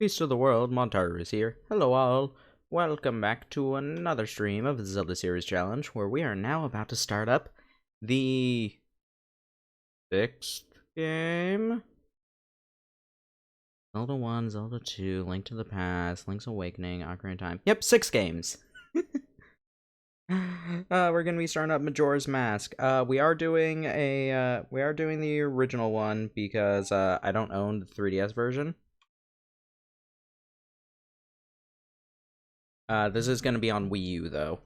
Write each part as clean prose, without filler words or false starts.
Peace to the world, Montaru is here. Hello all. Welcome back to another stream of the Zelda Series Challenge, where we are now about to start up the 6th game? Zelda 1, Zelda 2, Link to the Past, Link's Awakening, Ocarina of Time. Yep, 6 games! We're gonna be starting up Majora's Mask. We are doing the original one because, I don't own the 3DS version. This is going to be on Wii U, though.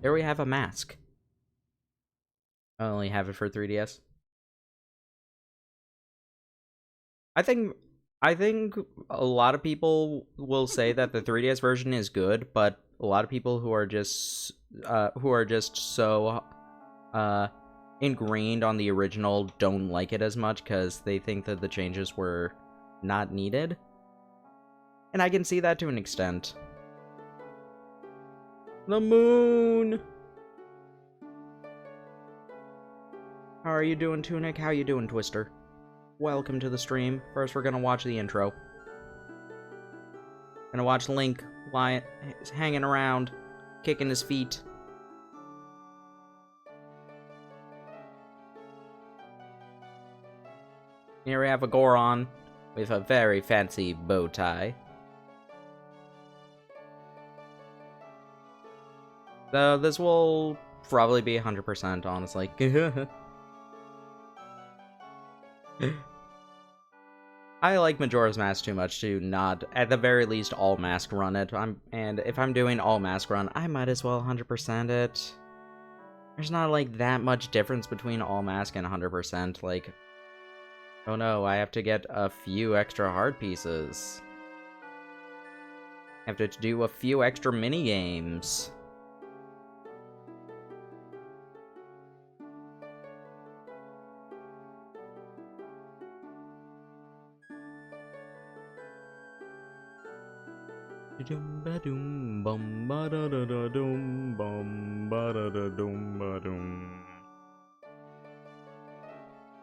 Here we have a mask. I only have it for 3DS. I think a lot of people will say that the 3DS version is good, but a lot of people who are just so ingrained on the original don't like it as much because they think that the changes were not needed. And I can see that to an extent. The moon! How are you doing, Tunic? How you doing, Twister? Welcome to the stream. First, we're gonna watch the intro. Gonna watch Link hanging around, kicking his feet. Here we have a Goron with a very fancy bow tie. So this will probably be 100%, honestly. I like Majora's Mask too much to not, at the very least, all mask run it. And if I'm doing all mask run, I might as well 100% it. There's not like that much difference between all mask and 100%. Like, oh no, I have to get a few extra heart pieces. I have to do a few extra mini games.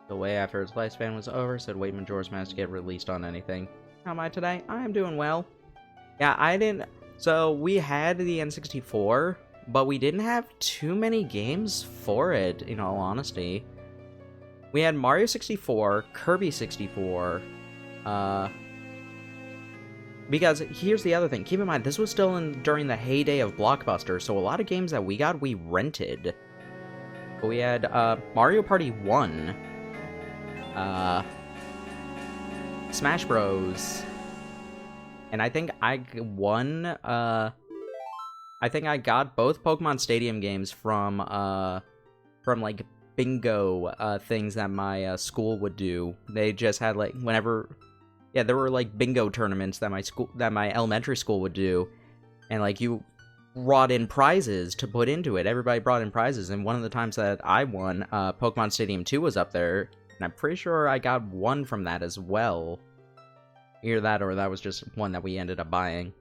The way after its lifespan was over, said wait Majora's Mask to get released on anything. How am I today? I am doing well. Yeah, I didn't... So, we had the N64, but we didn't have too many games for it, in all honesty. We had Mario 64, Kirby 64, because here's the other thing. Keep in mind, this was still during the heyday of Blockbuster, so a lot of games that we got, we rented. But we had, Mario Party 1, Smash Bros. And I think I got both Pokemon Stadium games from like, bingo, things that my, school would do. They just had, like, whenever... Yeah, there were, like, bingo tournaments that my elementary school would do, and, like, you brought in prizes to put into it. Everybody brought in prizes, and one of the times that I won, Pokemon Stadium 2 was up there, and I'm pretty sure I got one from that as well. Either that, or that was just one that we ended up buying.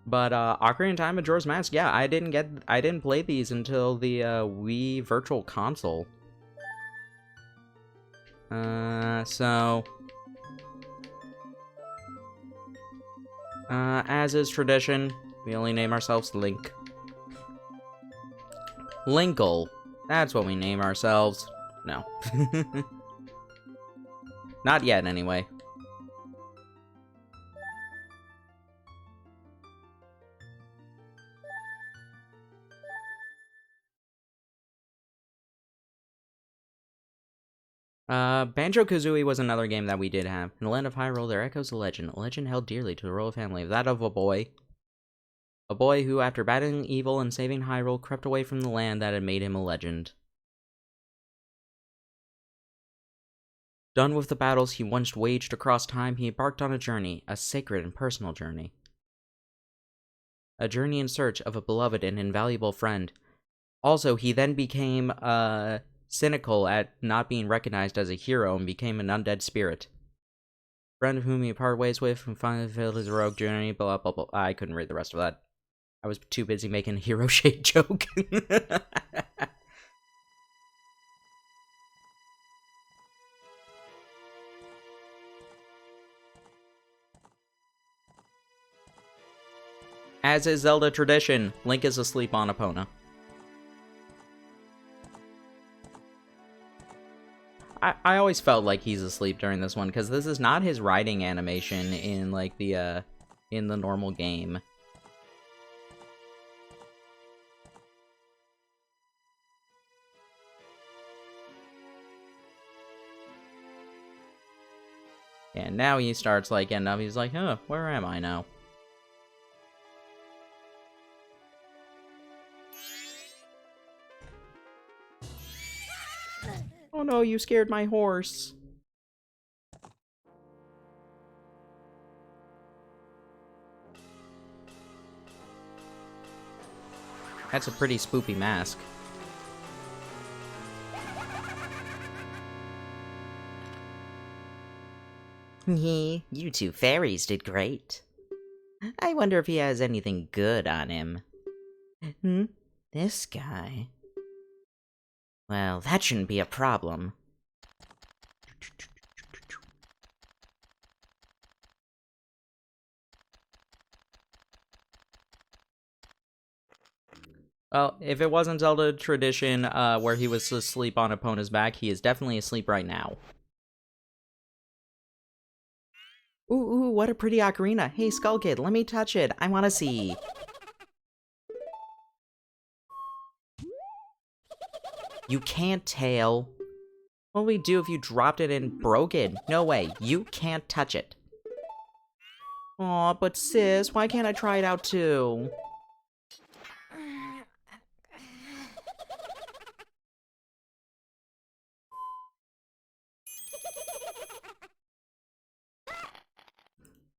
But, Ocarina of Time, Majora's Mask, yeah, I didn't play these until the, Wii Virtual Console. As is tradition, we only name ourselves Link. Linkle. That's what we name ourselves. No. Not yet, anyway. Banjo-Kazooie was another game that we did have. In the land of Hyrule, there echoes a legend held dearly to the royal family, that of a boy. A boy who, after battling evil and saving Hyrule, crept away from the land that had made him a legend. Done with the battles he once waged across time, he embarked on a journey, a sacred and personal journey. A journey in search of a beloved and invaluable friend. Also, he then became, cynical at not being recognized as a hero and became an undead spirit. Friend of whom he parted ways with and finally fulfilled his heroic journey, blah blah blah. I couldn't read the rest of that. I was too busy making a hero shade joke. As is Zelda tradition, Link is asleep on Epona. I always felt like he's asleep during this one, because this is not his riding animation in, like, the, in the normal game. And now he starts, like, getting up, he's like, huh, where am I now? Oh no, you scared my horse. That's a pretty spoopy mask. You two fairies did great. I wonder if he has anything good on him. This guy? Well, that shouldn't be a problem. Well, if it wasn't Zelda tradition, where he was asleep on Epona's back, he is definitely asleep right now. Ooh, what a pretty ocarina. Hey, Skull Kid, let me touch it. I want to see. You can't, Tail. What would we do if you dropped it and broke it? No way. You can't touch it. Aw, but sis, why can't I try it out too?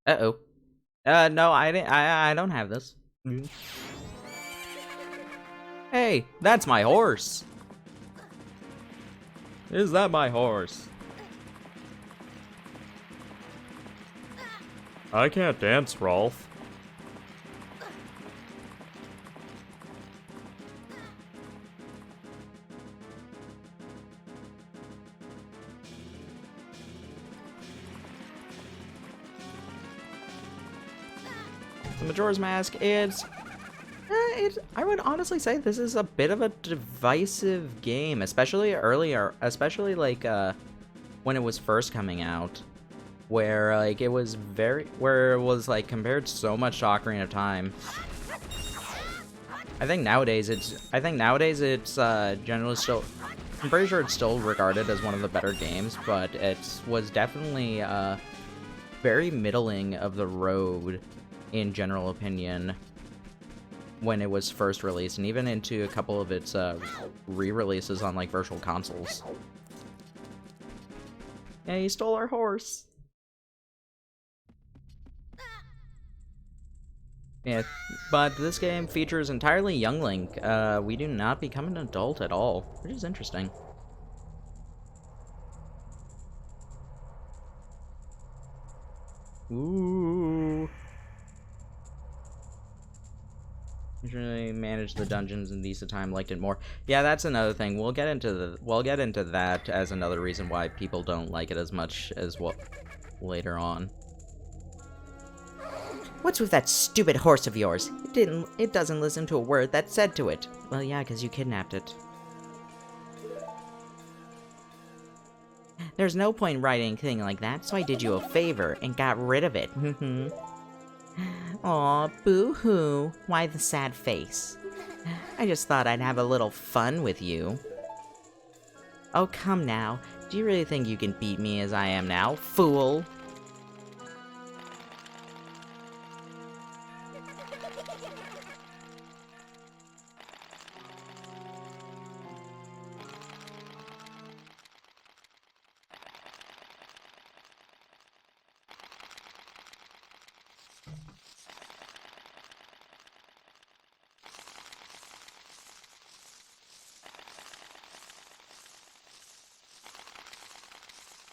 Uh-oh. No, I don't have this. Hey, that's my horse. Is that my horse? I can't dance, Rolf. The Majora's Mask, I would honestly say this is a bit of a divisive game, especially earlier, especially like when it was first coming out, where like it was like compared so much to Ocarina of Time. I think nowadays it's generally still, I'm pretty sure it's still regarded as one of the better games, but it was definitely very middling of the road in general opinion when it was first released, and even into a couple of its re-releases on like virtual consoles. Yeah, he stole our horse. Yeah, but this game features entirely young Link. We do not become an adult at all, which is interesting. Ooh. Usually manage the dungeons in decent time, liked it more. Yeah, that's another thing. We'll get into that as another reason why people don't like it as much as what later on. What's with that stupid horse of yours? It doesn't listen to a word that's said to it. Well, yeah, because you kidnapped it. There's no point in writing anything like that, so I did you a favor and got rid of it. Aw, boo-hoo. Why the sad face? I just thought I'd have a little fun with you. Oh, come now. Do you really think you can beat me as I am now, fool?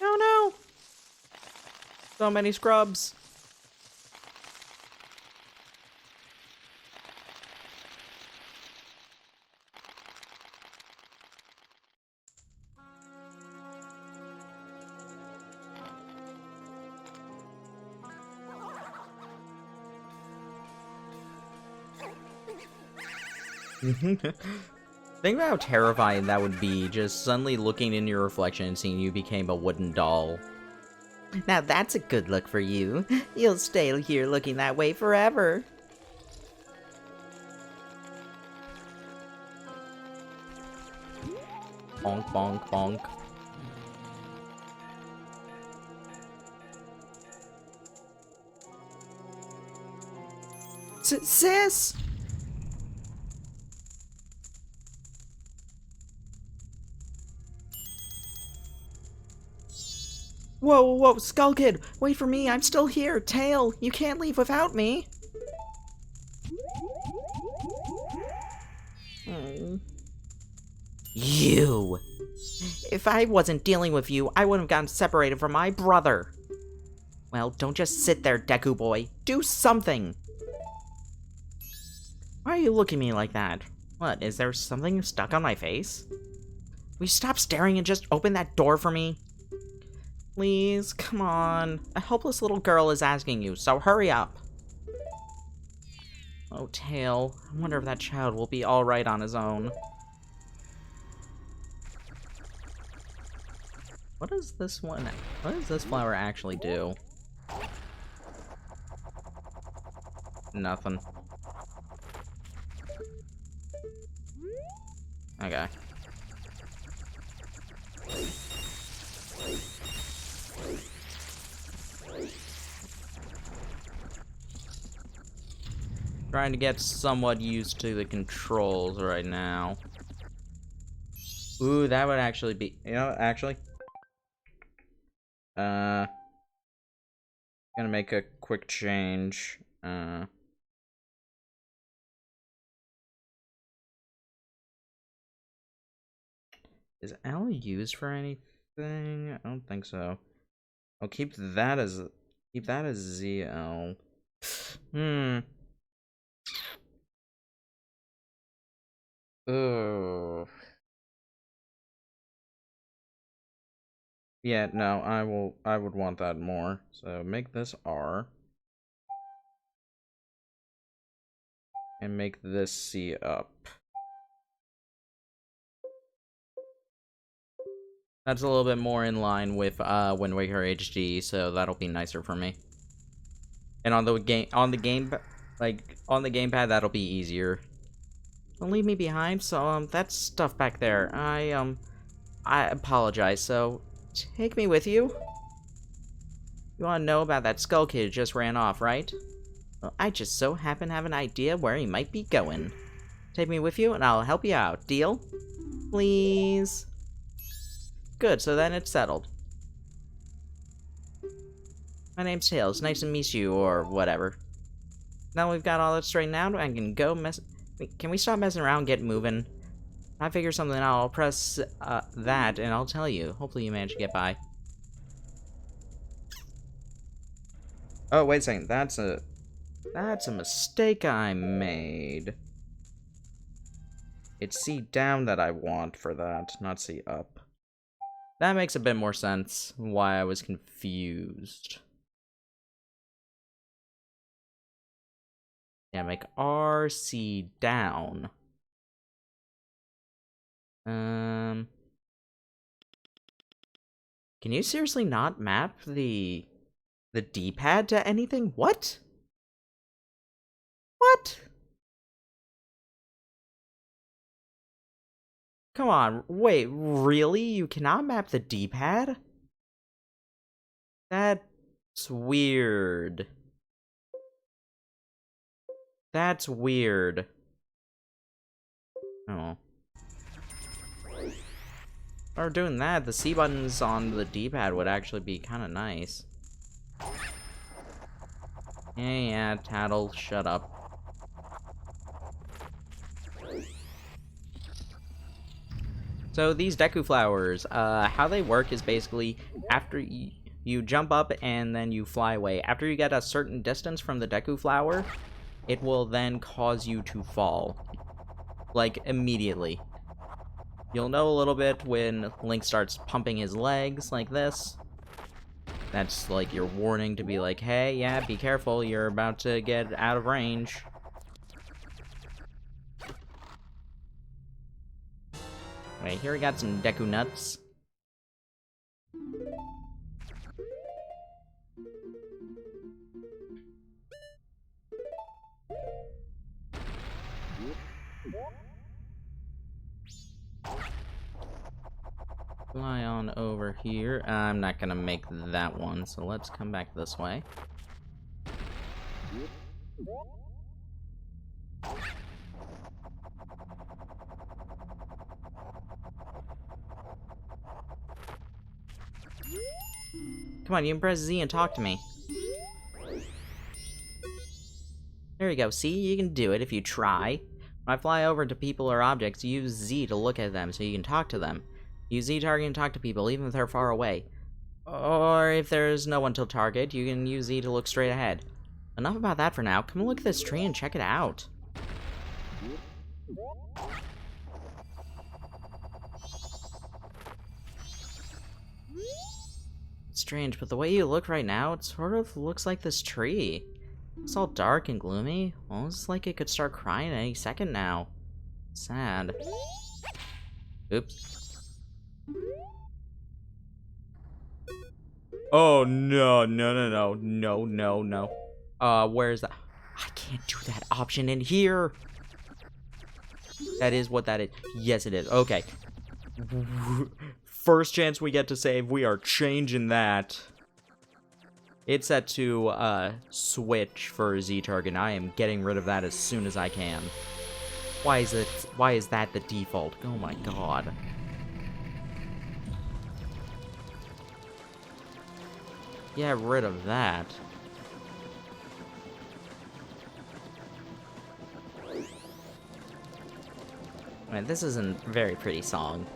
Oh no! So many scrubs. Think about how terrifying that would be, just suddenly looking in your reflection and seeing you became a wooden doll. Now that's a good look for you. You'll stay here looking that way forever. Bonk, bonk, bonk. Sis! Whoa, whoa, whoa, Skull Kid! Wait for me, I'm still here! Tail, you can't leave without me! You! If I wasn't dealing with you, I wouldn't have gotten separated from my brother! Well, don't just sit there, Deku boy. Do something! Why are you looking at me like that? What, is there something stuck on my face? Will you stop staring and just open that door for me? Please, come on. A helpless little girl is asking you, so hurry up. Oh, Tail. I wonder if that child will be alright on his own. What does this flower actually do? Nothing. Okay. Trying to get somewhat used to the controls right now. Ooh, that would actually be, you know, actually. Gonna make a quick change. Is L used for anything? I don't think so. I'll keep that as ZL. Ugh. Yeah, no, I would want that more. So make this R. And make this C up. That's a little bit more in line with Wind Waker HD, so that'll be nicer for me. And on the gamepad, that'll be easier. Don't leave me behind. So that stuff back there. I apologize. So take me with you. You want to know about that Skull Kid who just ran off, right? Well, I just so happen to have an idea where he might be going. Take me with you, and I'll help you out. Deal? Please. Good, so then it's settled. My name's Tails. Nice to meet you, or whatever. Now we've got all that straightened out, I can go Can we stop messing around and get moving? I figure something out, I'll press that, and I'll tell you. Hopefully you manage to get by. Oh, wait a second. That's a mistake I made. It's C down that I want for that, not C up. That makes a bit more sense why I was confused. Yeah, make R, C down. Can you seriously not map the D-pad to anything? What? What? Come on, wait, really? You cannot map the D-pad? That's weird. That's weird. Oh. If I were doing that, the C buttons on the D-pad would actually be kind of nice. Yeah, Tattle, shut up. So these Deku flowers, how they work is basically after you jump up and then you fly away. After you get a certain distance from the Deku flower, it will then cause you to fall. Like, immediately. You'll know a little bit when Link starts pumping his legs like this. That's like your warning to be like, hey, yeah, be careful, you're about to get out of range. Wait, here we got some Deku Nuts. Fly on over here. I'm not gonna make that one, so let's come back this way. Come on, you can press Z and talk to me. There you go. See, you can do it if you try. When I fly over to people or objects, use Z to look at them so you can talk to them. Use Z target and talk to people, even if they're far away. Or if there's no one to target, you can use Z to look straight ahead. Enough about that for now. Come look at this tree and check it out. It's strange, but the way you look right now, it sort of looks like this tree. It's all dark and gloomy. Almost like it could start crying any second now. Sad. Oops. Oh, no. Where's that? I can't do that option in here. That is what that is. Yes, it is. Okay. First chance we get to save, we are changing that. It's set to, switch for Z-target. I am getting rid of that as soon as I can. Why is that the default? Oh my god. Get rid of that. Man, this isn't a very pretty song.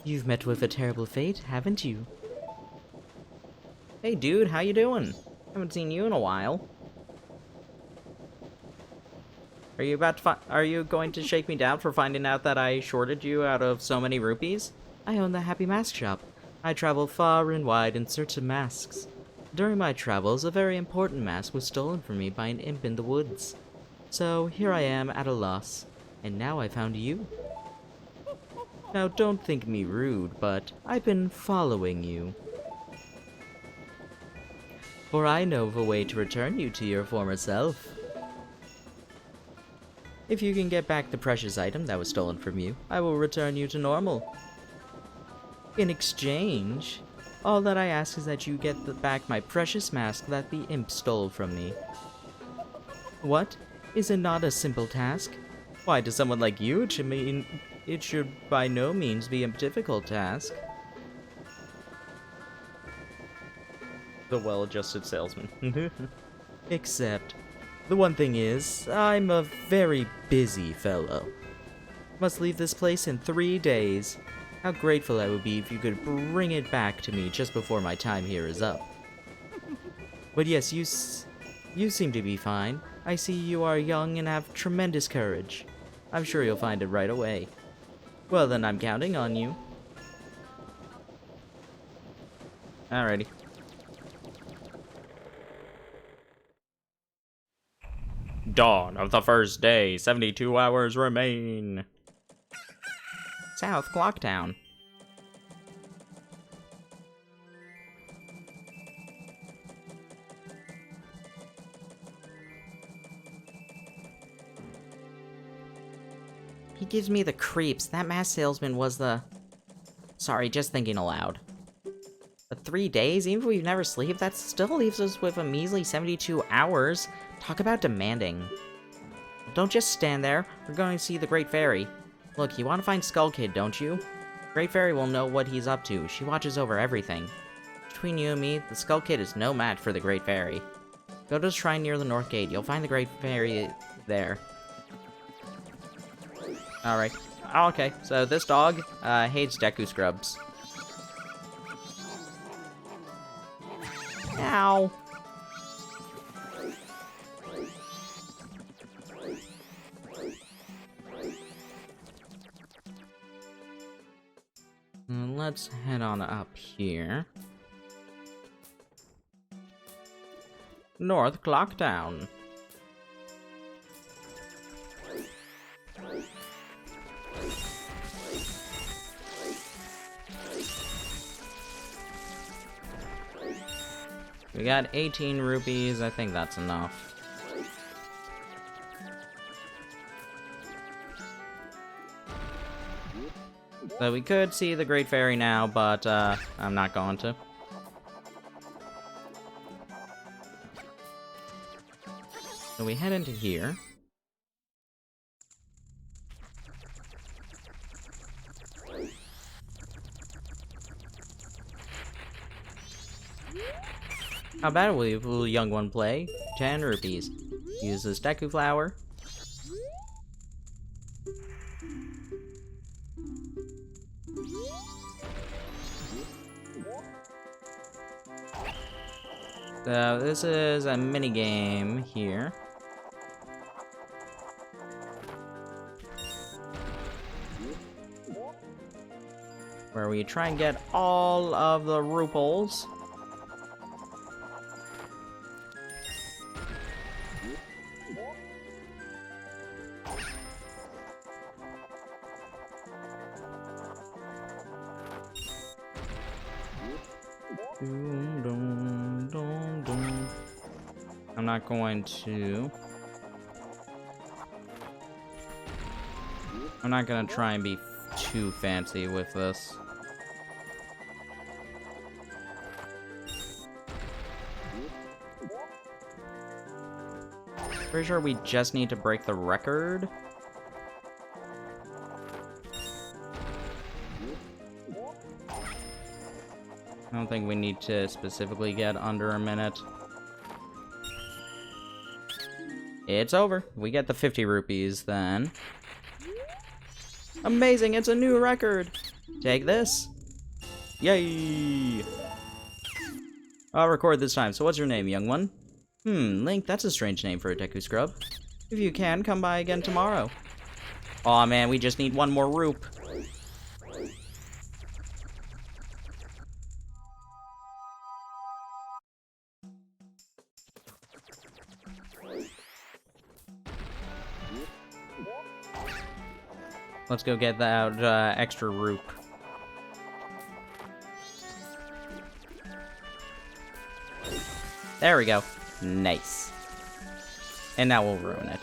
You've met with a terrible fate, haven't you? Hey dude, how you doing? Haven't seen you in a while. Are you going to shake me down for finding out that I shorted you out of so many rupees? I own the Happy Mask Shop. I travel far and wide in search of masks. During my travels, a very important mask was stolen from me by an imp in the woods. So, here I am at a loss. And now I found you. Now, don't think me rude, but I've been following you. For I know of a way to return you to your former self. If you can get back the precious item that was stolen from you, I will return you to normal. In exchange, all that I ask is that you get back my precious mask that the imp stole from me. What? Is it not a simple task? Why, to someone like you, it should by no means be a difficult task. The well-adjusted salesman. Except, the one thing is, I'm a very busy fellow. Must leave this place in 3 days. How grateful I would be if you could bring it back to me just before my time here is up. But yes, you seem to be fine. I see you are young and have tremendous courage. I'm sure you'll find it right away. Well then, I'm counting on you. Alrighty. Dawn of the first day. 72 hours remain. South Clocktown. He gives me the creeps. That mask salesman was the... Sorry, just thinking aloud. But 3 days? Even if we've never slept, that still leaves us with a measly 72 hours. Talk about demanding. Don't just stand there. We're going to see the Great Fairy. Look, you want to find Skull Kid, don't you? Great Fairy will know what he's up to. She watches over everything. Between you and me, the Skull Kid is no match for the Great Fairy. Go to the shrine near the North Gate. You'll find the Great Fairy there. Alright. Okay, so this dog hates Deku Scrubs. Ow! Let's head on up here. North Clocktown. We got 18 rupees. I think that's enough. So we could see the Great Fairy now, but I'm not going to. So we head into here. How bad will you young one play? 10 rupees. Use this Deku Flower. So this is a mini game here. Where we try and get all of the rupees. I'm not going to... I'm not gonna try and be too fancy with this. Pretty sure we just need to break the record. I don't think we need to specifically get under a minute. It's over. We get the 50 rupees then. Amazing, it's a new record! Take this. Yay! I'll record this time. So what's your name, young one? Link, that's a strange name for a Deku Scrub. If you can, come by again tomorrow. Aw man, we just need one more roop. Let's go get that extra roop. There we go. Nice. And now we'll ruin it.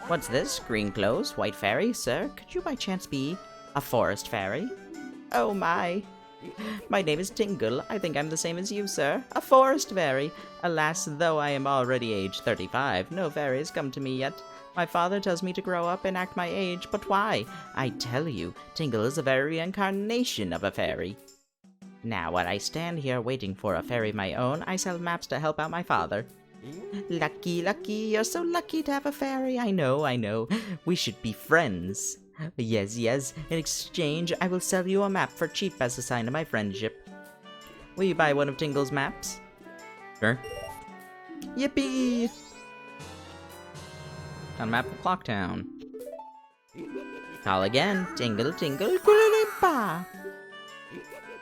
What's this? Green clothes? White fairy? Sir, could you by chance be a forest fairy? Oh my. My name is Tingle. I think I'm the same as you, sir. A forest fairy. Alas, though I am already age 35, no fairies come to me yet. My father tells me to grow up and act my age, but why? I tell you, Tingle is the very incarnation of a fairy. Now, while I stand here waiting for a fairy of my own, I sell maps to help out my father. Lucky, lucky, you're so lucky to have a fairy. I know, I know. We should be friends. Yes, yes. In exchange, I will sell you a map for cheap as a sign of my friendship. Will you buy one of Tingle's maps? Sure. Yippee! On map of Clocktown. Call again. Tingle, tingle, kulimpa.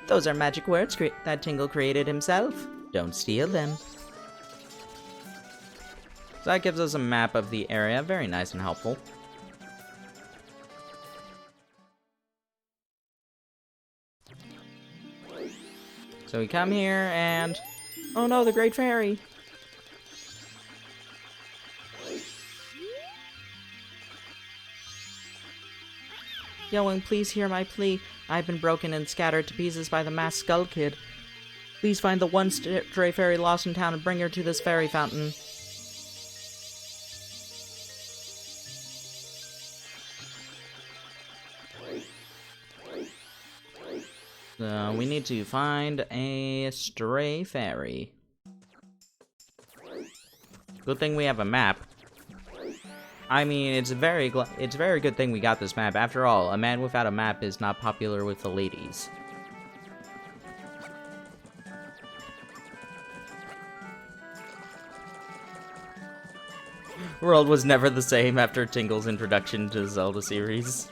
Those are magic words that Tingle created himself. Don't steal them. So that gives us a map of the area. Very nice and helpful. So we come here and... oh no, the Great Fairy! Yelling, please hear my plea. I've been broken and scattered to pieces by the masked Skull Kid. Please find the one stray fairy lost in town and bring her to this fairy fountain. So we need to find a stray fairy. Good thing we have a map. I mean, it's a very good thing we got this map. After all, a man without a map is not popular with the ladies. World was never the same after Tingle's introduction to the Zelda series.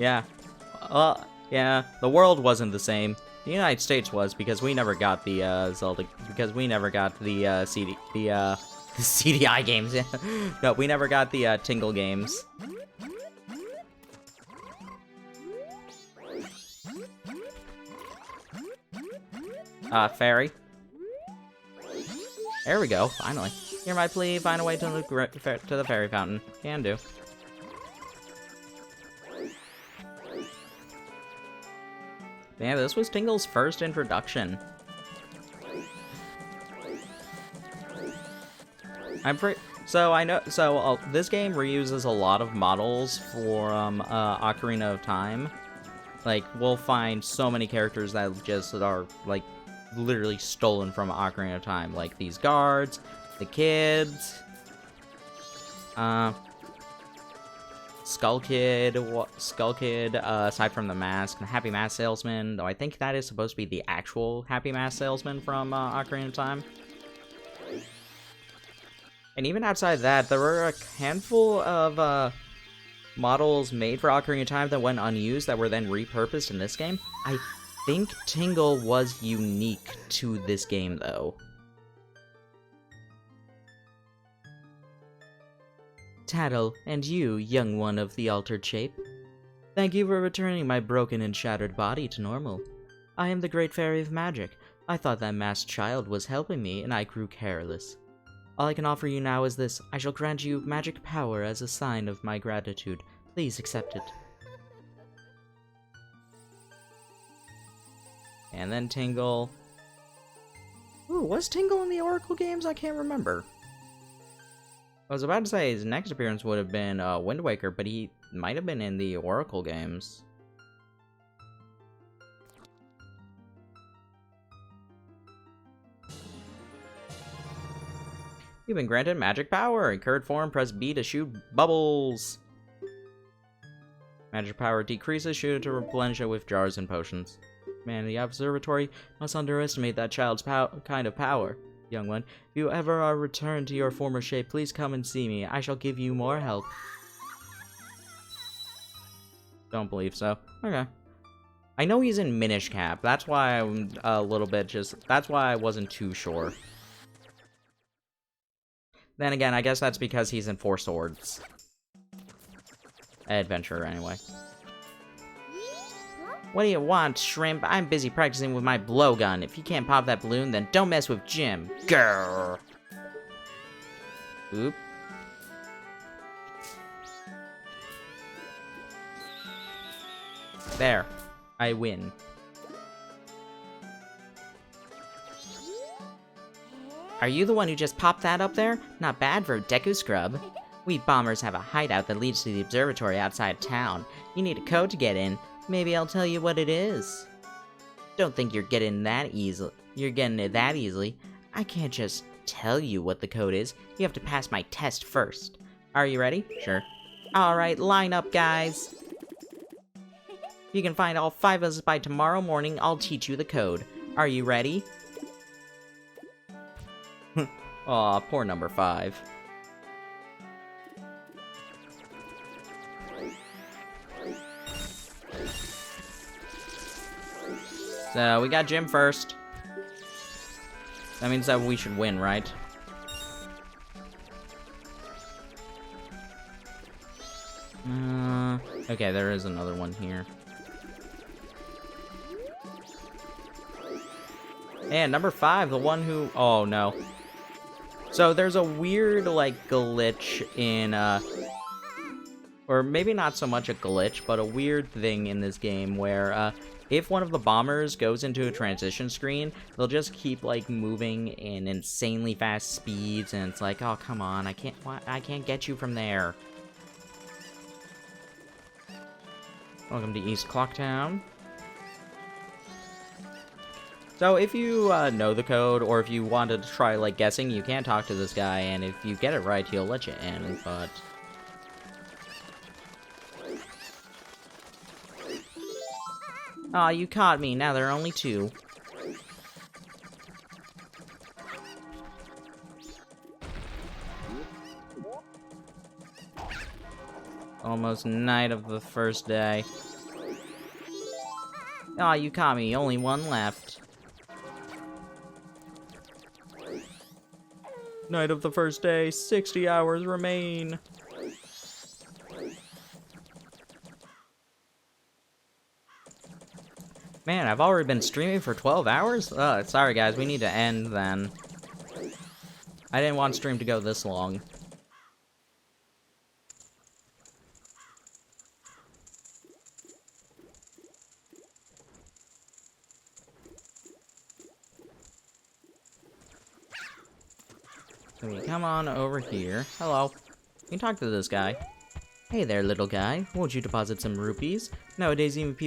Yeah. Yeah, the world wasn't the same. The United States was, because we never got the Zelda, because we never got the the CDI games. No, we never got the Tingle games. Fairy. There we go, finally. Hear my plea, find a way to the fairy fountain. Can do. Yeah, this was Tingle's first introduction. So I know. So this game reuses a lot of models from Ocarina of Time. Like, we'll find so many characters that just are like literally stolen from Ocarina of Time, like these guards, the kids, Skull Kid, aside from the mask, and Happy Mask Salesman, though I think that is supposed to be the actual Happy Mask Salesman from Ocarina of Time. And even outside that, there were a handful of models made for Ocarina of Time that went unused that were then repurposed in this game. I think Tingle was unique to this game, though. Tattle, and you, young one of the altered shape. Thank you for returning my broken and shattered body to normal. I am the Great Fairy of Magic. I thought that masked child was helping me, and I grew careless. All I can offer you now is this. I shall grant you magic power as a sign of my gratitude. Please accept it. And then Tingle. Ooh, was Tingle in the Oracle games? I can't remember. I was about to say his next appearance would have been Wind Waker, but he might have been in the Oracle games. You've been granted magic power. In current form, press B to shoot bubbles. Magic power decreases, shoot it to replenish it with jars and potions. Man in the observatory must underestimate that child's kind of power. Young one, if you ever are returned to your former shape, please come and see me. I shall give you more help. Don't believe so. Okay. I know he's in Minish Cap. That's why I'm a little bit that's why I wasn't too sure. Then again, I guess that's because he's in Four Swords. Adventure, anyway. What do you want, Shrimp? I'm busy practicing with my blowgun. If you can't pop that balloon, then don't mess with Jim. Grrr. Oop. There. I win. Are you the one who just popped that up there? Not bad for a Deku Scrub. We bombers have a hideout that leads to the observatory outside town. You need a code to get in. Maybe I'll tell you what it is. Don't think you're getting that easily. You're getting it that easily. I can't just tell you what the code is. You have to pass my test first. Are you ready? Sure. Alright, line up, guys. If you can find all 5 of us by tomorrow morning, I'll teach you the code. Are you ready? Aw, poor number 5. So, we got Jim first. That means that we should win, right? Okay, there is another one here. And number 5, the one who... Oh, no. So, there's a weird, like, glitch in, or maybe not so much a glitch, but a weird thing in this game where, if one of the bombers goes into a transition screen, they'll just keep, like, moving in insanely fast speeds, and it's like, oh, come on, I can't get you from there. Welcome to East Clocktown. So, if you know the code, or if you wanted to try, like, guessing, you can talk to this guy, and if you get it right, he'll let you in, but... Aw, you caught me. Now there are only 2. Almost night of the first day. Aw, you caught me. Only 1 left. Night of the first day. 60 hours remain. Man, I've already been streaming for 12 hours? Sorry guys, we need to end then. I didn't want stream to go this long. So we come on over here. Hello. Can you talk to this guy? Hey there, little guy. Won't you deposit some rupees? Nowadays, even if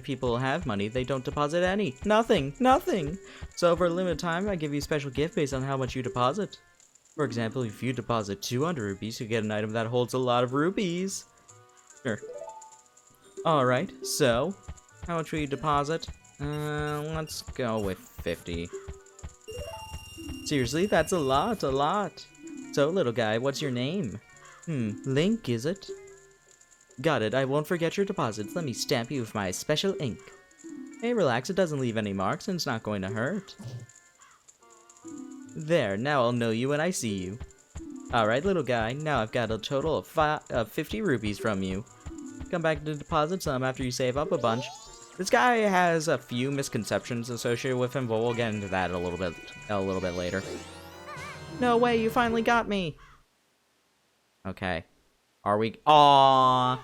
people have money, they don't deposit any. Nothing! Nothing! So for a limited time, I give you a special gift based on how much you deposit. For example, if you deposit 200 rupees, you get an item that holds a lot of rupees. Sure. Alright, so, how much will you deposit? Let's go with 50. Seriously, that's a lot, a lot. So, little guy, what's your name? Link, is it? Got it, I won't forget your deposits. Let me stamp you with my special ink. Hey, relax, it doesn't leave any marks and it's not going to hurt. There, now I'll know you when I see you. Alright, little guy, now I've got a total of 50 rupees from you. Come back to deposit some after you save up a bunch. This guy has a few misconceptions associated with him, but we'll get into that a little bit later. No way, you finally got me! Okay. Are we? Aww!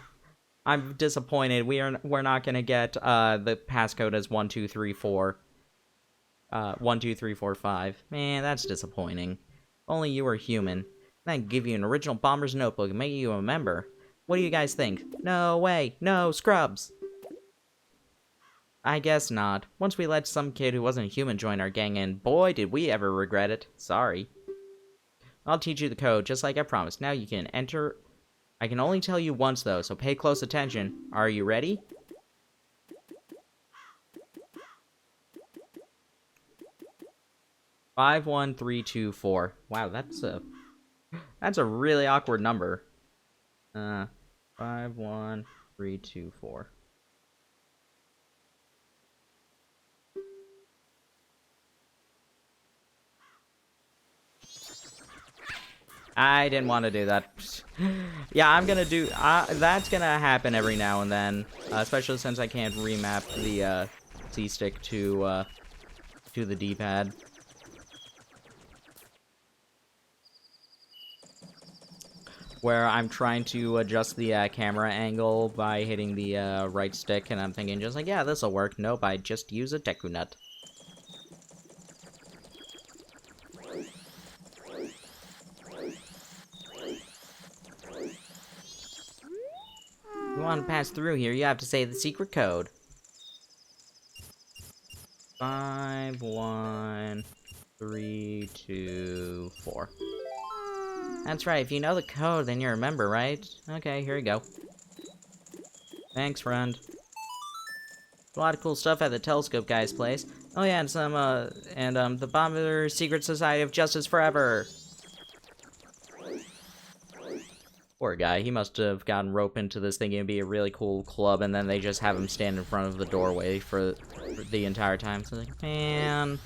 I'm disappointed. We're not gonna get the passcode as 1234. 12345. Man, that's disappointing. If only you were human. Then I'd give you an original Bomber's notebook and make you a member. What do you guys think? No way! No, scrubs! I guess not. Once we let some kid who wasn't a human join our gang, and boy did we ever regret it. Sorry. I'll teach you the code, just like I promised. Now you can enter. I can only tell you once, though, so pay close attention. Are you ready? Five, 1, 3, 2, 4. Wow, that's a really awkward number. 5, 1, 3, 2, 4. I didn't want to do that. Yeah, I'm gonna do. That's gonna happen every now and then, especially since I can't remap the C-stick to the D-pad. Where I'm trying to adjust the camera angle by hitting the right stick, and I'm thinking just like, yeah, this'll work. Nope, I just use a Deku Nut. If you want to pass through here, you have to say the secret code. 5, 1, 3, 2, 4. That's right, if you know the code, then you're a member, right? Okay, here you go. Thanks, friend. A lot of cool stuff at the Telescope Guy's place. Oh yeah, and some, the Bomber Secret Society of Justice Forever! Poor guy, he must have gotten roped into this thinking it'd be a really cool club, and then they just have him stand in front of the doorway for the entire time. So like, man,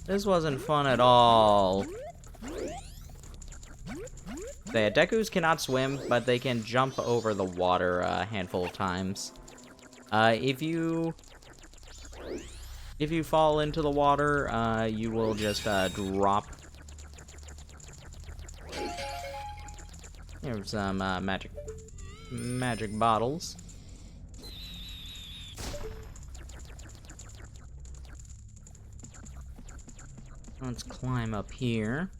this wasn't fun at all. The Dekus cannot swim, but they can jump over the water a handful of times. If you fall into the water, you will just drop. Here's some magic bottles. Let's climb up here.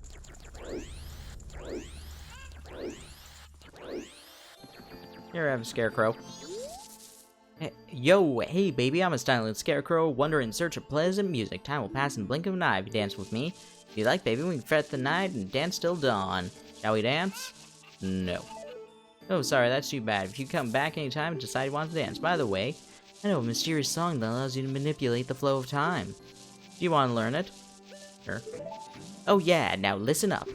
Here I have a scarecrow. Hey, yo, hey baby, I'm a styling scarecrow, wander in search of pleasant music. Time will pass in the blink of an eye if you dance with me. If you like, baby, we can fret the night and dance till dawn. Shall we dance? No. Oh, sorry, that's too bad. If you come back anytime and decide you want to dance. By the way, I know a mysterious song that allows you to manipulate the flow of time. Do you want to learn it? Sure. Oh yeah, now listen up.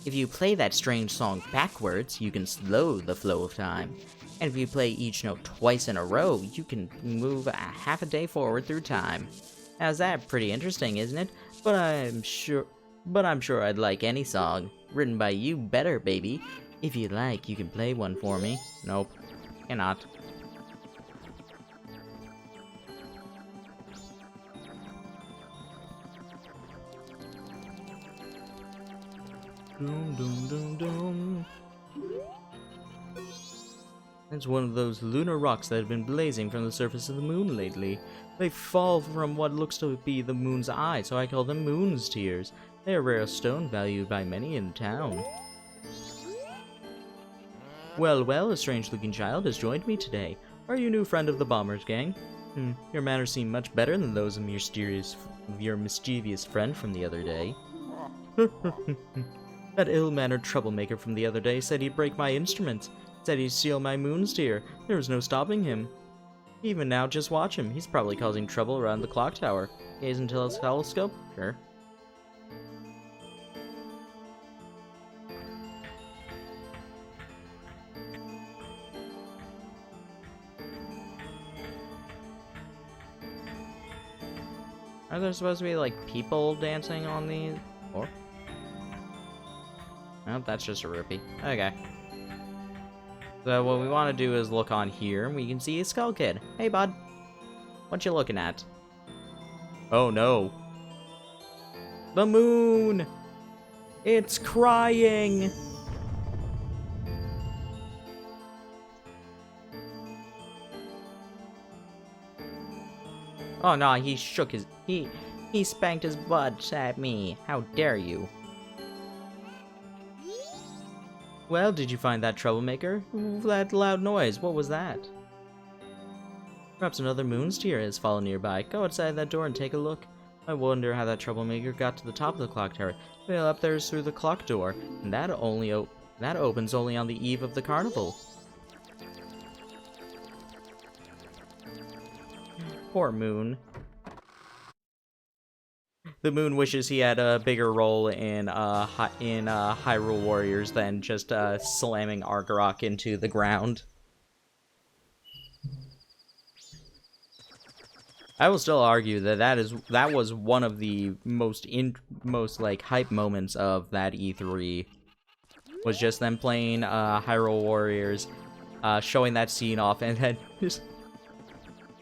If you play that strange song backwards, you can slow the flow of time. And if you play each note twice in a row, you can move a half a day forward through time. How's that? Pretty interesting, isn't it? But I'm sure I'd like any song written by you better, baby. If you like, you can play one for me. Nope, cannot. Doom, doom, doom, doom. It's one of those lunar rocks that have been blazing from the surface of the moon lately. They fall from what looks to be the moon's eye, so I call them moon's tears. They are a rare stone valued by many in town. Well, well, a strange-looking child has joined me today. Are you a new friend of the Bombers gang? Your manners seem much better than those of your mischievous friend from the other day. That ill-mannered troublemaker from the other day said he'd break my instruments. Said he'd steal my moon's tear. There was no stopping him. Even now, just watch him. He's probably causing trouble around the clock tower. Gaze into his telescope? Sure. Are there supposed to be, like, people dancing on these? Or? Nope, that's just a rupee. Okay. So what we want to do is look on here, and we can see a Skull Kid. Hey, bud. What you looking at? Oh, no. The moon! It's crying! Oh, no, he shook his... He spanked his butt at me. How dare you? Well, did you find that troublemaker? That loud noise, what was that? Perhaps another moon's tear has fallen nearby. Go outside that door and take a look. I wonder how that troublemaker got to the top of the clock tower. Well, up there is through the clock door, and that opens only on the eve of the carnival. Poor Moon. The Moon wishes he had a bigger role in Hyrule Warriors than just slamming Argarok into the ground. I will still argue that that was one of the most like hype moments of that E3. Was just them playing Hyrule Warriors, showing that scene off, and then just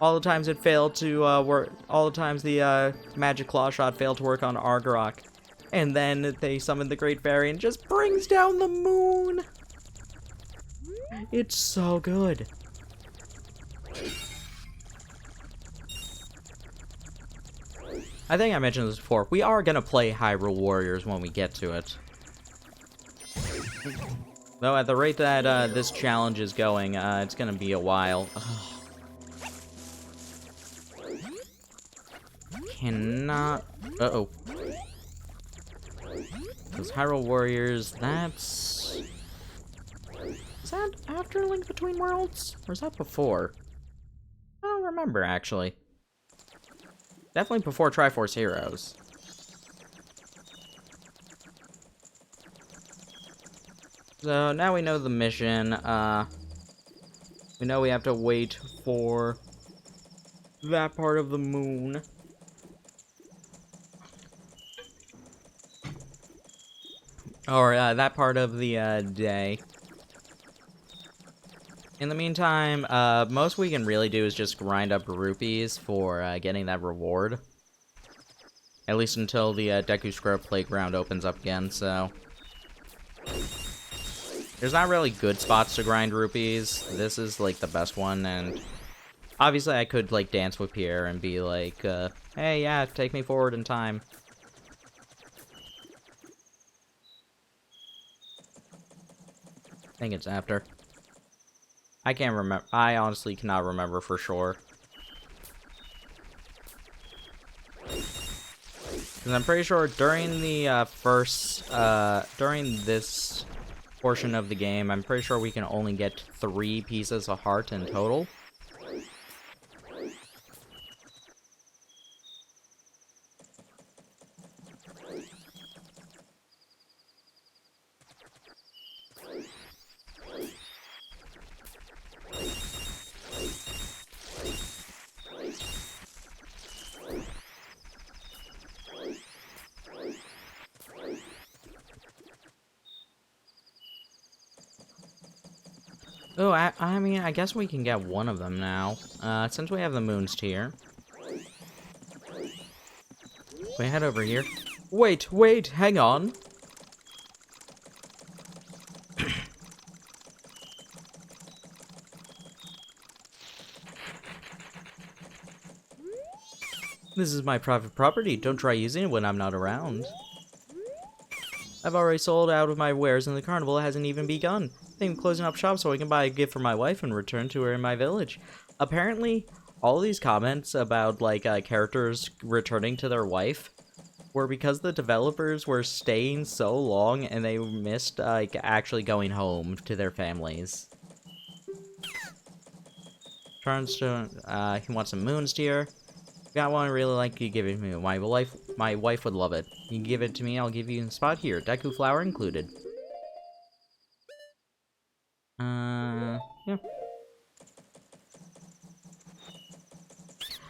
all the times it failed to work, all the times the magic claw shot failed to work on Argarok, and then they summoned the Great Fairy and just brings down the moon. It's so good. I think I mentioned this before. We are gonna play Hyrule Warriors when we get to it. Though at the rate that this challenge is going, it's gonna be a while. Ugh. Cannot... Uh-oh. Because Hyrule Warriors, that's... Is that after Link Between Worlds? Or is that before? I don't remember, actually. Definitely before Triforce Heroes. So, now we know the mission. We know we have to wait for that part of the moon. Or, that part of the, day. In the meantime, most we can really do is just grind up rupees for, getting that reward. At least until the, Deku Scrub Playground opens up again, so... There's not really good spots to grind rupees. This is, like, the best one, and... Obviously, I could, like, dance with Pierre and be like, hey, yeah, take me forward in time. I think it's after. I can't remember. I honestly cannot remember for sure. Because I'm pretty sure during the during this portion of the game, I'm pretty sure we can only get 3 pieces of heart in total. Oh, I mean, I guess we can get one of them now, since we have the moon's tear. We head over here. Wait, hang on. This is my private property. Don't try using it when I'm not around. I've already sold out of my wares and the carnival hasn't even begun. I think I'm closing up shop so I can buy a gift for my wife and return to her in my village. Apparently, all these comments about, like, characters returning to their wife were because the developers were staying so long and they missed, like, actually going home to their families. Turns to, he wants some moon steer. Got one I really like, you give it to me. My wife would love it. You can give it to me, I'll give you a spot here. Deku flower included. Yeah.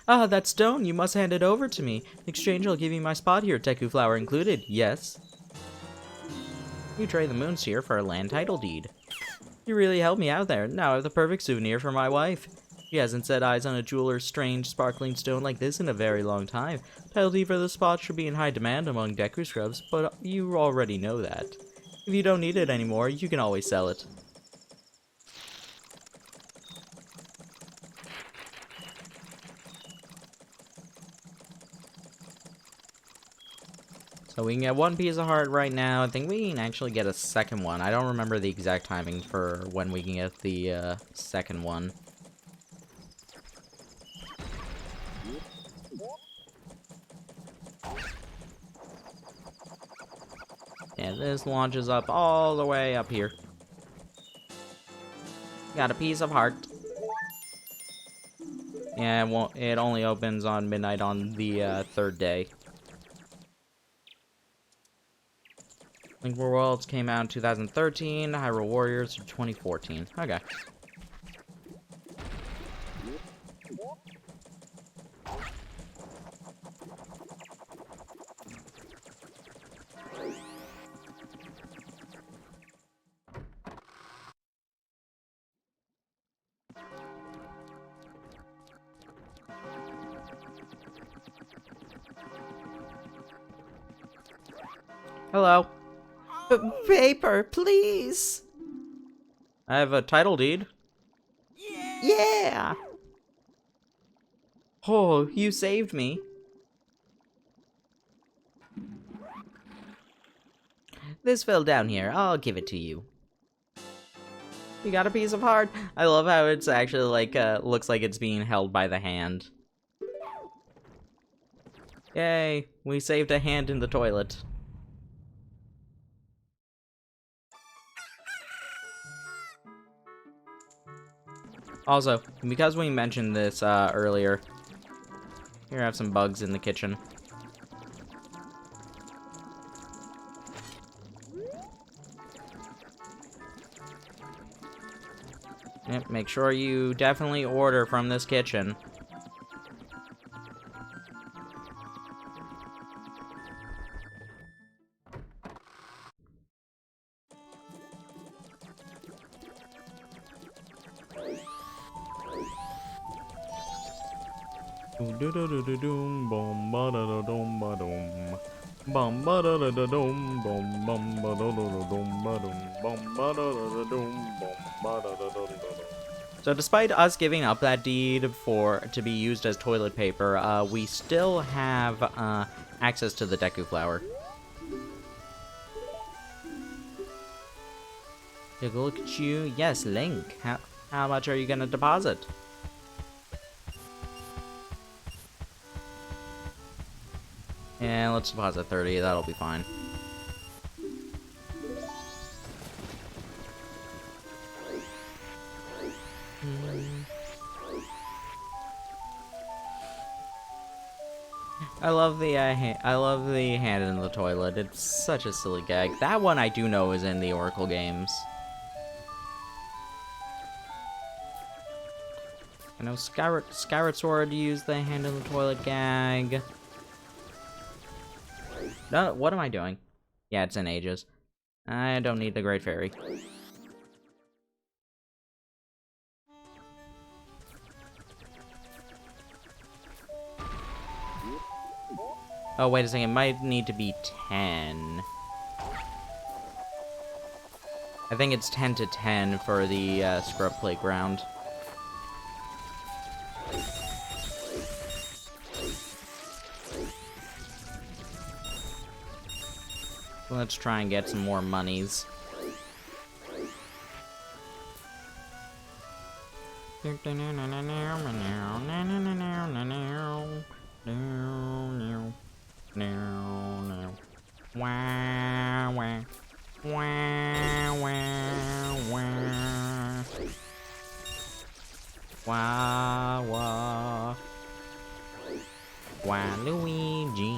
Ah, that stone, you must hand it over to me. In exchange, I'll give you my spot here, Deku flower included. Yes. You trade the moon sphere for a land title deed. You really helped me out there. Now I have the perfect souvenir for my wife. She hasn't set eyes on a jeweler's strange, sparkling stone like this in a very long time. Title deed for the spot should be in high demand among Deku scrubs, but you already know that. If you don't need it anymore, you can always sell it. So we can get one piece of heart right now. I think we can actually get a second one. I don't remember the exact timing for when we can get the second one. Yeah, this launches up all the way up here. Got a piece of heart. Yeah, it only opens on midnight on the third day. Link Worlds came out in 2013, Hyrule Warriors 2014. Okay. Hello. Paper, please. I have a title deed. Yeah. Oh, you saved me. This fell down here. I'll give it to you. You got a piece of heart. I love how it's actually like looks like it's being held by the hand. Yay, we saved a hand in the toilet. Also, because we mentioned this earlier, here I have some bugs in the kitchen. Yep, make sure you definitely order from this kitchen. So despite us giving up that deed to be used as toilet paper, we still have access to the Deku flower. Take a look at you. Yes, Link. How much are you gonna deposit? Yeah, let's deposit 30. That'll be fine. I love the hand in the toilet. It's such a silly gag. That one I do know is in the Oracle games. I know Skyward Sword used the hand in the toilet gag. No, what am I doing? Yeah, it's in Ages. I don't need the Great Fairy. Oh, wait a second. It might need to be 10. I think it's 10 to 10 for the Scrub Playground. Let's try and get some more monies. Wah, wah. Wah, wah, wah. Wah, wah. Wah, Luigi.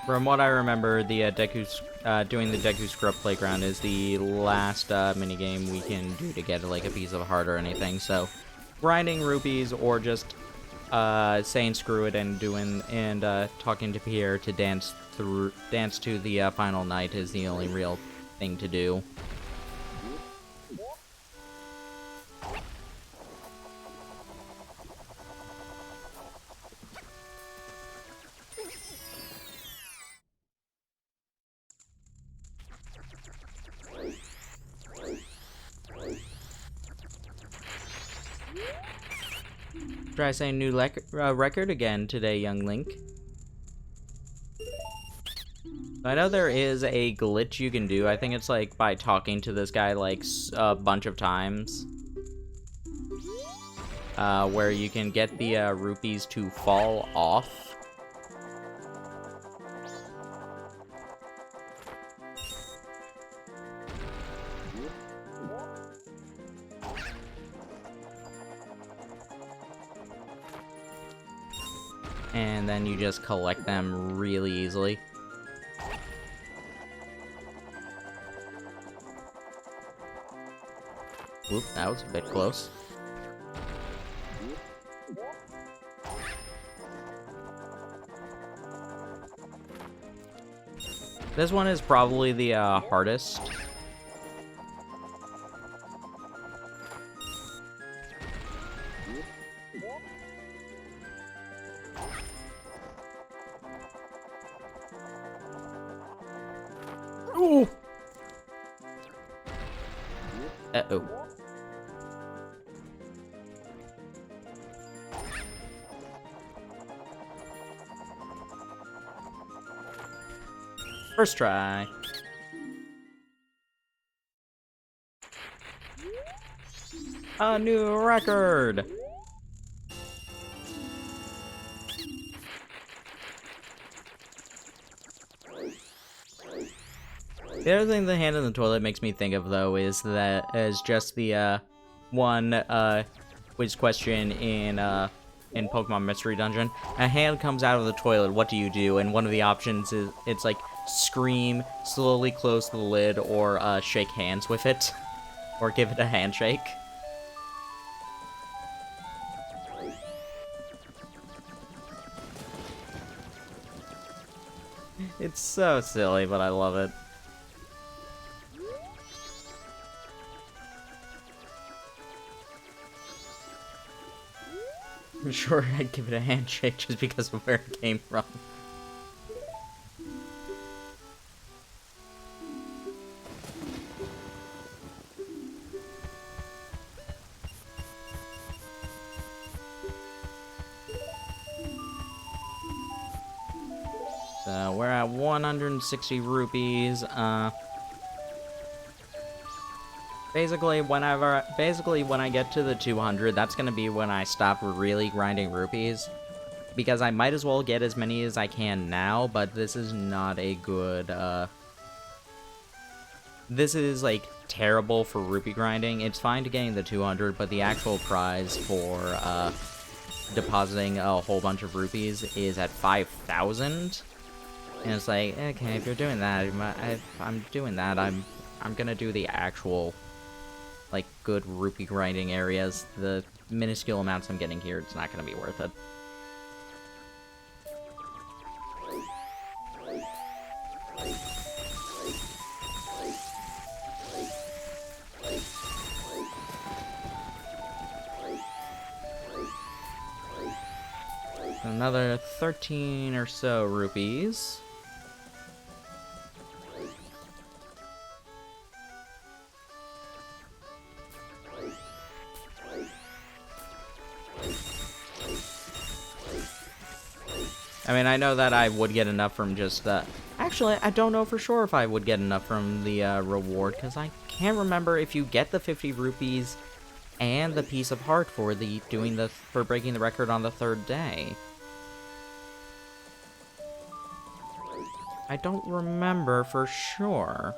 From what I remember, the doing the Deku Scrub Playground is the last minigame we can do to get like a piece of heart or anything. So, grinding rupees or just saying screw it and talking to Pierre to dance to the final night is the only real thing to do. Try saying new record again today, young Link. I know there is a glitch you can do. I think it's like by talking to this guy like a bunch of times. Where you can get the rupees to fall off. And then you just collect them really easily. Oop, that was a bit close. This one is probably the hardest. Ooh. Uh-oh. First try. A new record! The other thing the hand in the toilet makes me think of, though, is just the one quiz question in Pokemon Mystery Dungeon. A hand comes out of the toilet, what do you do? And one of the options is, it's like, scream, slowly close the lid, or shake hands with it. Or give it a handshake. It's so silly, but I love it. I'm sure I'd give it a handshake just because of where it came from. So we're at 160 rupees. Basically, when I get to the 200, that's gonna be when I stop really grinding rupees. Because I might as well get as many as I can now, but this is not a good, this is, like, terrible for rupee grinding. It's fine to getting the 200, but the actual prize for, depositing a whole bunch of rupees is at 5,000. And it's like, okay, if you're doing that, if I'm doing that, I'm gonna do the actual, like, good rupee grinding areas. The minuscule amounts I'm getting here, it's not gonna be worth it. Another 13 or so rupees. I mean, I know that I would get enough from just the... Actually, I don't know for sure if I would get enough from the reward, because I can't remember if you get the 50 rupees and the piece of heart for for breaking the record on the 3rd day. I don't remember for sure.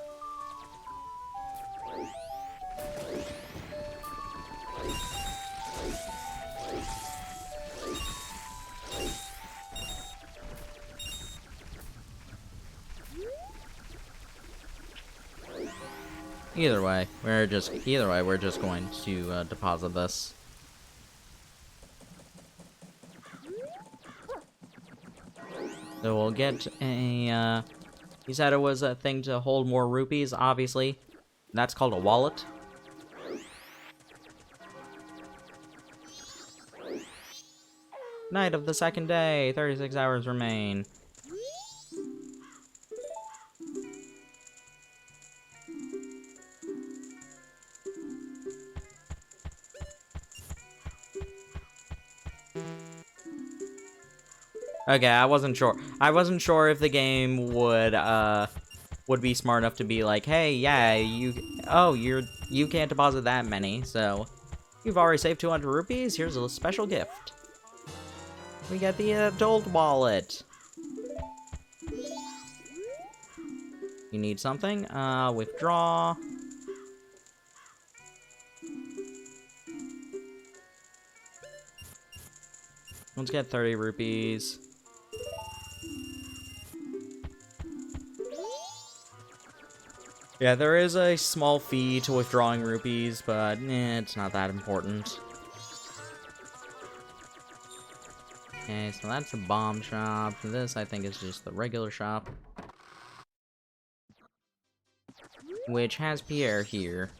Either way, we're just going to deposit this. So we'll get a, he said it was a thing to hold more rupees, obviously. That's called a wallet. Night of the 2nd day, 36 hours remain. Okay, I wasn't sure. I wasn't sure if the game would be smart enough to be like, hey, yeah, you can't deposit that many, so you've already saved 200 rupees. Here's a special gift. We get the adult wallet. You need something? Withdraw. Let's get 30 rupees. Yeah, there is a small fee to withdrawing rupees, but it's not that important. Okay, so that's the bomb shop. This, I think, is just the regular shop. Which has Pierre here.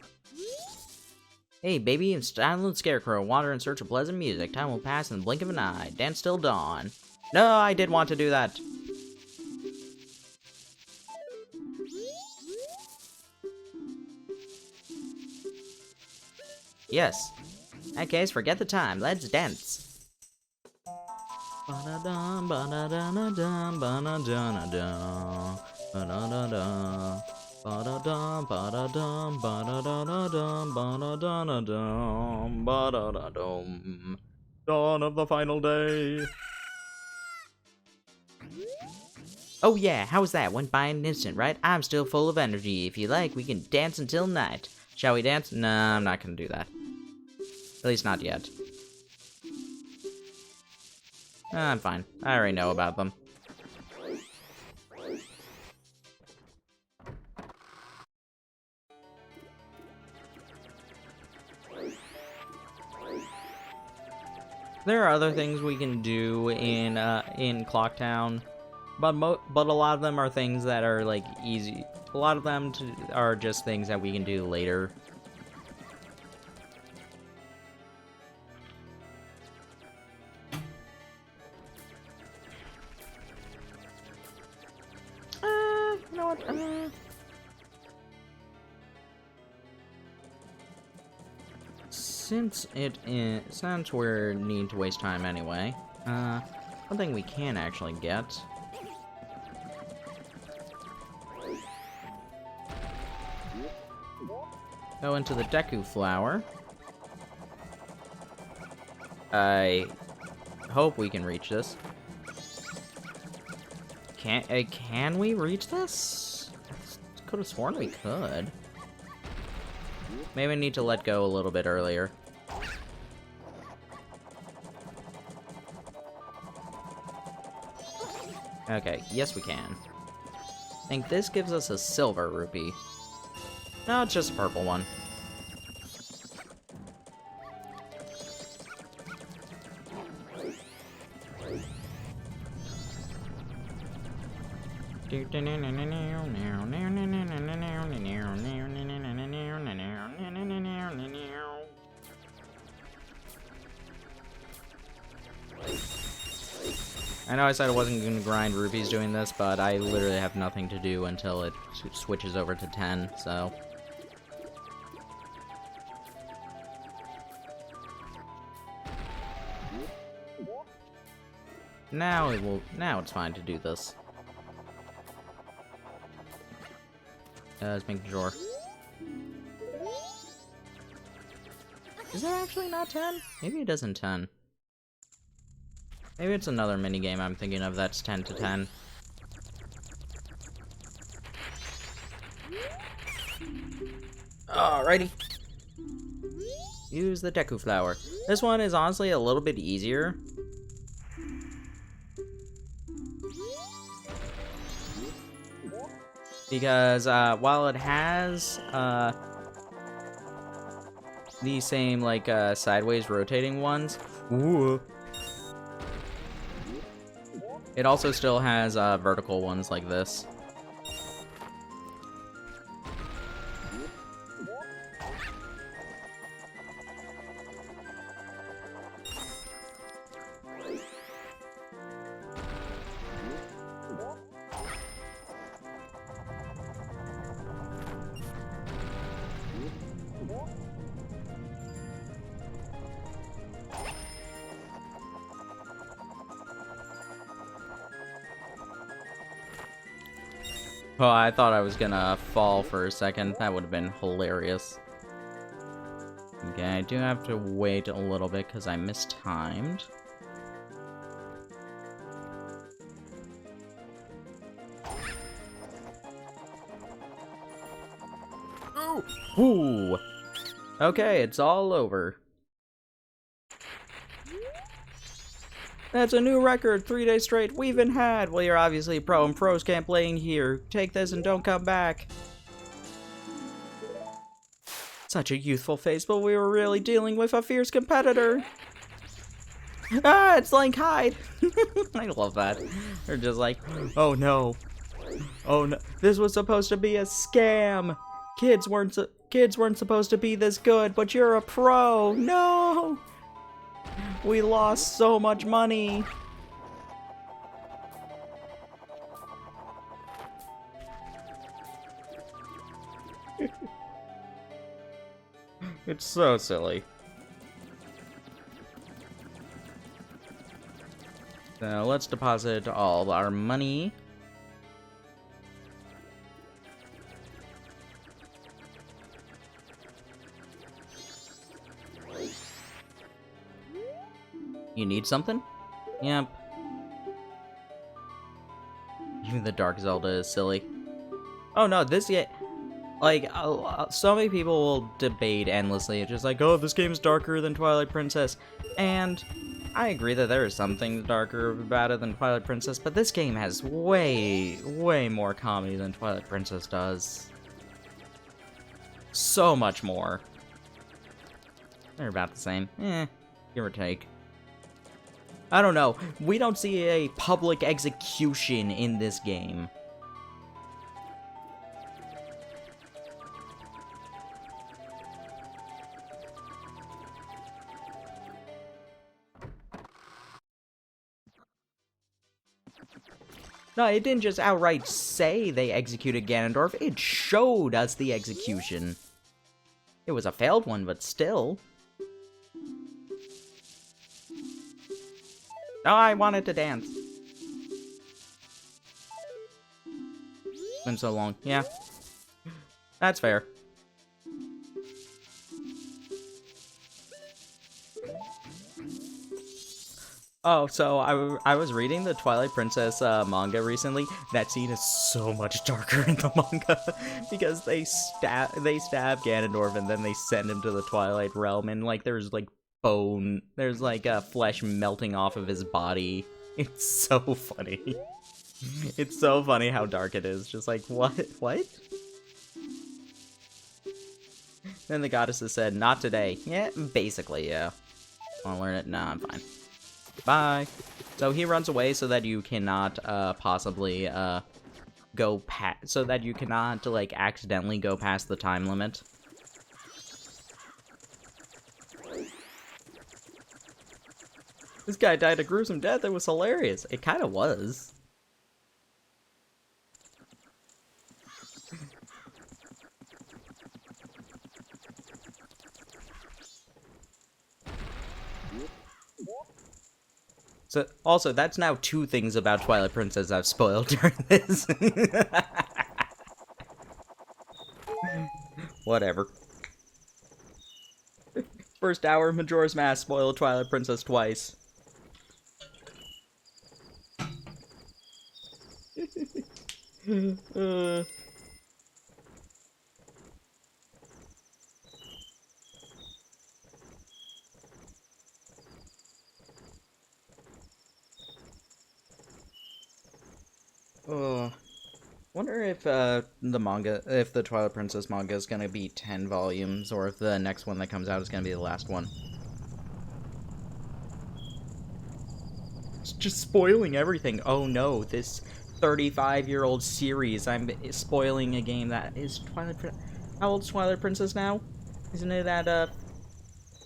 Hey, baby, and silent scarecrow, wander in search of pleasant music. Time will pass in the blink of an eye. Dance till dawn. No, I did want to do that. Yes. In that case, forget the time. Let's dance. Ba-da-dum, ba-da-da-da-dum, ba-da-da-da-dum, ba-da-da-da. Ba-da-dum, ba-da-dum, ba-da-da-da-dum, ba-da-da-da-dum, ba-da-da-dum. Dawn of the final day. Oh yeah, how's that? Went by in an instant, right? I'm still full of energy. If you like, we can dance until night. Shall we dance? Nah, I'm not gonna do that. At least not yet. I'm fine. I already know about them. There are other things we can do in Clocktown, but a lot of them are things that are like easy. A lot of them are just things that we can do later. You know what? Since we're need to waste time anyway, one thing we can actually get. Go into the Deku Flower. I hope we can reach this. Can we reach this? Could have sworn we could. Maybe I need to let go a little bit earlier. Okay, yes we can. I think this gives us a silver rupee. No, it's just a purple one. I know I said I wasn't going to grind rupees doing this, but I literally have nothing to do until it switches over to 10, so... Now it's fine to do this. Just making sure. Is that actually not 10? Maybe it isn't 10. Maybe it's another minigame I'm thinking of that's 10 to 10. Alrighty. Use the Deku Flower. This one is honestly a little bit easier. Because while it has the same like sideways rotating ones, ooh, it also still has vertical ones like this. Oh, I thought I was gonna fall for a second. That would have been hilarious. Okay, I do have to wait a little bit because I mistimed. Ooh! Okay, it's all over. That's a new record, 3 days straight we've been had. Well, you're obviously a pro and pros can't play in here. Take this and don't come back. Such a youthful face, but we were really dealing with a fierce competitor. Ah, it's Link Hyde. I love that. They're just like, oh no. Oh no, this was supposed to be a scam. Kids weren't supposed to be this good, but you're a pro. No. We lost so much money. It's so silly. So let's deposit all our money. You need something? Yep. Even the Dark Zelda is silly. Oh no, this yet. Like, so many people will debate endlessly. It's just like, oh, this game's darker than Twilight Princess. And I agree that there is something darker about it than Twilight Princess, but this game has way, way more comedy than Twilight Princess does. So much more. They're about the same. Give or take. I don't know. We don't see a public execution in this game. No, it didn't just outright say they executed Ganondorf. It showed us the execution. It was a failed one, but still. Oh, I wanted to dance. Been so long. Yeah. That's fair. Oh, so I was reading the Twilight Princess manga recently. That scene is so much darker in the manga because they stab Ganondorf and then they send him to the Twilight Realm, and like there's like bone, there's like flesh melting off of his body. It's so funny. It's so funny how dark it is. Just like what? Then the goddesses said, "Not today." Yeah, basically, yeah. Wanna learn it? Nah, I'm fine. Bye. So he runs away so that you cannot possibly go past, so that you cannot like accidentally go past the time limit. This guy died a gruesome death. It was hilarious. It kind of was. So, also, that's now 2 things about Twilight Princess I've spoiled during this. Whatever. First hour, Majora's Mask spoiled Twilight Princess twice. Wonder if if the Twilight Princess manga is gonna be 10 volumes, or if the next one that comes out is gonna be the last one. It's just spoiling everything. Oh no, this 35-year-old series. I'm spoiling a game that is Twilight Princess. How old's Twilight Princess now? Isn't it at, I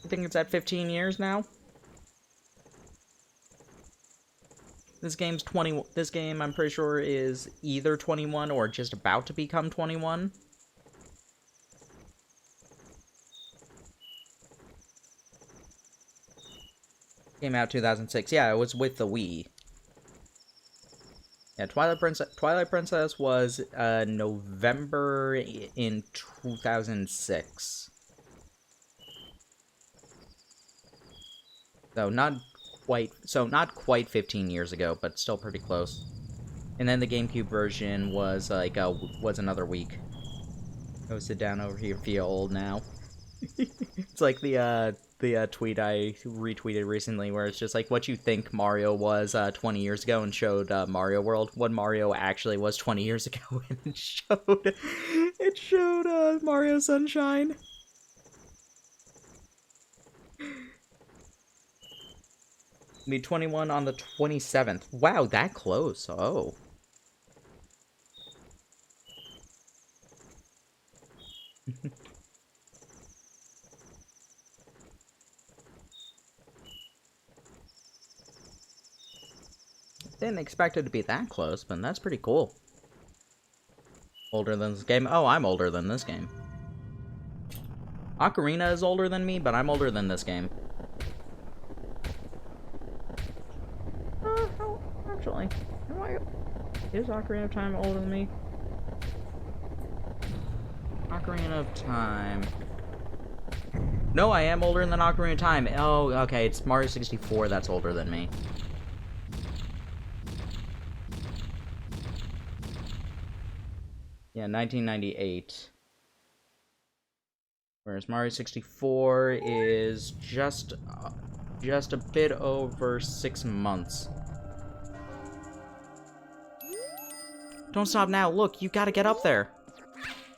think it's at 15 years now? This game's 20. This game, I'm pretty sure, is either 21 or just about to become 21. Came out 2006. Yeah, it was with the Wii. Yeah, Twilight Princess was November in 2006. So not quite 15 years ago, but still pretty close. And then the GameCube version was like was another week. Go sit down over here, feel old now. It's like the tweet I retweeted recently, where it's just like what you think Mario was 20 years ago, and showed Mario World, what Mario actually was 20 years ago, and it showed Mario Sunshine. Be 21 on the 27th. Wow, that close. Oh. Didn't expect it to be that close, but that's pretty cool. Older than this game? Oh, I'm older than this game. Ocarina is older than me, but I'm older than this game. Actually, is Ocarina of Time older than me? Ocarina of Time. No, I am older than Ocarina of Time. Oh, okay, it's Mario 64 that's older than me. Yeah, 1998. Whereas Mario 64 is just a bit over 6 months. Don't stop now. Look, you gotta get up there.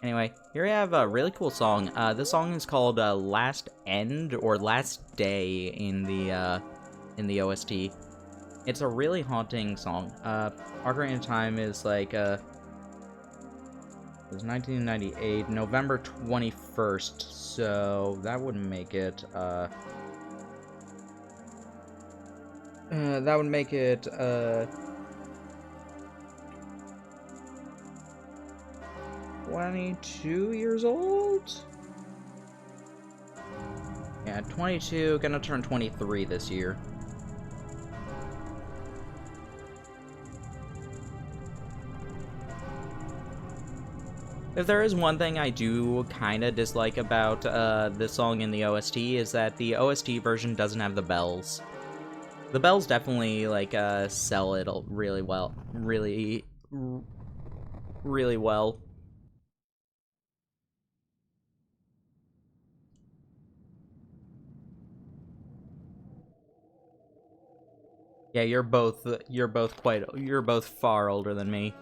Anyway, here I have a really cool song. This song is called Last End, or Last Day in the OST. It's a really haunting song. Ocarina of Time is like, it was 1998, November 21st, so that would make it, 22 years old? Yeah, 22, gonna turn 23 this year. If there is one thing I do kinda dislike about this song in the OST, is that the OST version doesn't have the bells. The bells definitely, like, sell it really well. Really well. Yeah, you're both far older than me.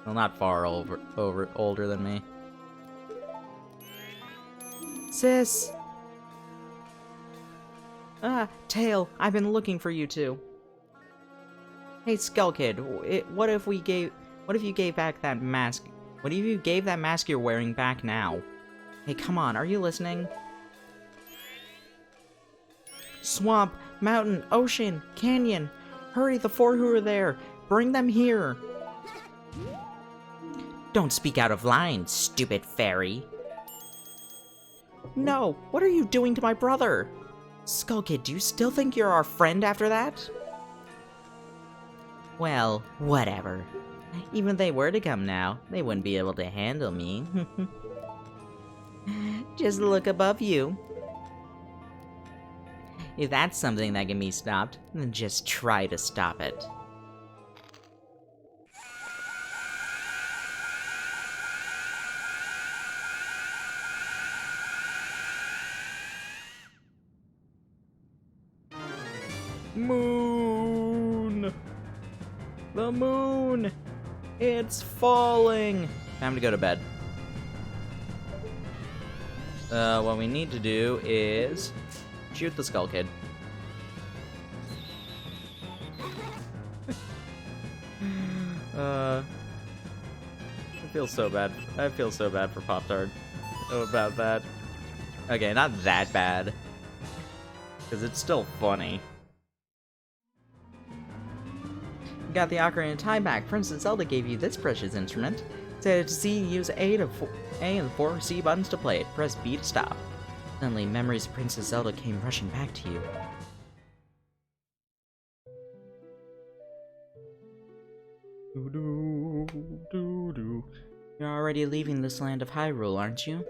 Well, not far older than me. Sis! Tail, I've been looking for you two. Hey, Skull Kid, what if you gave back that mask? What if you gave that mask you're wearing back now? Hey, come on, are you listening? Swamp, mountain, ocean, canyon. Hurry, the four who are there. Bring them here. Don't speak out of line, stupid fairy. No, what are you doing to my brother? Skull Kid, do you still think you're our friend after that? Well, whatever. Even if they were to come now, they wouldn't be able to handle me. Just look above you. If that's something that can be stopped, then just try to stop it. Moon! The moon! It's falling! Time to go to bed. What we need to do is shoot the Skull Kid. I feel so bad. I feel so bad for Pop-Tart about that. Okay, not that bad. Because it's still funny. You got the Ocarina of Time back. Princess Zelda gave you this precious instrument. Said to C, use A and the 4 C buttons to play it. Press B to stop. Suddenly, memories of Princess Zelda came rushing back to you. You're already leaving this land of Hyrule, aren't you?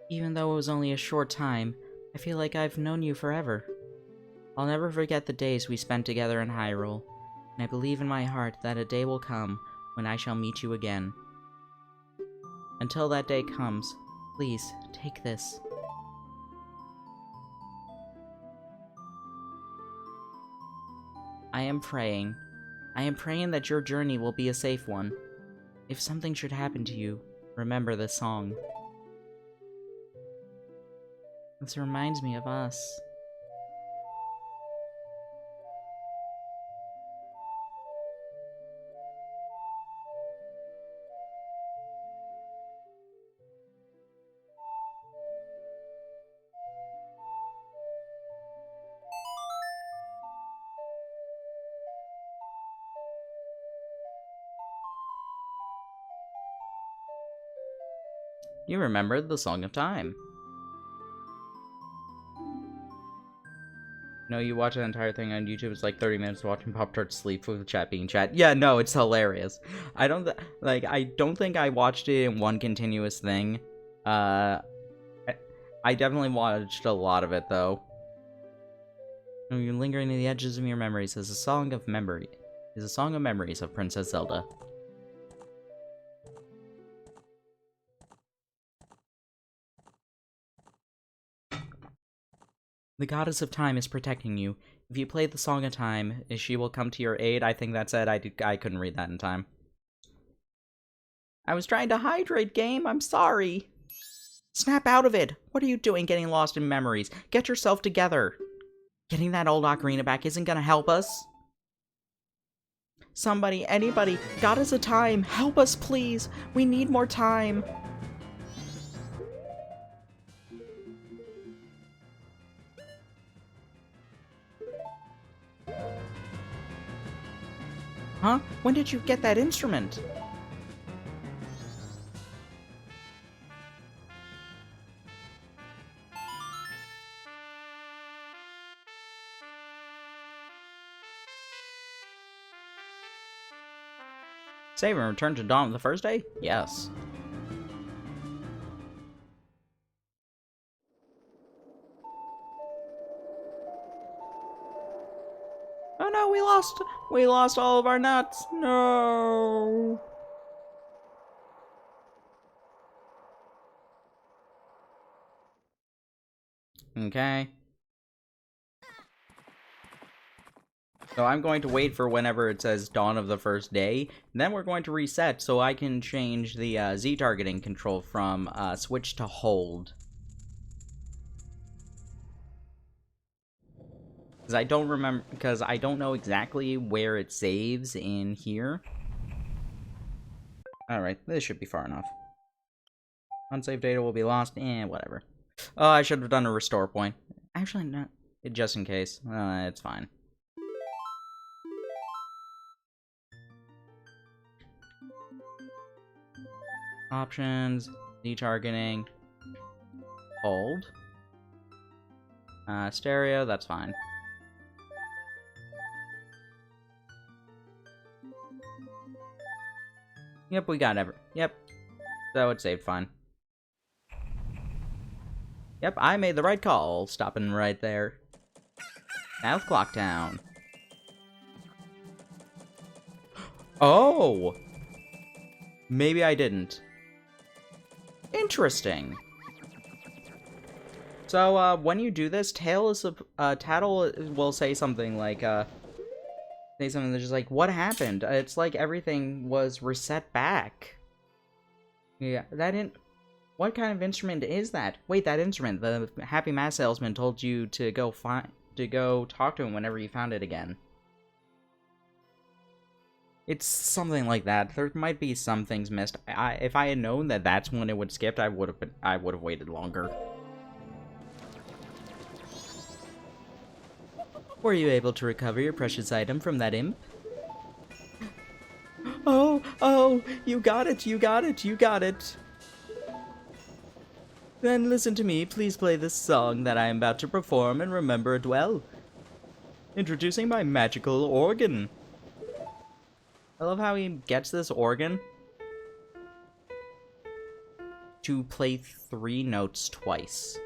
Even though it was only a short time, I feel like I've known you forever. I'll never forget the days we spent together in Hyrule, and I believe in my heart that a day will come when I shall meet you again. Until that day comes, please, take this. I am praying that your journey will be a safe one. If something should happen to you, remember this song. This reminds me of us. You remembered the Song of Time. No, you watch the entire thing on YouTube. It's like 30 minutes watching Pop-Tart sleep with the chat being chat. Yeah, no, it's hilarious. I don't think I watched it in one continuous thing. I definitely watched a lot of it though. You're lingering in the edges of your memories is a song of memory. Is a song of memories of Princess Zelda. The goddess of time is protecting you. If you play the Song of Time, she will come to your aid. I think that's it. I couldn't read that in time. I was trying to hydrate, game. I'm sorry. Snap out of it. What are you doing getting lost in memories? Get yourself together. Getting that old ocarina back isn't gonna help us. Somebody, anybody, goddess of time, help us please. We need more time. Huh? When did you get that instrument? Save and return to Dawn of the first day? Yes. Oh no, we lost all of our nuts. No. Okay. So I'm going to wait for whenever it says Dawn of the first day, and then we're going to reset so I can change the Z targeting control from switch to hold. Because I don't know exactly where it saves in here. Alright, this should be far enough. Unsaved data will be lost, whatever. Oh, I should have done a restore point. Actually, not, just in case. It's fine. Options, Z targeting, hold. Stereo, that's fine. Yep, we got Yep. That would save fine. Yep, I made the right call, stopping right there. South Clock Town. Oh! Maybe I didn't. Interesting. So, when you do this, Tattle will say something like, say something that's just like, what happened? It's like everything was reset back. Yeah, that didn't... What kind of instrument is that? Wait, that instrument. The Happy Mask salesman told you to go talk to him whenever you found it again. It's something like that. There might be some things missed. If I had known that that's when it would skip, I would have waited longer. Were you able to recover your precious item from that imp? Oh, you got it, you got it, you got it. Then listen to me, please play this song that I am about to perform and remember it well. Introducing my magical organ. I love how he gets this organ to play 3 notes twice.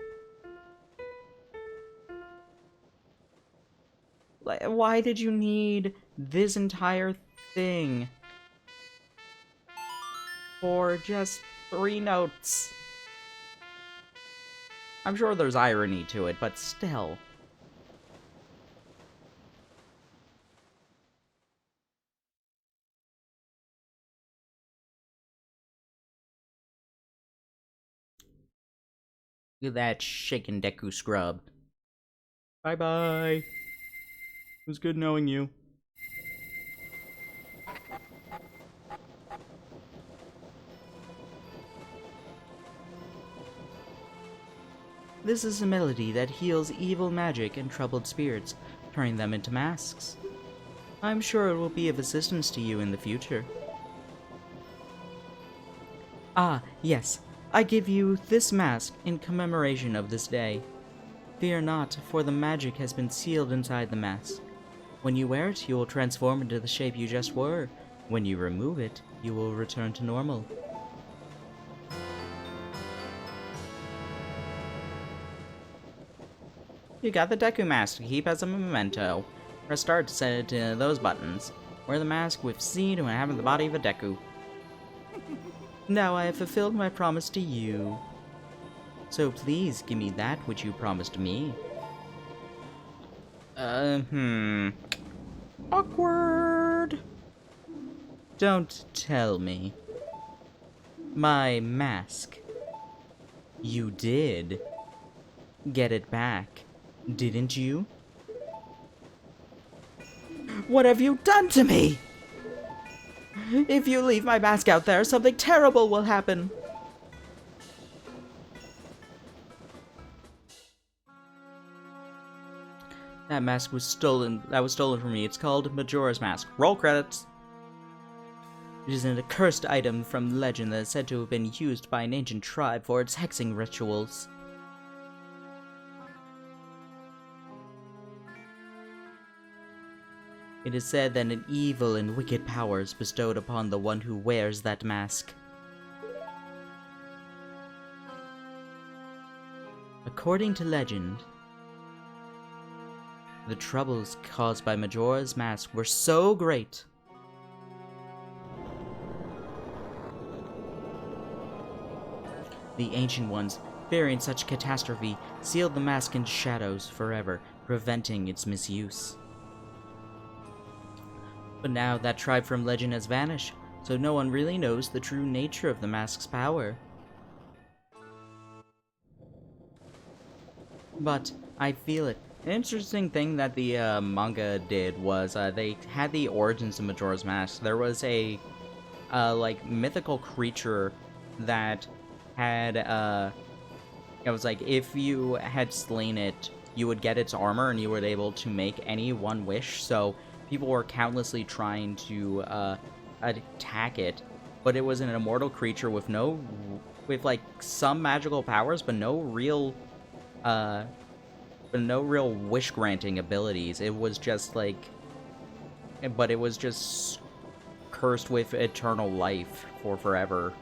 Like, why did you need this entire thing for just 3 notes? I'm sure there's irony to it, but still. Look at that shaken Deku scrub. Bye-bye. It was good knowing you. This is a melody that heals evil magic and troubled spirits, turning them into masks. I'm sure it will be of assistance to you in the future. Ah, yes. I give you this mask in commemoration of this day. Fear not, for the magic has been sealed inside the mask. When you wear it, you will transform into the shape you just were. When you remove it, you will return to normal. You got the Deku mask to keep as a memento. Press start to set it to those buttons. Wear the mask with seed when having the body of a Deku. Now I have fulfilled my promise to you. So please give me that which you promised me. Awkward. Don't tell me. My mask. You did get it back, didn't you? What have you done to me? If you leave my mask out there, something terrible will happen. That mask was stolen. That was stolen from me. It's called Majora's Mask. Roll credits. It is an accursed item from legend that is said to have been used by an ancient tribe for its hexing rituals. It is said that an evil and wicked power is bestowed upon the one who wears that mask. According to legend, the troubles caused by Majora's Mask were so great the Ancient Ones, fearing such catastrophe, sealed the mask in shadows forever, preventing its misuse. But now that tribe from legend has vanished, so no one really knows the true nature of the mask's power. But I feel it. An interesting thing that the manga did was they had the origins of Majora's Mask. There was a like mythical creature that had it was like if you had slain it, you would get its armor and you were able to make any one wish. So people were countlessly trying to attack it, but it was an immortal creature with like some magical powers, but no real but no real wish-granting abilities. It was just like... But it was just cursed with eternal life for forever.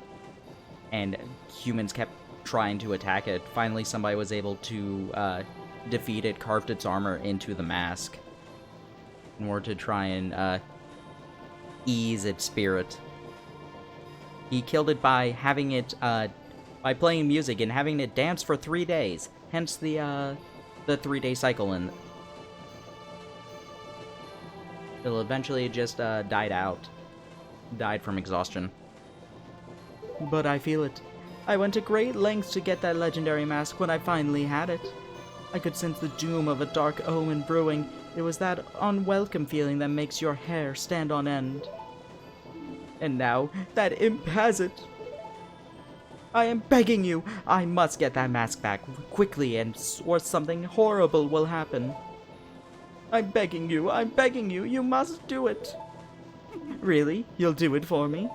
And humans kept trying to attack it. Finally, somebody was able to defeat it, carved its armor into the mask in order to try and ease its spirit. He killed it by having it, by playing music and having it dance for 3 days. Hence the 3-day cycle, and it'll eventually just died out. Died from exhaustion. But I feel it. I went to great lengths to get that legendary mask when I finally had it. I could sense the doom of a dark omen brewing. It was that unwelcome feeling that makes your hair stand on end. And now, that imp has it. I am begging you, I must get that mask back quickly, or something horrible will happen. I'm begging you, you must do it. Really? You'll do it for me?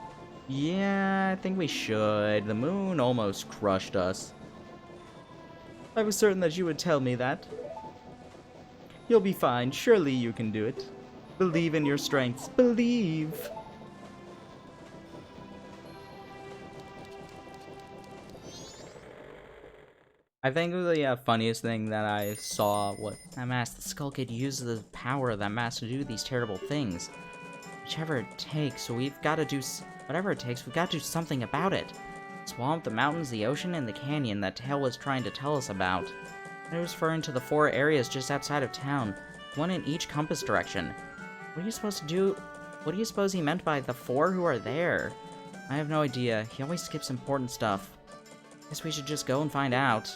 Yeah, I think we should. The moon almost crushed us. I was certain that you would tell me that. You'll be fine. Surely you can do it. Believe in your strengths. Believe! I think the funniest thing that I saw was that mask. The Skull Kid uses the power of that mask to do these terrible things. Whichever it takes, we've got to do... Whatever it takes, we've got to do something about it. Swamp, the mountains, the ocean, and the canyon that Tail was trying to tell us about. It was referring to the 4 areas just outside of town, one in each compass direction. What are you supposed to do? What do you suppose he meant by the 4 who are there? I have no idea. He always skips important stuff. Guess we should just go and find out.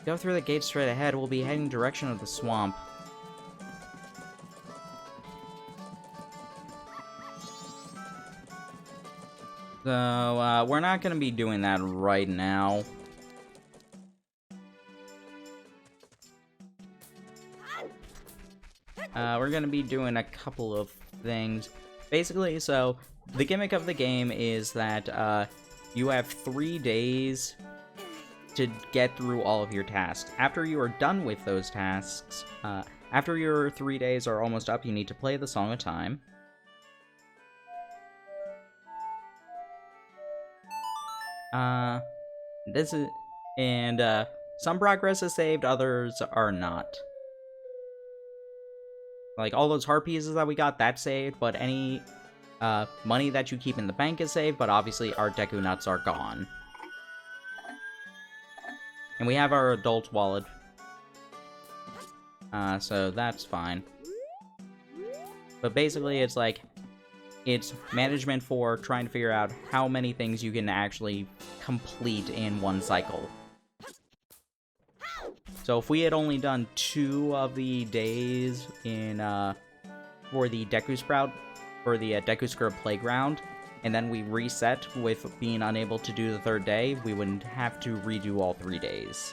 Go through the gate straight ahead, we'll be heading in the direction of the swamp. So, we're not gonna be doing that right now. We're gonna be doing a couple of things. Basically, so, the gimmick of the game is that, you have 3 days to get through all of your tasks. After you are done with those tasks, after your 3 days are almost up, you need to play the Song of Time. This is... And, some progress is saved, others are not. Like, all those heart pieces that we got, that's saved, but any, money that you keep in the bank is saved, but obviously our Deku Nuts are gone. And we have our adult wallet. So that's fine. But basically, it's like... It's management for trying to figure out how many things you can actually complete in one cycle. So if we had only done 2 of the days in, for the Deku Sprout, for the Deku Square Playground, and then we reset with being unable to do the 3rd day, we wouldn't have to redo all 3 days,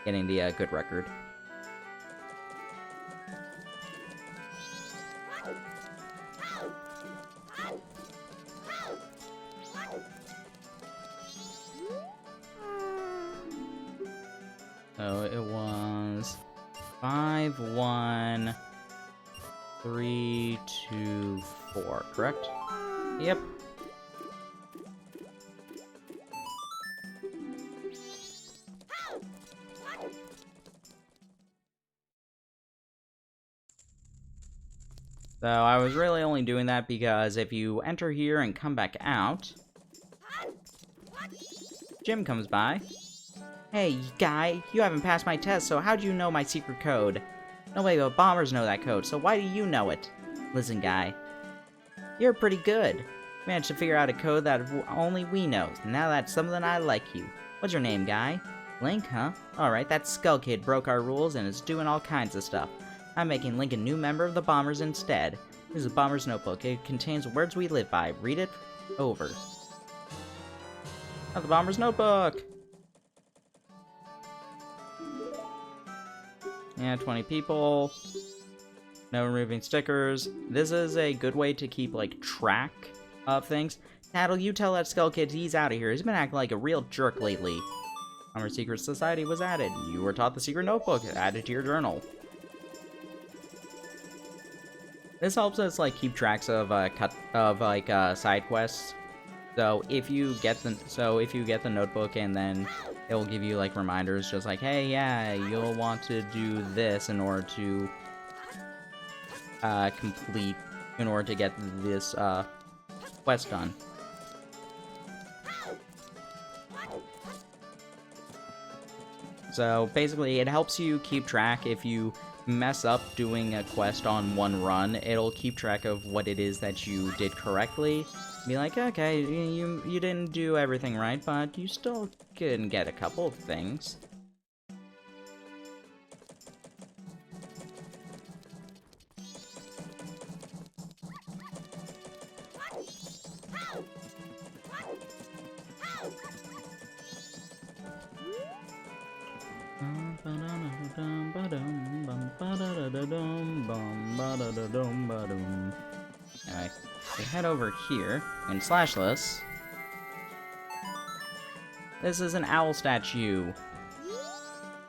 getting the good record. So it was 5, 1, 3, 2, 4, correct? Yep. So I was really only doing that because if you enter here and come back out, Jim comes by. Hey, guy, you haven't passed my test, so how do you know my secret code? Nobody but bombers know that code, so why do you know it? Listen, guy, you're pretty good. Managed to figure out a code that only we know. Now that's something I like you. What's your name, guy? Link, huh? Alright, that Skull Kid broke our rules and is doing all kinds of stuff. I'm making Link a new member of the Bombers instead. Here's a Bomber's Notebook. It contains words we live by. Read it over. Oh, the Bomber's Notebook! Yeah, 20 people. No removing stickers. This is a good way to keep, like, track of things. Tattle, you tell that Skull Kid he's out of here. He's been acting like a real jerk lately. Our secret society was added. You were taught the secret notebook added to your journal. This helps us like keep tracks of side quests. So if you get the notebook and then it will give you like reminders just like, hey, yeah, you'll want to do this in order to get this quest done. So basically it helps you keep track. If you mess up doing a quest on one run, it'll keep track of what it is that you did correctly. Be like, okay, you didn't do everything right, but you still can get a couple of things. Anyway, we head over here and slash this. This is an owl statue.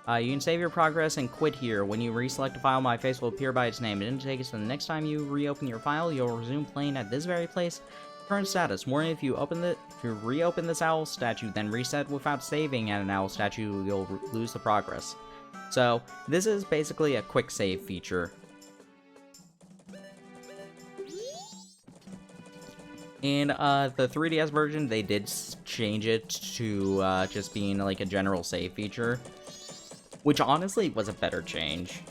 You can save your progress and quit here. When you reselect a file, my face will appear by its name. It didn't take us to the next time you reopen your file, you'll resume playing at this very place. Current status. Warning, if you reopen this owl statue, then reset without saving at an owl statue, you'll lose the progress. So, this is basically a quick save feature. In the 3DS version, they did change it to just being like a general save feature, which honestly was a better change.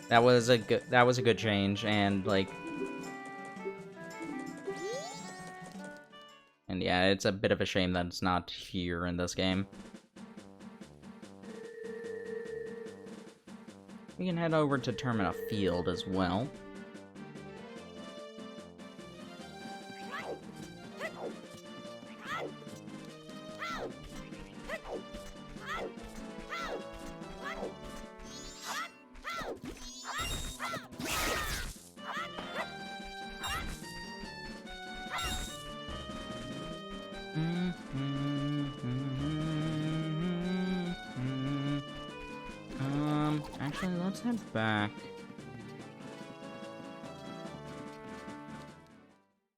That was a good change, and like, and yeah, it's a bit of a shame that it's not here in this game. We can head over to Termina Field as well. Actually, let's head back.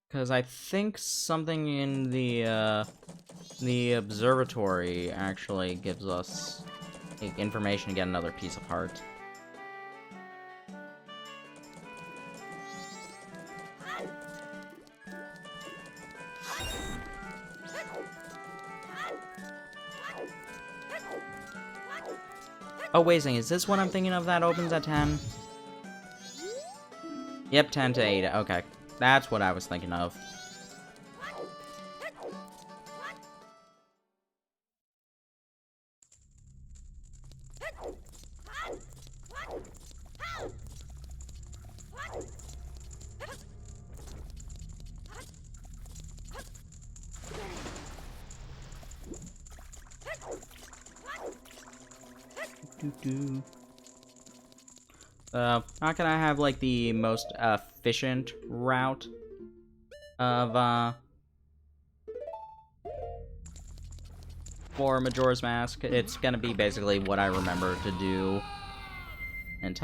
Because I think something in the observatory actually gives us information to get another piece of heart. Oh, wait a second, is this what I'm thinking of that opens at 10? Yep, 10 to 8, okay. That's what I was thinking of. How can I have like the most efficient route of for Majora's Mask? It's gonna be basically what I remember to do. And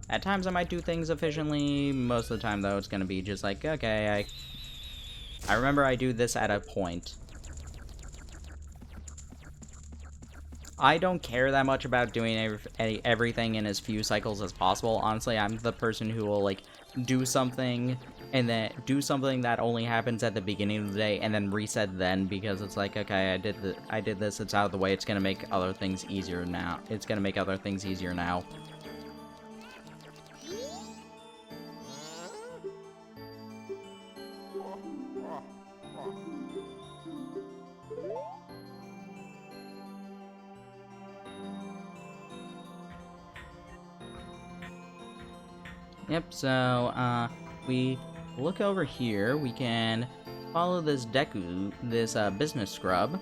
at times I might do things efficiently. Most of the time though, it's gonna be just like, okay, I remember I do this at a point. I don't care that much about doing everything in as few cycles as possible. Honestly, I'm the person who will, like, do something, and then do something that only happens at the beginning of the day, and then reset then, because it's like, okay, I did this, it's out of the way, it's gonna make other things easier now. It's gonna make other things easier now. Yep, so, we look over here, we can follow this Deku, this, business scrub.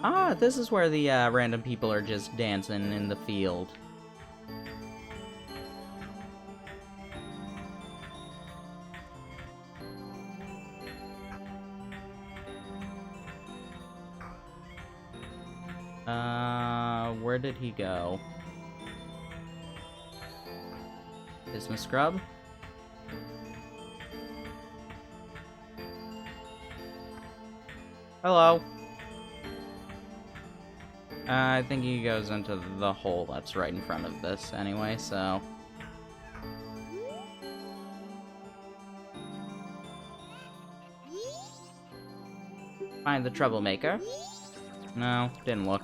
Ah, this is where the, random people are just dancing in the field. Where did he go? Business scrub? Hello. I think he goes into the hole that's right in front of this anyway, so... Find the troublemaker. No, didn't look.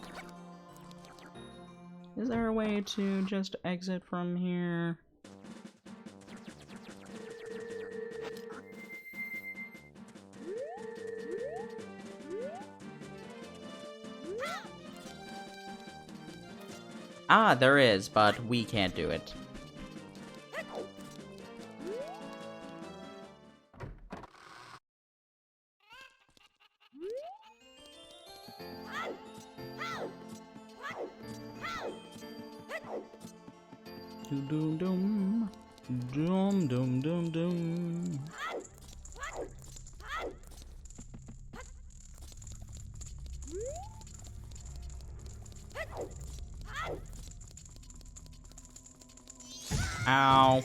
Is there a way to just exit from here? Ah, there is, but we can't do it. Doom doom doom doom doom doom. Ow.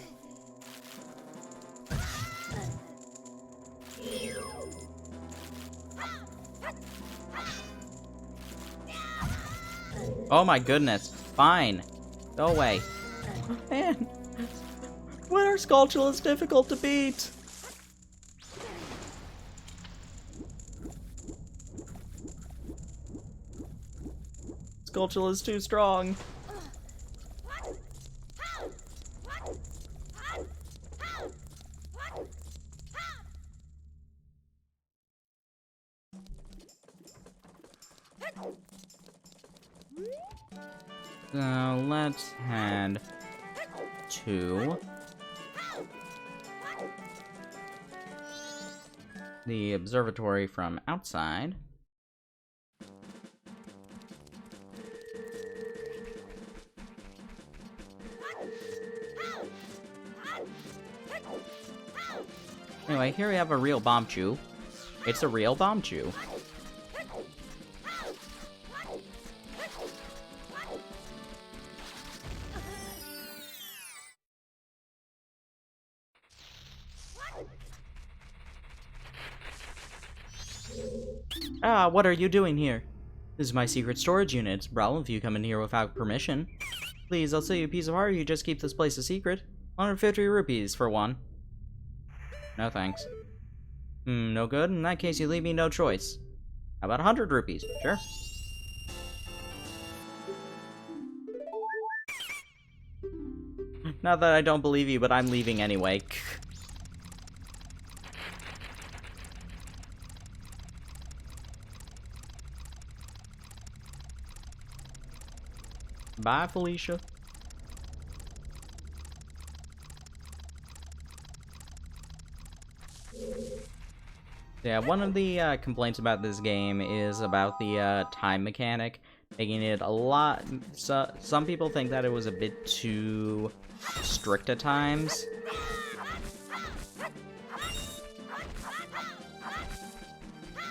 Oh my goodness. Fine. Go away. Man, why are Skulltulas difficult to beat? Skulltula's too strong. So let's head to the observatory from outside. Anyway, here we have a real Bombchu. It's a real Bombchu. Ah, what are you doing here? This is my secret storage unit. It's a problem if you come in here without permission. Please, I'll sell you a piece of art if you just keep this place a secret. 150 rupees for one. No thanks. No good? In that case, you leave me no choice. How about 100 rupees? Sure. Not that I don't believe you, but I'm leaving anyway. Bye, Felicia. Yeah, one of the complaints about this game is about the time mechanic, making it a lot... some people think that it was a bit too strict at times.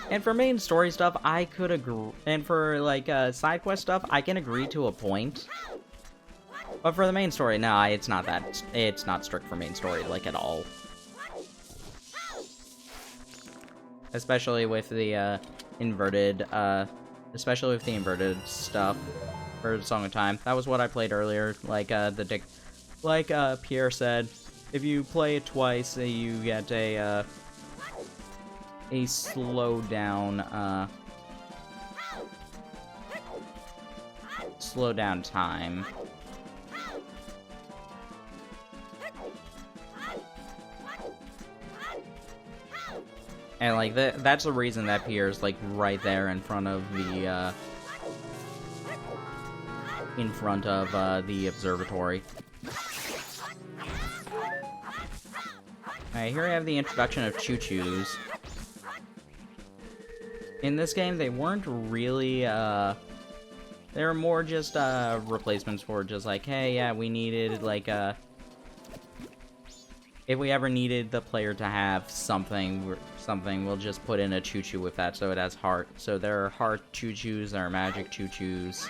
And for main story stuff, I could agree, and for like side quest stuff, I can agree to a point. But for the main story, no, it's not that. It's not strict for main story, like at all. Especially with the inverted, especially with the inverted stuff for Song of Time. That was what I played earlier. Like Pierre said, if you play it twice, you get a slow down time. And like that's the reason that Pierre's like right there in front of the observatory. Alright, here we have the introduction of choo-choos. In this game, they weren't really, they were more just, replacements for just like, hey, yeah, we needed, like, If we ever needed the player to have something, we'll just put in a choo-choo with that, so it has heart. So there are heart choo-choos, there are magic choo-choos.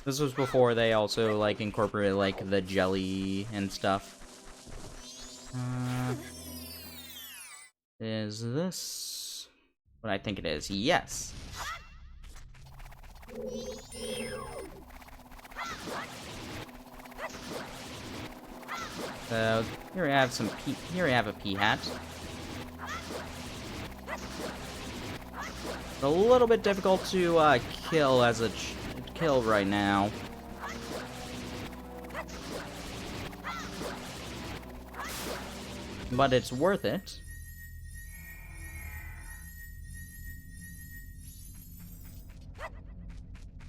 This was before they also, like, incorporated, like, the jelly and stuff. Is this what I think it is? Yes. So here we have some here we have a pea hat. It's a little bit difficult to kill as a kill right now. But it's worth it.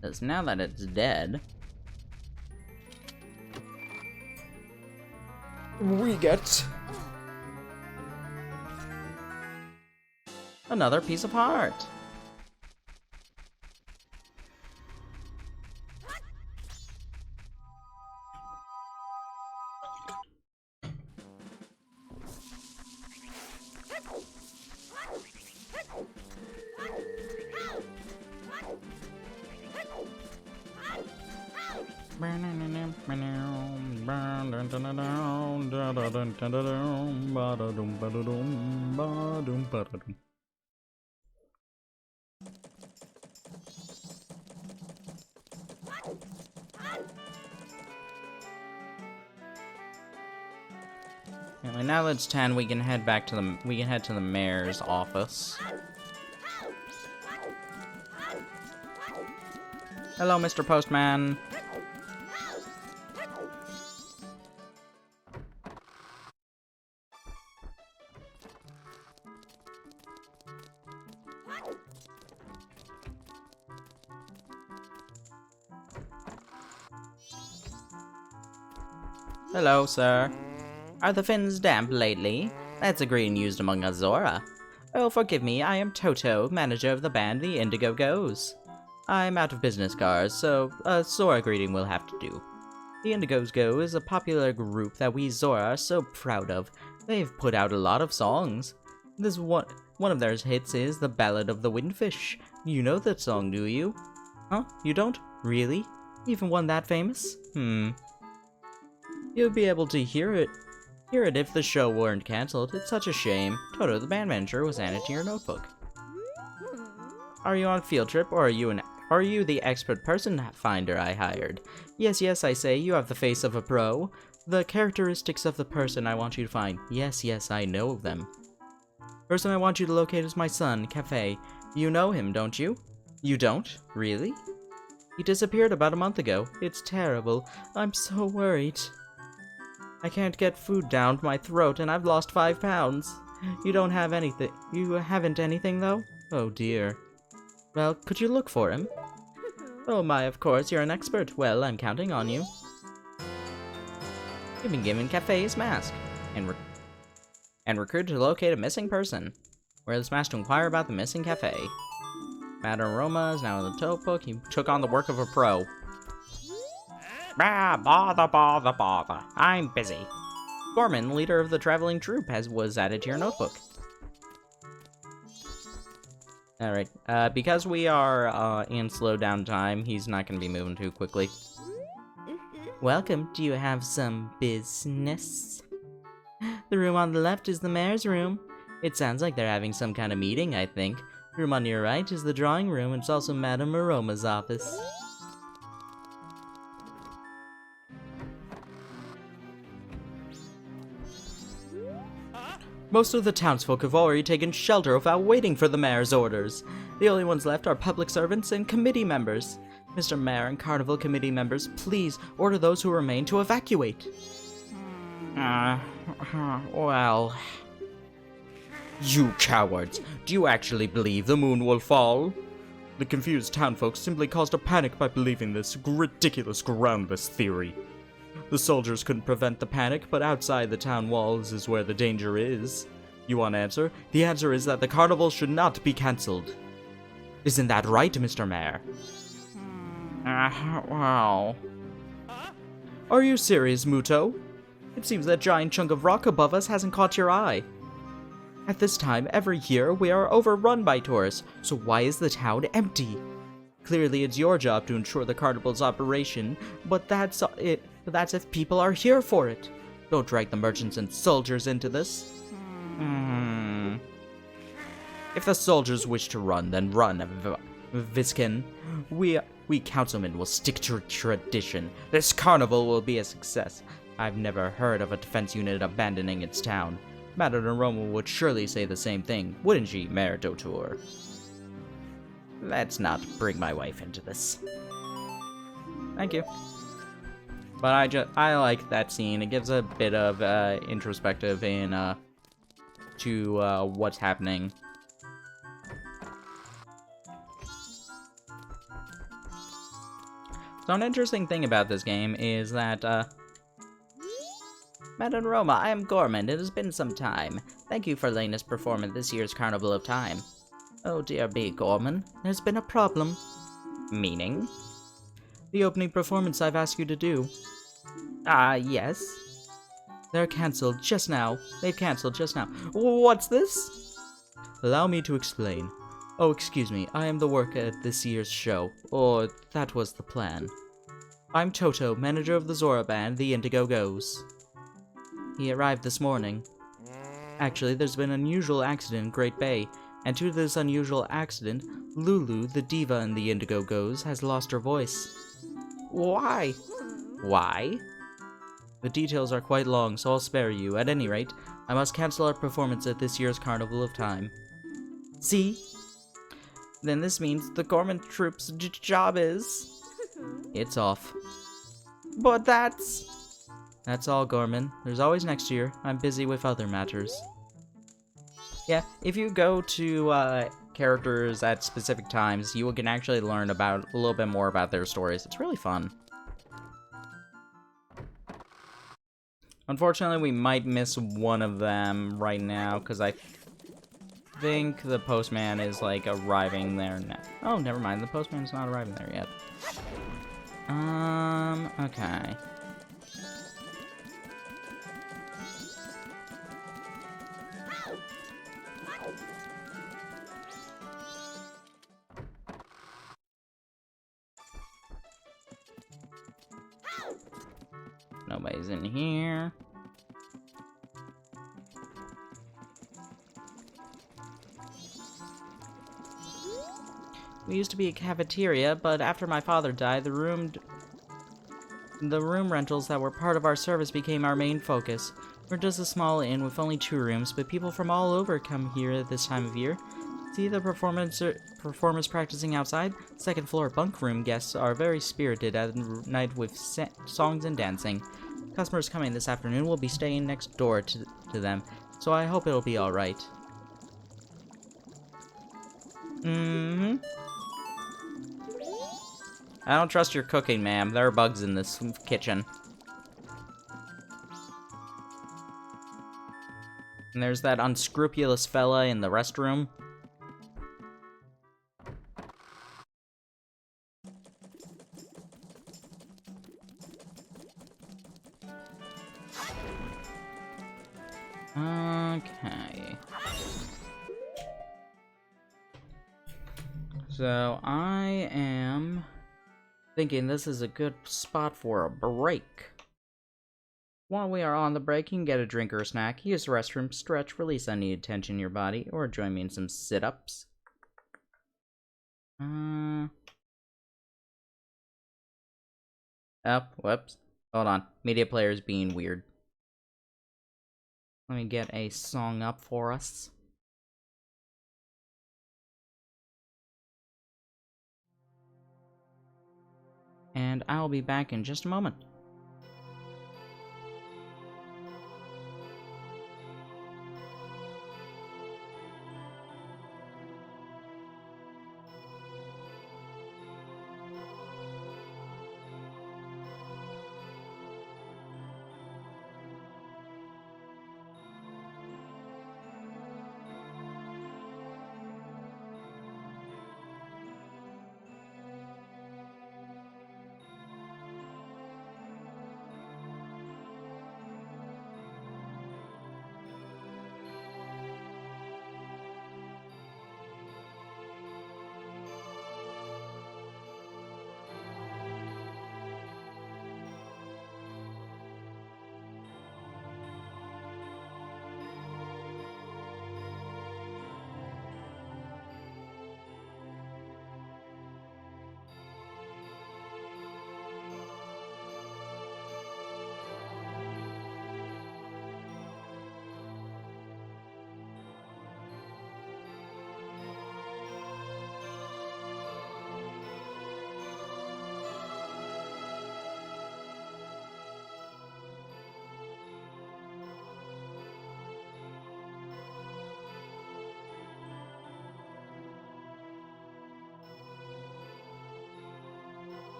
Because now that it's dead, we get another piece of heart. Anyway, now that it's 10, we can head back to the mayor's office. Hello, Mr. Postman. Hello, sir. Are the fins damp lately? That's a green used among Azora. Oh, forgive me, I am Toto, manager of the band The Indigo Goes. I'm out of business cards, so a Zora greeting will have to do. The Indigos Go is a popular group that we Zora are so proud of. They've put out a lot of songs. This one of their hits is The Ballad of the Windfish. You know that song, do you? Huh? You don't? Really? Even one that famous? You'll be able to hear it if the show weren't cancelled. It's such a shame. Toto, the band manager, was added to your notebook. Are you on field trip, or are you the expert person finder I hired? Yes, yes, I say, you have the face of a pro. The characteristics of the person I want you to find. Yes, yes, I know of them. Person I want you to locate is my son, Cafe. You know him, don't you? You don't? Really? He disappeared about a month ago. It's terrible. I'm so worried. I can't get food down my throat, and I've lost 5 pounds. You don't have anything. You haven't anything, though? Oh, dear. Well, could you look for him? Oh my, of course, you're an expert. Well, I'm counting on you. You've been given Cafe's mask, and recruited to locate a missing person. Wear this mask to inquire about the missing Cafe. Madame Roma is now in the tote book. He took on the work of a pro. Ah, bother. I'm busy. Gorman, leader of the traveling troupe, was added to your notebook. Alright, because we are in slow down time, he's not going to be moving too quickly. Welcome, do you have some business? The room on the left is the mayor's room. It sounds like they're having some kind of meeting, I think. The room on your right is the drawing room, and it's also Madame Aroma's office. Most of the townsfolk have already taken shelter without waiting for the mayor's orders. The only ones left are public servants and committee members. Mr. Mayor and Carnival Committee members, please order those who remain to evacuate. Well... You cowards! Do you actually believe the moon will fall? The confused townfolk simply caused a panic by believing this ridiculous, groundless theory. The soldiers couldn't prevent the panic, but outside the town walls is where the danger is. You want an answer? The answer is that the carnival should not be cancelled. Isn't that right, Mr. Mayor? Wow. Are you serious, Muto? It seems that giant chunk of rock above us hasn't caught your eye. At this time, every year, we are overrun by tourists, so why is the town empty? Clearly, it's your job to ensure the carnival's operation, but that's if people are here for it. Don't drag the merchants and soldiers into this. If the soldiers wish to run, then run, Viskin. We councilmen will stick to tradition. This carnival will be a success. I've never heard of a defense unit abandoning its town. Madame Roma would surely say the same thing, wouldn't she, Mayor Dotour? Let's not bring my wife into this. Thank you. But I like that scene. It gives a bit of introspective to what's happening. So an interesting thing about this game is that Madame Roma, I am Gorman. It has been some time. Thank you for letting us perform at this year's Carnival of Time. Oh dear me, Gorman. There's been a problem. Meaning? The opening performance I've asked you to do. Yes? They're cancelled just now. They've cancelled just now. What's this? Allow me to explain. Oh, excuse me. I am the worker at this year's show. Or, that was the plan. I'm Toto, manager of the Zora band, the Indigo Goes. He arrived this morning. Actually, there's been an unusual accident in Great Bay, and due to this unusual accident, Lulu, the diva in the Indigo Goes, has lost her voice. Why? Why? The details are quite long, so I'll spare you. At any rate, I must cancel our performance at this year's Carnival of Time. See? Then this means the Gorman Troupe's job is... It's off. But that's all, Gorman. There's always next year. I'm busy with other matters. Yeah, if you go to characters at specific times, you can actually learn about a little bit more about their stories. It's really fun. Unfortunately, we might miss one of them right now, because I think the postman is, like, arriving there now. Oh, never mind. The postman's not arriving there yet. Okay. Nobody's in here. We used to be a cafeteria, but after my father died, the room rentals that were part of our service became our main focus. We're just a small inn with only 2 rooms, but people from all over come here at this time of year. See the performers practicing outside? Second floor bunk room guests are very spirited at night with songs and dancing. Customers coming this afternoon will be staying next door to them, so I hope it'll be alright. I don't trust your cooking, ma'am. There are bugs in this kitchen. And there's that unscrupulous fella in the restroom. Okay. So, I am thinking this is a good spot for a break. While we are on the break, you can get a drink or a snack, use the restroom, stretch, release unneeded tension in your body, or join me in some sit-ups. Oh, whoops. Hold on. Media player is being weird. Let me get a song up for us. And I'll be back in just a moment.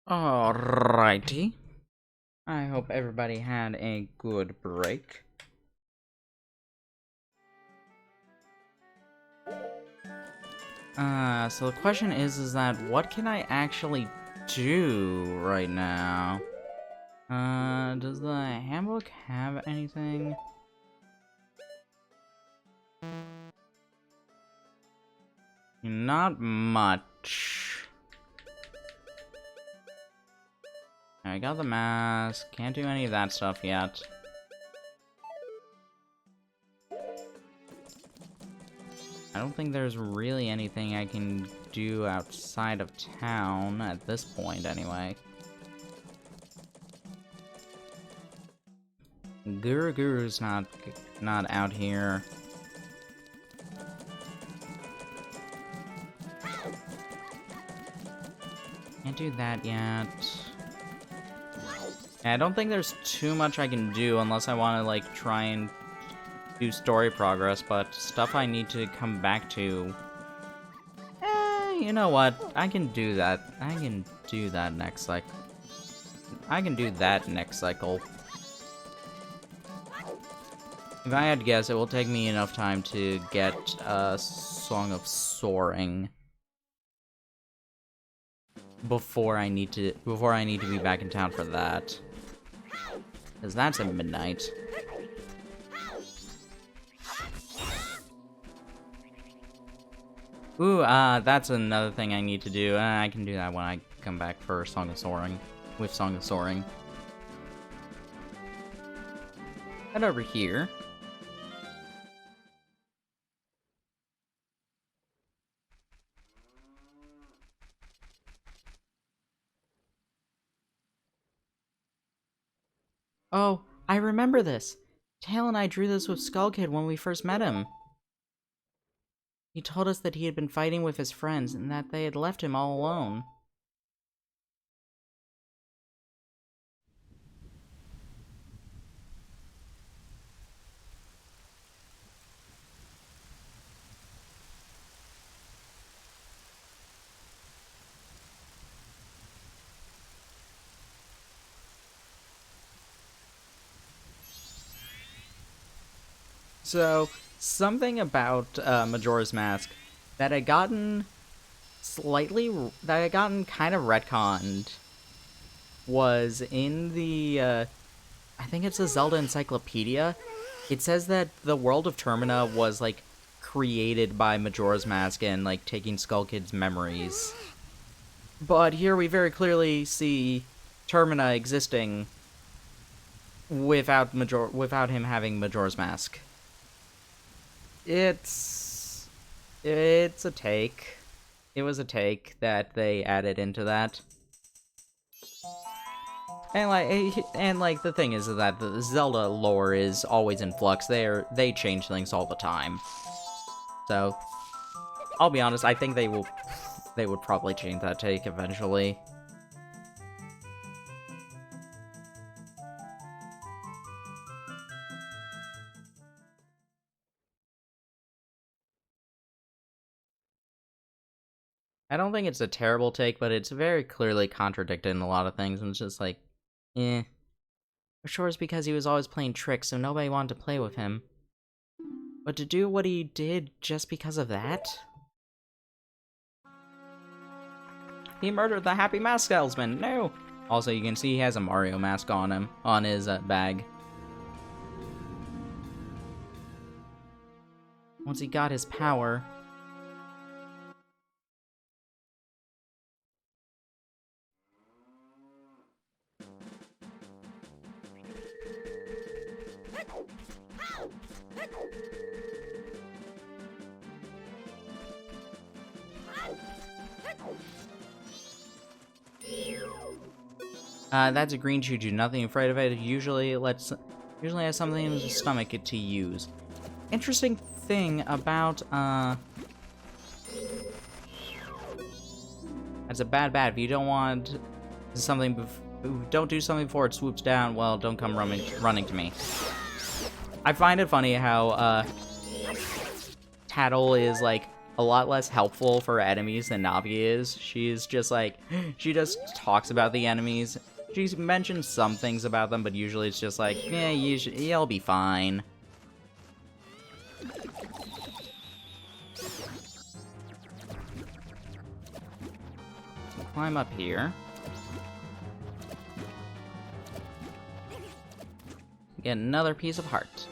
Alrighty. I hope everybody had a good break. So the question is that what can I actually do right now? Does the handbook have anything? Not much. I got the mask. Can't do any of that stuff yet. I don't think there's really anything I can do outside of town at this point, anyway. Guru's not out here. Can't do that yet. I don't think there's too much I can do unless I want to, like, try and do story progress, but stuff I need to come back to... you know what? I can do that. I can do that next cycle. I can do that next cycle. If I had to guess, it will take me enough time to get Song of Soaring before I need to be back in town for that. Because that's at midnight. Ooh, that's another thing I need to do. I can do that when I come back for Song of Soaring. With Song of Soaring. Head over here. Oh, I remember this. Tail and I drew this with Skull Kid when we first met him. He told us that he had been fighting with his friends and that they had left him all alone. So, something about Majora's Mask that had gotten kind of retconned was in the, I think it's a Zelda Encyclopedia. It says that the world of Termina was, like, created by Majora's Mask and, like, taking Skull Kid's memories. But here we very clearly see Termina existing without him having Majora's Mask. It's a take. It was a take that they added into that. And like the thing is that the Zelda lore is always in flux. They change things all the time. So I'll be honest, I think they would probably change that take eventually. I don't think it's a terrible take, but it's very clearly contradicted in a lot of things, and it's just like, eh. For sure it's because he was always playing tricks, so nobody wanted to play with him. But to do what he did just because of that? He murdered the Happy Mask Salesman, no! Also, you can see he has a Mario mask on him, on his bag. Once he got his power... That's a green choo-choo. Nothing afraid of it. Usually has something in his stomach to use. Interesting thing about, that's a bad. If you don't want something, don't do something before it swoops down, well, don't come running to me. I find it funny how, Tattle is, like, a lot less helpful for enemies than Navi is. She's just like, she just talks about the enemies. She's mentioned some things about them, but usually it's just like, yeah, you'll be fine. Climb up here. Get another piece of heart.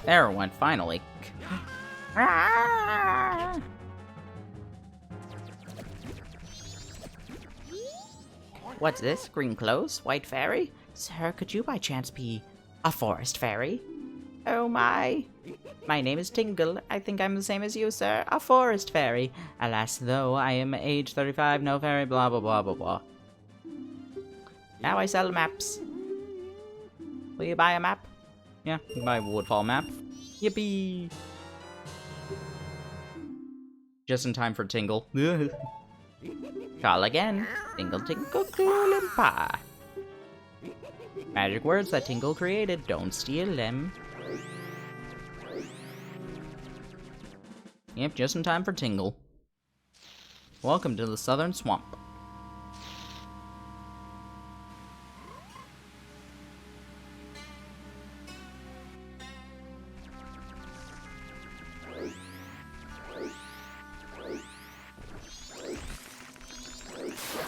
There it went, finally. What's this? Green clothes? White fairy? Sir, could you by chance be a forest fairy? Oh my. My name is Tingle. I think I'm the same as you, sir. A forest fairy. Alas, though, I am age 35, no fairy, blah, blah, blah, blah, blah. Now I sell maps. Will you buy a map? Yeah, you can buy a Woodfall map. Yippee! Just in time for Tingle. Call again. Tingle, tingle, coolin' Magic words that Tingle created. Don't steal them. Yep, just in time for Tingle. Welcome to the Southern Swamp.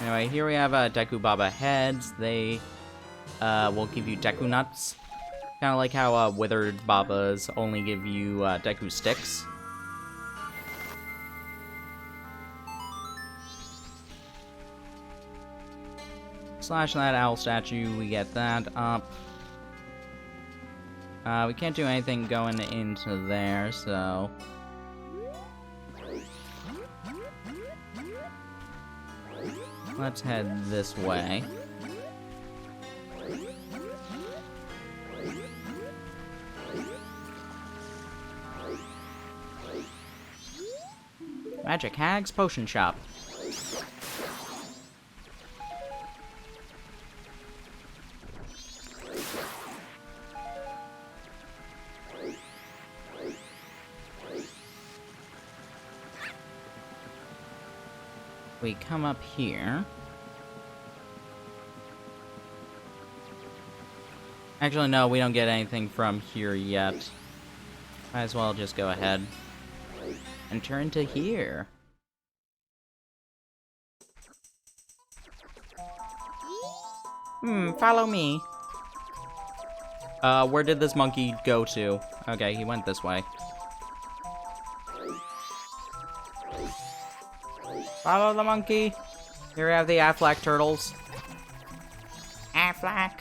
Anyway, here we have Deku Baba heads. They will give you Deku nuts. Kind of like how Withered Babas only give you Deku sticks. Slash that owl statue, we get that up. We can't do anything going into there, so... let's head this way. Magic Hag's Potion Shop. We come up here. Actually, no, we don't get anything from here yet. Might as well just go ahead and turn to here. Follow me. Where did this monkey go to? Okay, he went this way. Follow the monkey. Here we have the Aflac turtles. Aflac.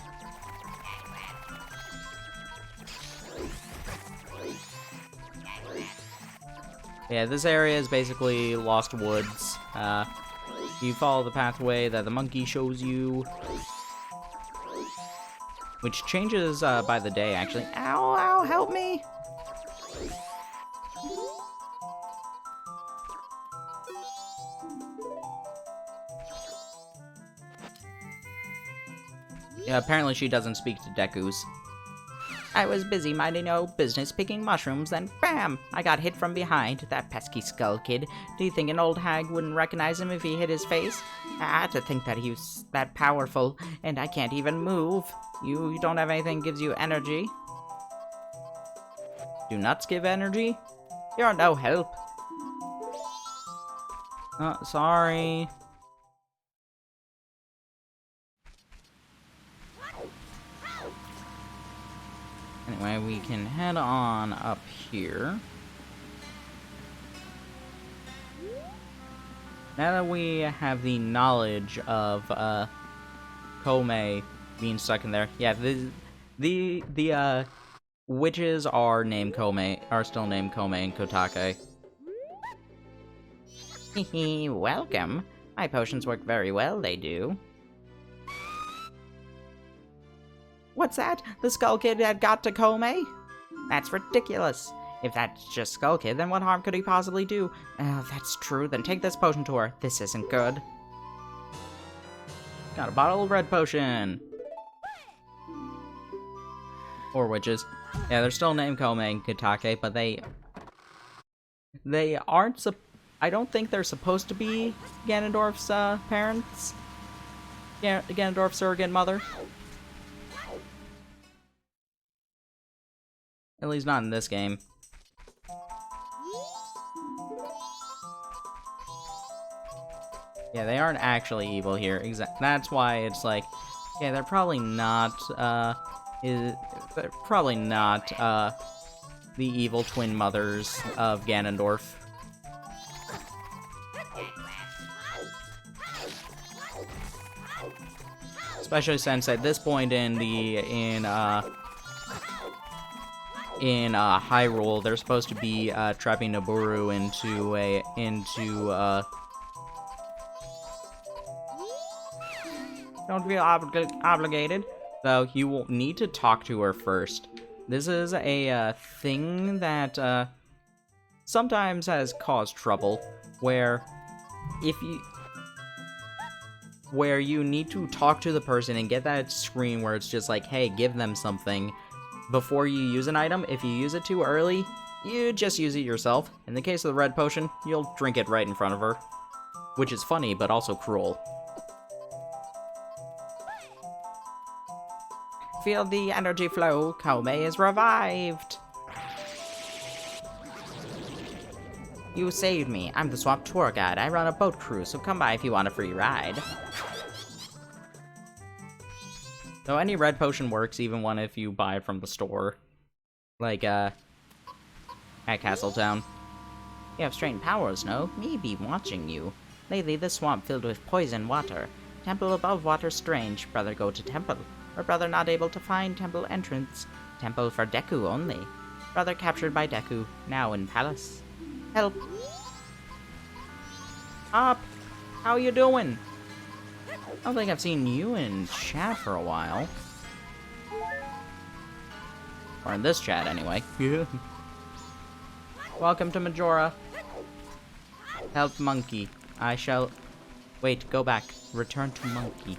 Yeah, this area is basically Lost Woods. You follow the pathway that the monkey shows you. Which changes by the day, actually. Ow, ow, help me! Yeah, apparently she doesn't speak to Dekus. I was busy minding no business picking mushrooms, then BAM! I got hit from behind. That pesky skull kid. Do you think an old hag wouldn't recognize him if he hit his face? To think that he was that powerful, and I can't even move. You don't have anything that gives you energy? Do nuts give energy? You're no help. Sorry. Anyway, we can head on up here. Now that we have the knowledge of Kome being stuck in there, yeah, the witches are named Kome, are still named Kome and Kotake. Hehe, welcome. My potions work very well, they do. What's that? The Skull Kid had got to Kome? That's ridiculous. If that's just Skull Kid, then what harm could he possibly do? Oh, that's true. Then take this potion to her. This isn't good. Got a bottle of red potion. Or witches. Yeah, they're still named Kome and Kitake, but they aren't. I don't think they're supposed to be Ganondorf's parents. Ganondorf's surrogate mother. At least not in this game. Yeah, they aren't actually evil here. That's why it's like, yeah, they're probably not. They're probably not the evil twin mothers of Ganondorf. Especially since at this point in Hyrule, they're supposed to be trapping Nabooru into Don't feel obligated. So you will need to talk to her first. This is a thing that sometimes has caused trouble, where you need to talk to the person and get that screen where it's just like, hey, give them something before you use an item. If you use it too early, you just use it yourself. In the case of the red potion, you'll drink it right in front of her, which is funny, but also cruel. Feel the energy flow. Kome is revived. You saved me. I'm the swamp tour guide. I run a boat cruise, so come by if you want a free ride. So any red potion works, even one if you buy it from the store. Like, at Castletown. You have strange powers, no? Me be watching you. Lately, the swamp filled with poison water. Temple above water strange. Brother go to temple. Or brother not able to find temple entrance. Temple for Deku only. Brother captured by Deku, now in palace. Help! Up! How you doing? I don't think I've seen you in chat for a while. Or in this chat, anyway. Welcome to Majora. Help monkey. I shall... Wait, go back. Return to monkey.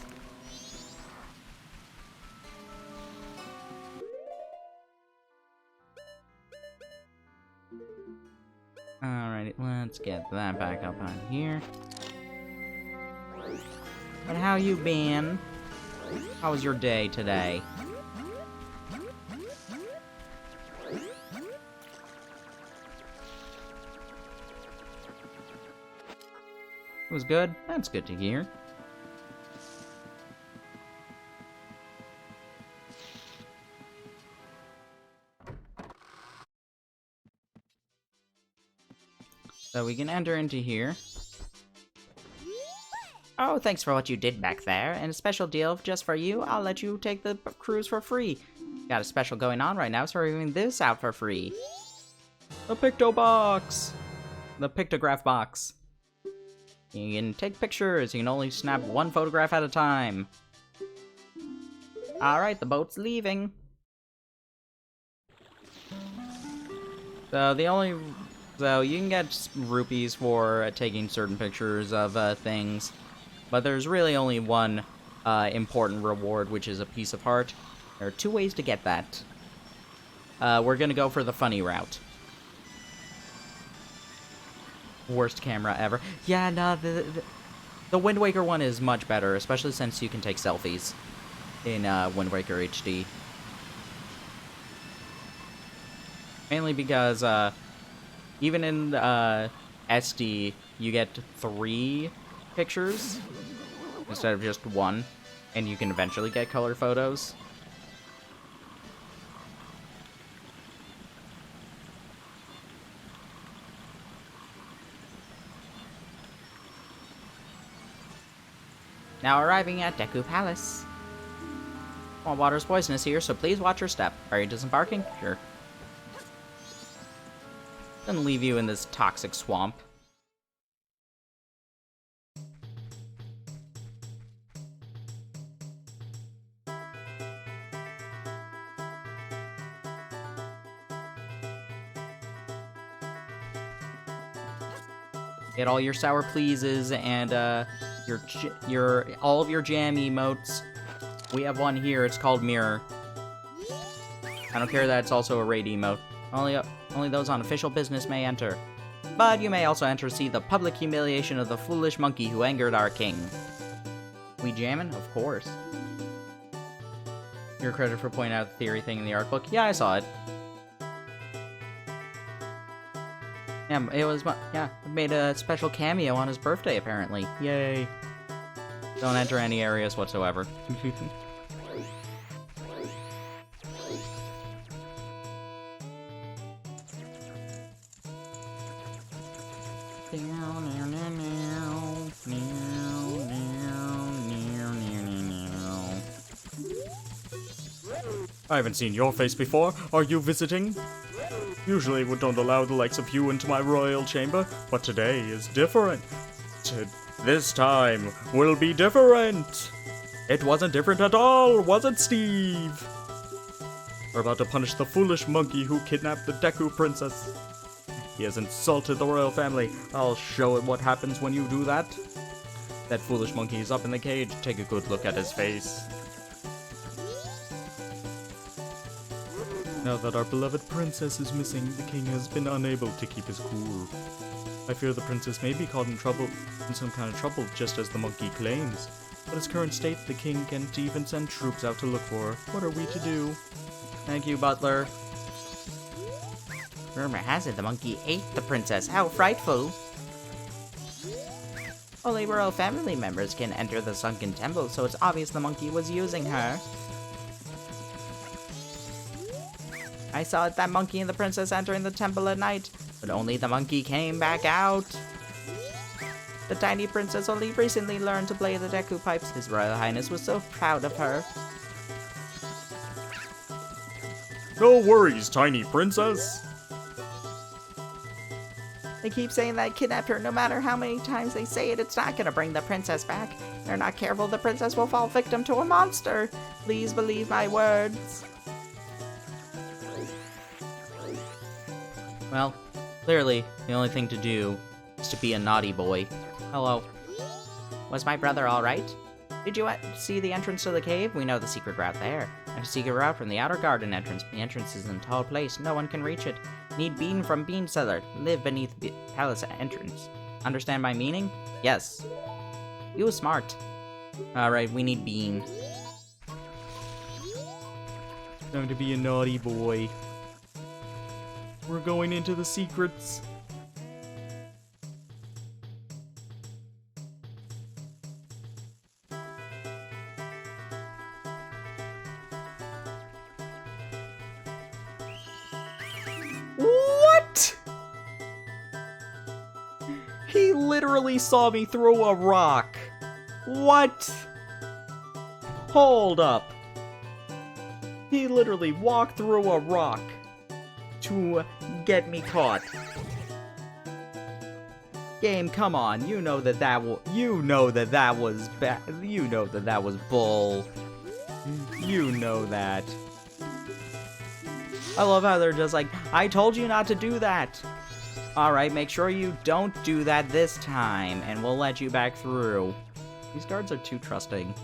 Alrighty, let's get that back up on here. But how you been? How was your day today? It was good? That's good to hear. So we can enter into here. Oh, thanks for what you did back there. And a special deal just for you, I'll let you take the cruise for free. Got a special going on right now, so we're giving this out for free. The Picto Box! The Pictograph Box. You can take pictures, you can only snap one photograph at a time. Alright, the boat's leaving. So you can get rupees for taking certain pictures of things, but there's really only one important reward, which is a piece of heart. There are two ways to get that. We're gonna go for the funny route. Worst camera ever. Yeah, no, the Wind Waker one is much better, especially since you can take selfies in Wind Waker HD. Mainly because, even in SD, you get 3 pictures instead of just 1, and you can eventually get color photos. Now arriving at Deku Palace. Well, water's poisonous here, so please watch your step. Are you disembarking? Sure. Then leave you in this toxic swamp. Get all your sour pleases and your all of your jam emotes. We have one here. It's called Mirror. I don't care that it's also a raid emote. Only those on official business may enter. But you may also enter to see the public humiliation of the foolish monkey who angered our king. We jamming? Of course. You're credited for pointing out the theory thing in the art book. Yeah, I saw it. Yeah, I made a special cameo on his birthday, apparently. Yay. Don't enter any areas whatsoever. I haven't seen your face before. Are you visiting? Usually we don't allow the likes of you into my royal chamber, but today is different. This time will be different. It wasn't different at all, was it, Steve? We're about to punish the foolish monkey who kidnapped the Deku princess. He has insulted the royal family. I'll show it what happens when you do that. That foolish monkey is up in the cage. Take a good look at his face. Now that our beloved princess is missing, the king has been unable to keep his cool. I fear the princess may be caught in some kind of trouble, just as the monkey claims. But its current state, the king can't even send troops out to look for her. What are we to do? Thank you, Butler. Rumor has it the monkey ate the princess. How frightful! Only royal family members can enter the sunken temple, so it's obvious the monkey was using her. I saw that monkey and the princess entering the temple at night, but only the monkey came back out. The tiny princess only recently learned to play the Deku pipes. His Royal Highness was so proud of her. No worries, tiny princess. They keep saying that I kidnapped her. No matter how many times they say it, it's not gonna bring the princess back. If they're not careful, the princess will fall victim to a monster. Please believe my words. Well, clearly, the only thing to do is to be a naughty boy. Hello. Was my brother alright? Did you see the entrance to the cave? We know the secret route there. And a secret route from the outer garden entrance. The entrance is in a tall place. No one can reach it. Need bean from bean cellar. Live beneath the palace entrance. Understand my meaning? Yes. You smart. Alright, we need bean. Going to be a naughty boy. We're going into the secrets. What? He literally saw me throw a rock. What? Hold up. He literally walked through a rock to get me caught. Game, come on. You know that that was bad. You know that that was bull. You know that. I love how they're just like, I told you not to do that. Alright, make sure you don't do that this time, and we'll let you back through. These guards are too trusting.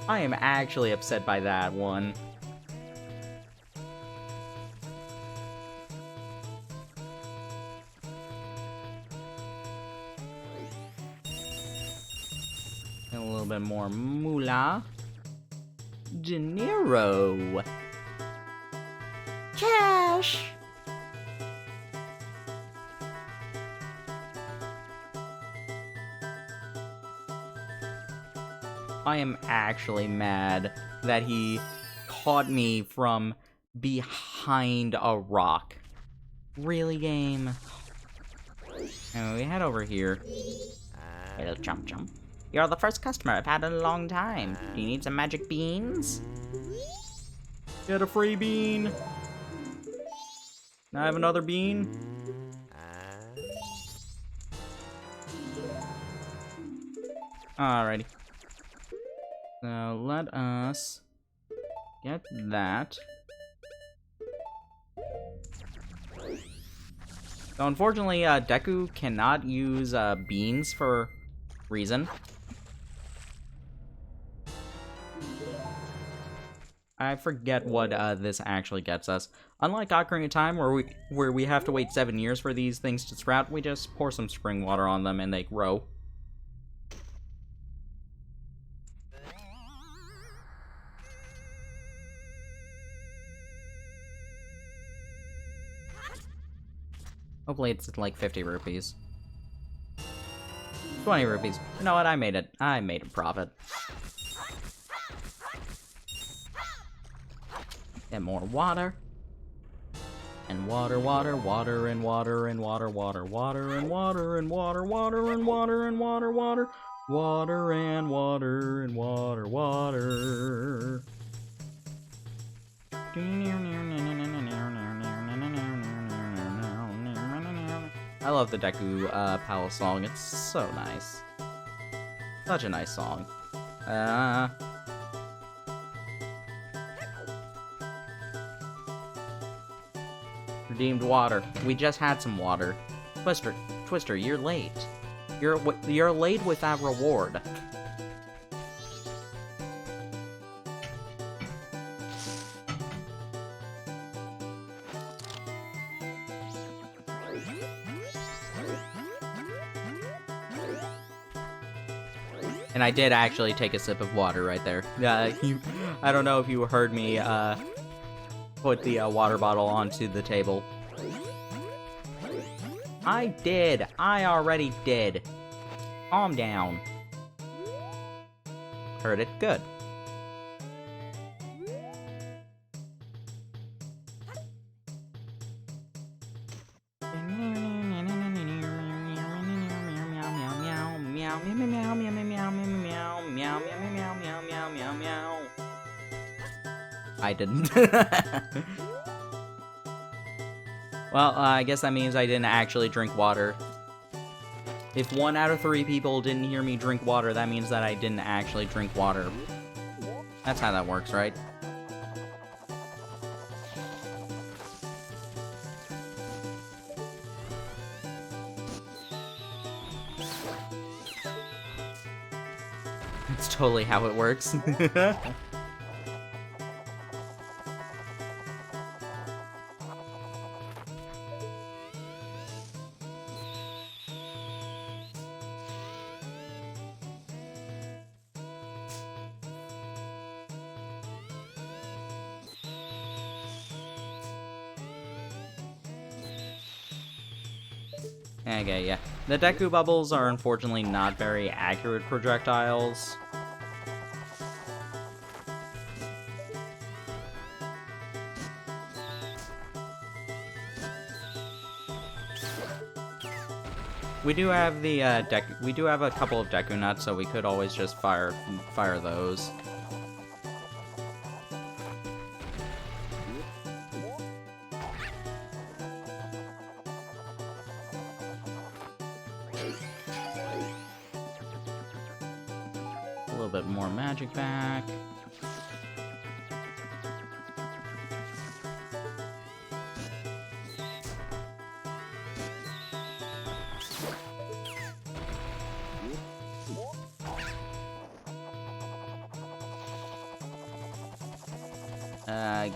I am actually upset by that one. And a little bit more moolah. Dinero. Cash. I am actually mad that he caught me from behind a rock. Really, game? And we head over here. Hello, Chump Chump. You're the first customer I've had in a long time. Do you need some magic beans? Get a free bean. Now I have another bean. Alrighty. So let us get that. So unfortunately, Deku cannot use beans for reason. I forget what this actually gets us. Unlike Ocarina of Time, where we have to wait 7 years for these things to sprout, we just pour some spring water on them and they grow. Hopefully it's like 50 rupees. 20 rupees. You know what? I made it. I made a profit. Get more water. And water, water, water, and water, and water, water, water, and water, and water, water, and water, and water, water, water, and water, and water, water. I love the Deku Palace song. It's so nice. Such a nice song. Redeemed water. We just had some water. Twister, you're late. You're late with that reward. And I did actually take a sip of water right there. I don't know if you heard me put the water bottle onto the table. I did. I already did. Calm down. Heard it. Good. I didn't. Well, I guess that means I didn't actually drink water. If 1 out of 3 people didn't hear me drink water, that means that I didn't actually drink water. That's how that works, right? That's totally how it works. Okay, yeah. The Deku bubbles are unfortunately not very accurate projectiles. We do have the we do have a couple of Deku nuts, so we could always just fire those. A little bit more magic back.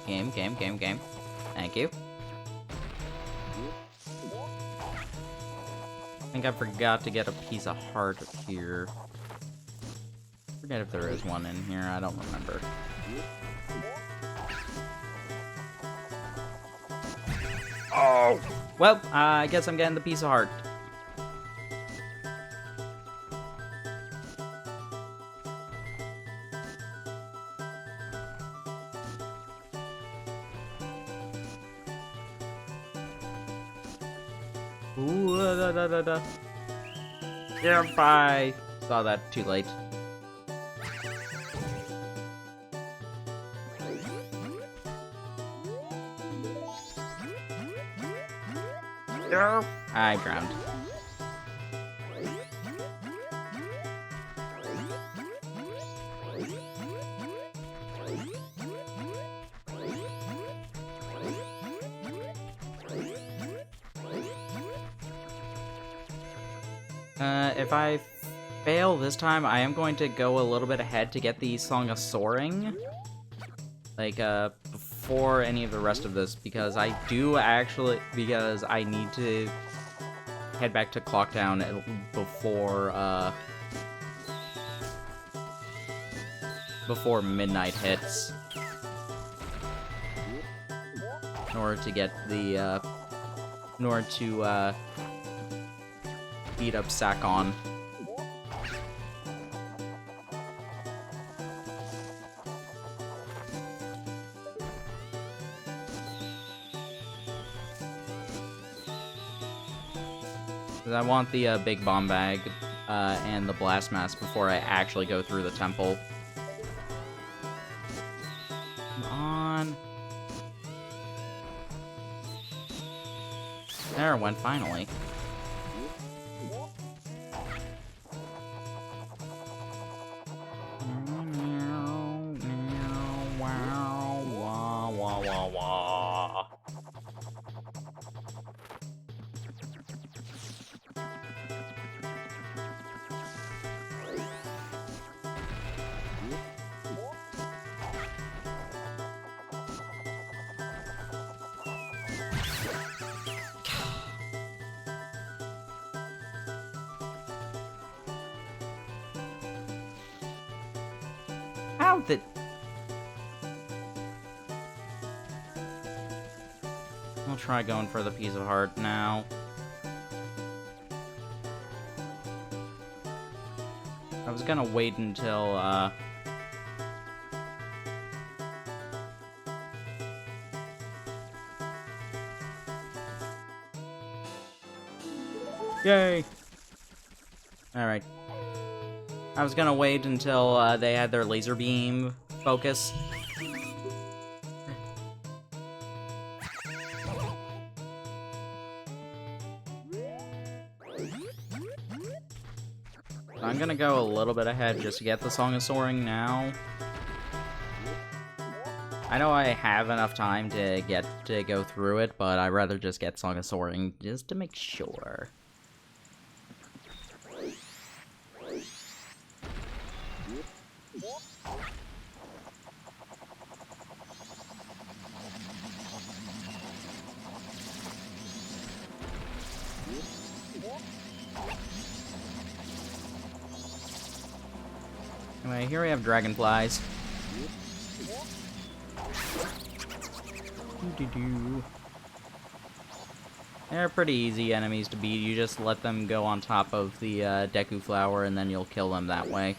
Game. Thank you. I think I forgot to get a piece of heart here. Forget if there is one in here, I don't remember. Oh! Well, I guess I'm getting the piece of heart. Ooh, Yeah, bye. Saw that too late. I drowned. If I fail this time, I am going to go a little bit ahead to get the Song of Soaring. Like, before any of the rest of this, because I need to head back to Clocktown before midnight hits. In order to get the, beat up Sakon. Because I want the big bomb bag and the blast mask before I actually go through the temple. Come on. There it went, finally. How the... I'll try going for the piece of heart now. I was gonna wait until, Yay! Alright. I was gonna wait until, they had their laser beam focus. I'm gonna go a little bit ahead just to get the Song of Soaring now. I know I have enough time to go through it, but I'd rather just get Song of Soaring just to make sure. Anyway, here we have dragonflies. They're pretty easy enemies to beat. You just let them go on top of the Deku Flower and then you'll kill them that way.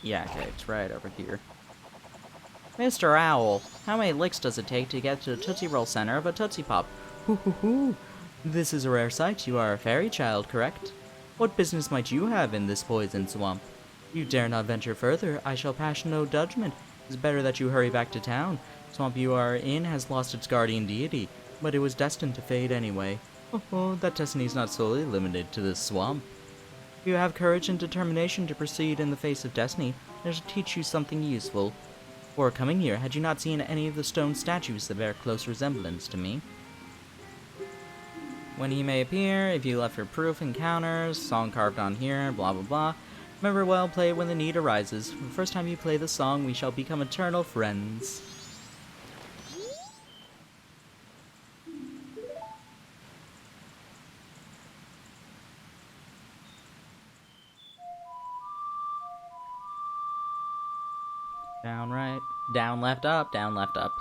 Yeah, okay, it's right over here. Mr. Owl, how many licks does it take to get to the Tootsie Roll center of a Tootsie Pop? Hoo hoo hoo! This is a rare sight. You are a fairy child, correct? What business might you have in this poison swamp? You dare not venture further. I shall pass no judgment. It's better that you hurry back to town. Swamp you are in has lost its guardian deity, but it was destined to fade anyway. Oh, that destiny's not solely limited to this swamp. If you have courage and determination to proceed in the face of destiny, I shall teach you something useful. Before coming here, had you not seen any of the stone statues that bear close resemblance to me? When he may appear, if you left your proof encounters, song carved on here, blah blah blah. Remember well, play it when the need arises. For the first time you play the song, we shall become eternal friends. Down right, down left up, down left up.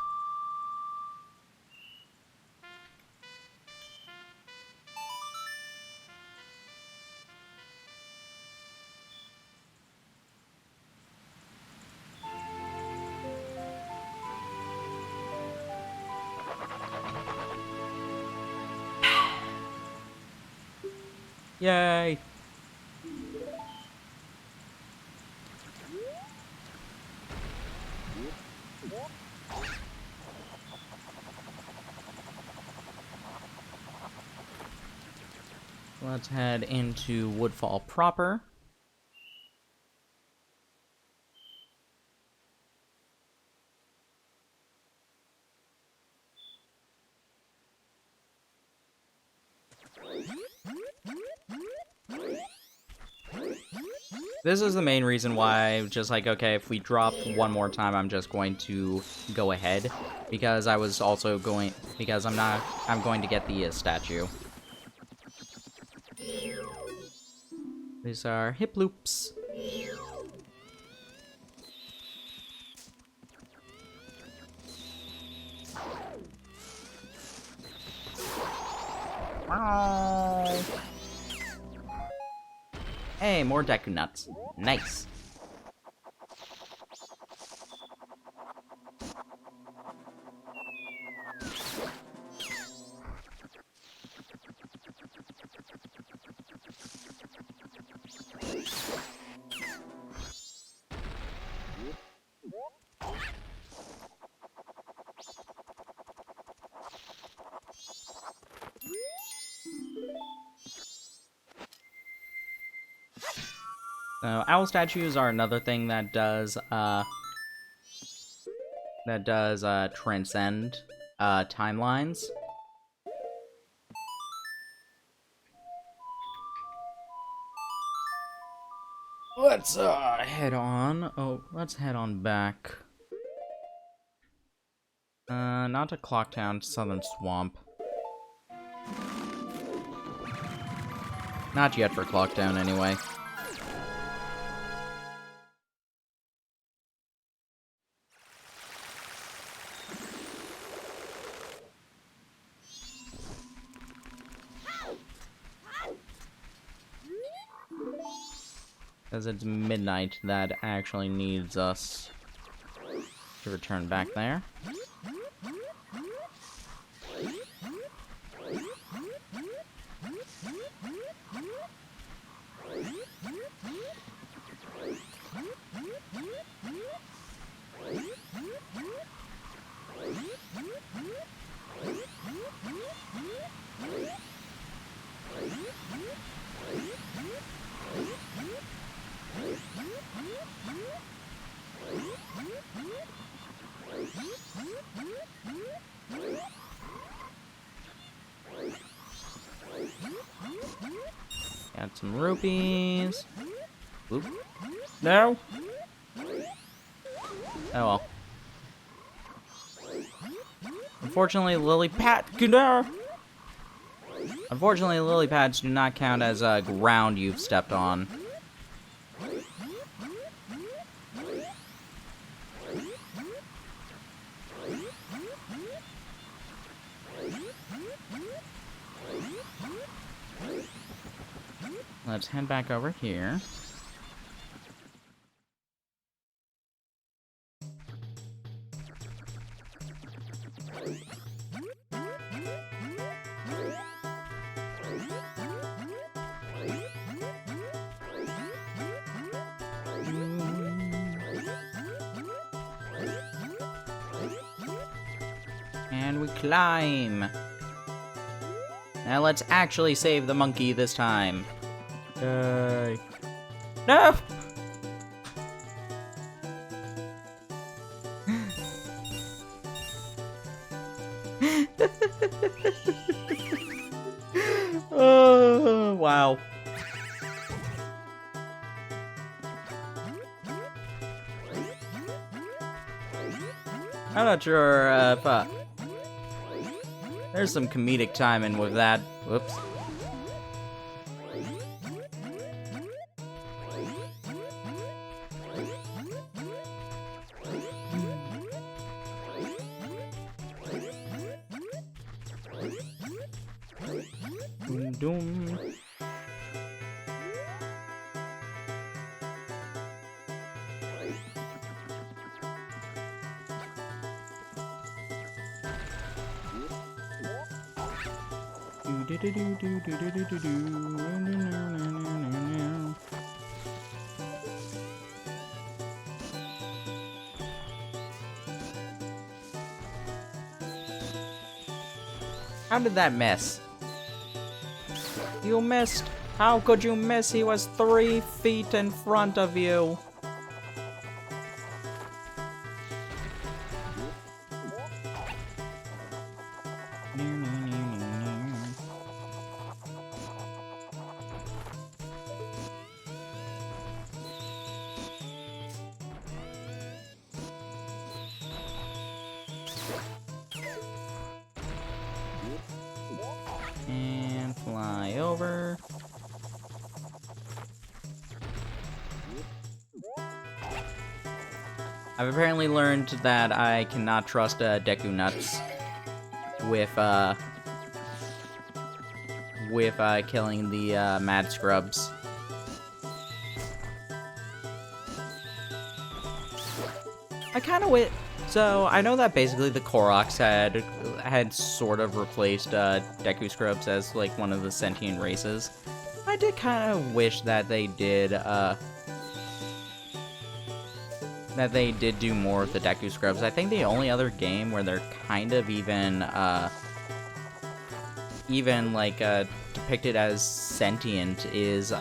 Yay! Let's head into Woodfall proper. This is the main reason why I'm just like, okay, if we drop one more time, I'm just going to go ahead. Because I was also going... Because I'm going to get the statue. These are hip loops. Hey, more Deku Nuts. Nice. So, owl statues are another thing that does transcend timelines. Let's head on. Oh, let's head on back. Not to Clocktown, Southern Swamp. Not yet for Clocktown, anyway. Because it's midnight, that actually needs us to return back there. Got some rupees. Oop. No. Oh well. Unfortunately, lily pads do not count as ground you've stepped on. Let's head back over here. And we climb. Now let's actually save the monkey this time. No! Oh, wow. I'm not sure if there's some comedic timing with that. Whoops. Doom. How did that miss? You missed. How could you miss? He was 3 feet in front of you. I've apparently learned that I cannot trust Deku Nuts with killing the Mad Scrubs. I kind of wit. So I know that basically the Koroks had sort of replaced Deku Scrubs as like one of the sentient races. I did kind of wish that they did do more with the Deku Scrubs. I think the only other game where they're kind of even like depicted as sentient is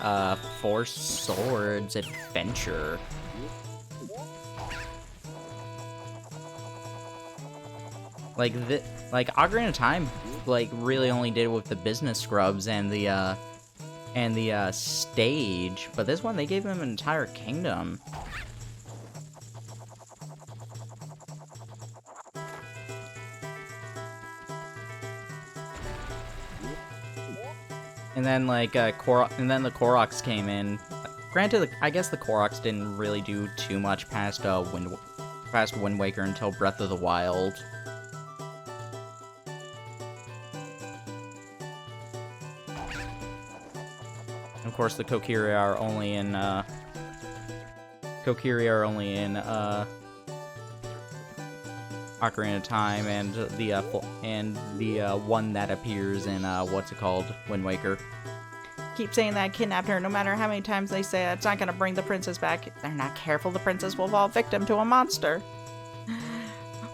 Four Swords Adventure. Like Ocarina of Time, like really only did it with the business scrubs and the stage, but this one they gave him an entire kingdom. And then like the Koroks came in. Granted, I guess the Koroks didn't really do too much past Wind Waker until Breath of the Wild. Of course, the Kokiri are only in Ocarina of Time, and the one that appears in what's it called, Wind Waker. Keep saying that I kidnapped her, no matter how many times they say it's not gonna bring the princess back. If they're not careful, the princess will fall victim to a monster.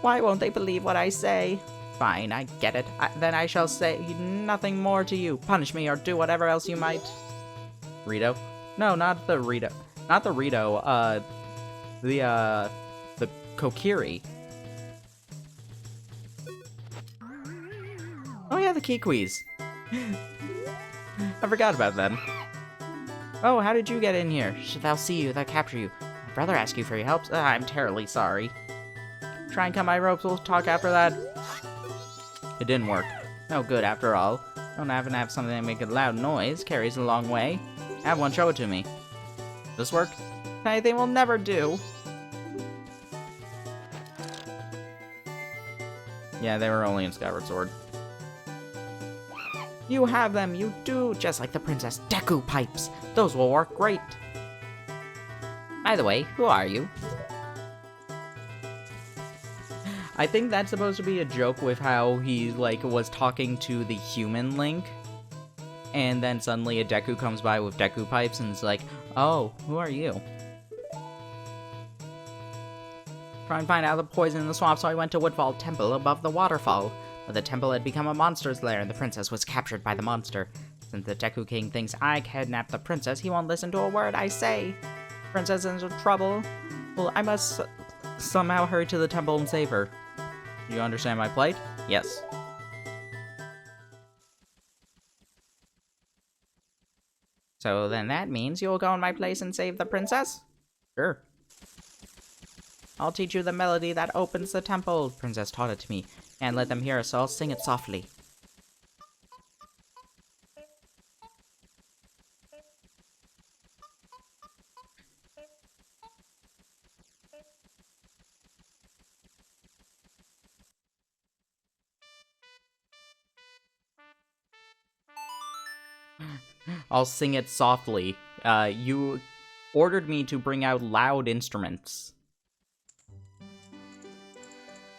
Why won't they believe what I say? Fine, I get it. Then I shall say nothing more to you. Punish me or do whatever else you might. Rito? No, not the Rito. Not the Rito. The Kokiri. Oh yeah, the Kikwis. I forgot about them. Oh, how did you get in here? Should thou see you, thou capture you. My brother asked you for your help. I'm terribly sorry. Try and cut my ropes, we'll talk after that. It didn't work. No good after all. Don't have to have something that make a loud noise. Carries a long way. Have one, show it to me. This work? Anything will never do. Yeah, they were only in Skyward Sword. You have them, you do, just like the Princess Deku pipes. Those will work great. By the way, who are you? I think that's supposed to be a joke with how he, like, was talking to the human Link, and then suddenly a Deku comes by with Deku pipes, and it's like, oh, who are you? Try and find out the poison in the swamp, so I went to Woodfall Temple above the waterfall. But the temple had become a monster's lair, and the princess was captured by the monster. Since the Deku King thinks I kidnapped the princess, he won't listen to a word I say. Princess is in trouble. Well, I must somehow hurry to the temple and save her. You understand my plight? Yes. So then that means you'll go in my place and save the princess? Sure. I'll teach you the melody that opens the temple. Princess taught it to me. And let them hear us, so I'll sing it softly. I'll sing it softly. You ordered me to bring out loud instruments.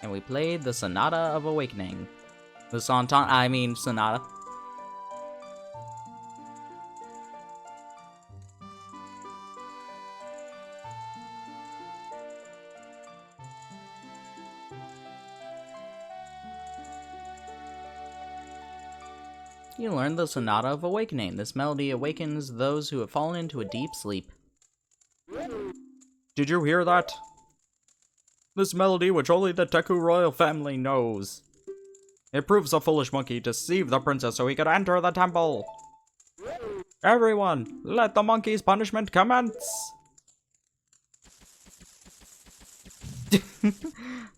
And we played the Sonata of Awakening. The Sonata. You learned the Sonata of Awakening. This melody awakens those who have fallen into a deep sleep. Did you hear that? This melody which only the Deku royal family knows. It proves a foolish monkey deceived the princess so he could enter the temple. Everyone, let the monkey's punishment commence!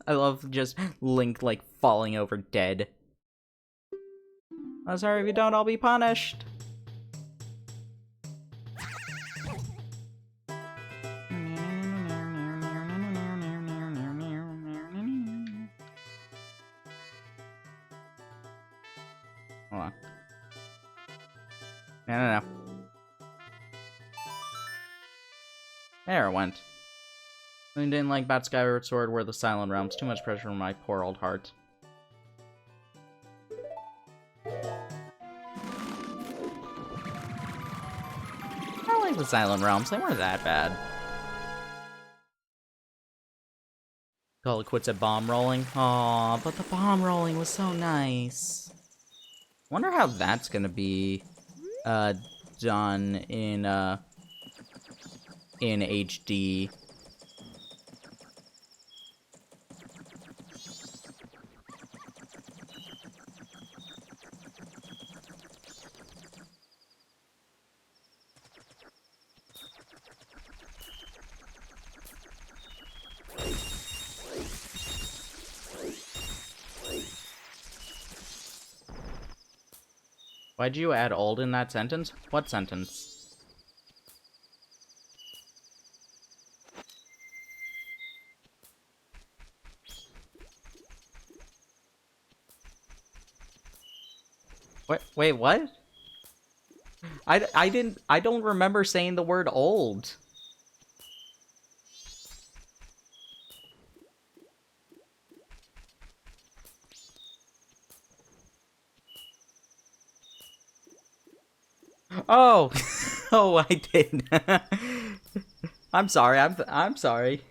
I love just Link, like, falling over dead. I'm sorry, if you don't, I'll be punished. Hold on. No. There it went. Something didn't like about Skyward Sword were the Silent Realms. Too much pressure on my poor old heart. I like the Silent Realms. They weren't that bad. Call it quits at bomb rolling. Aw, but the bomb rolling was so nice. Wonder how that's gonna be done in HD. Why'd you add old in that sentence? What sentence? Wait, what? I don't remember saying the word old. Oh, oh, I did. I'm sorry. I'm sorry.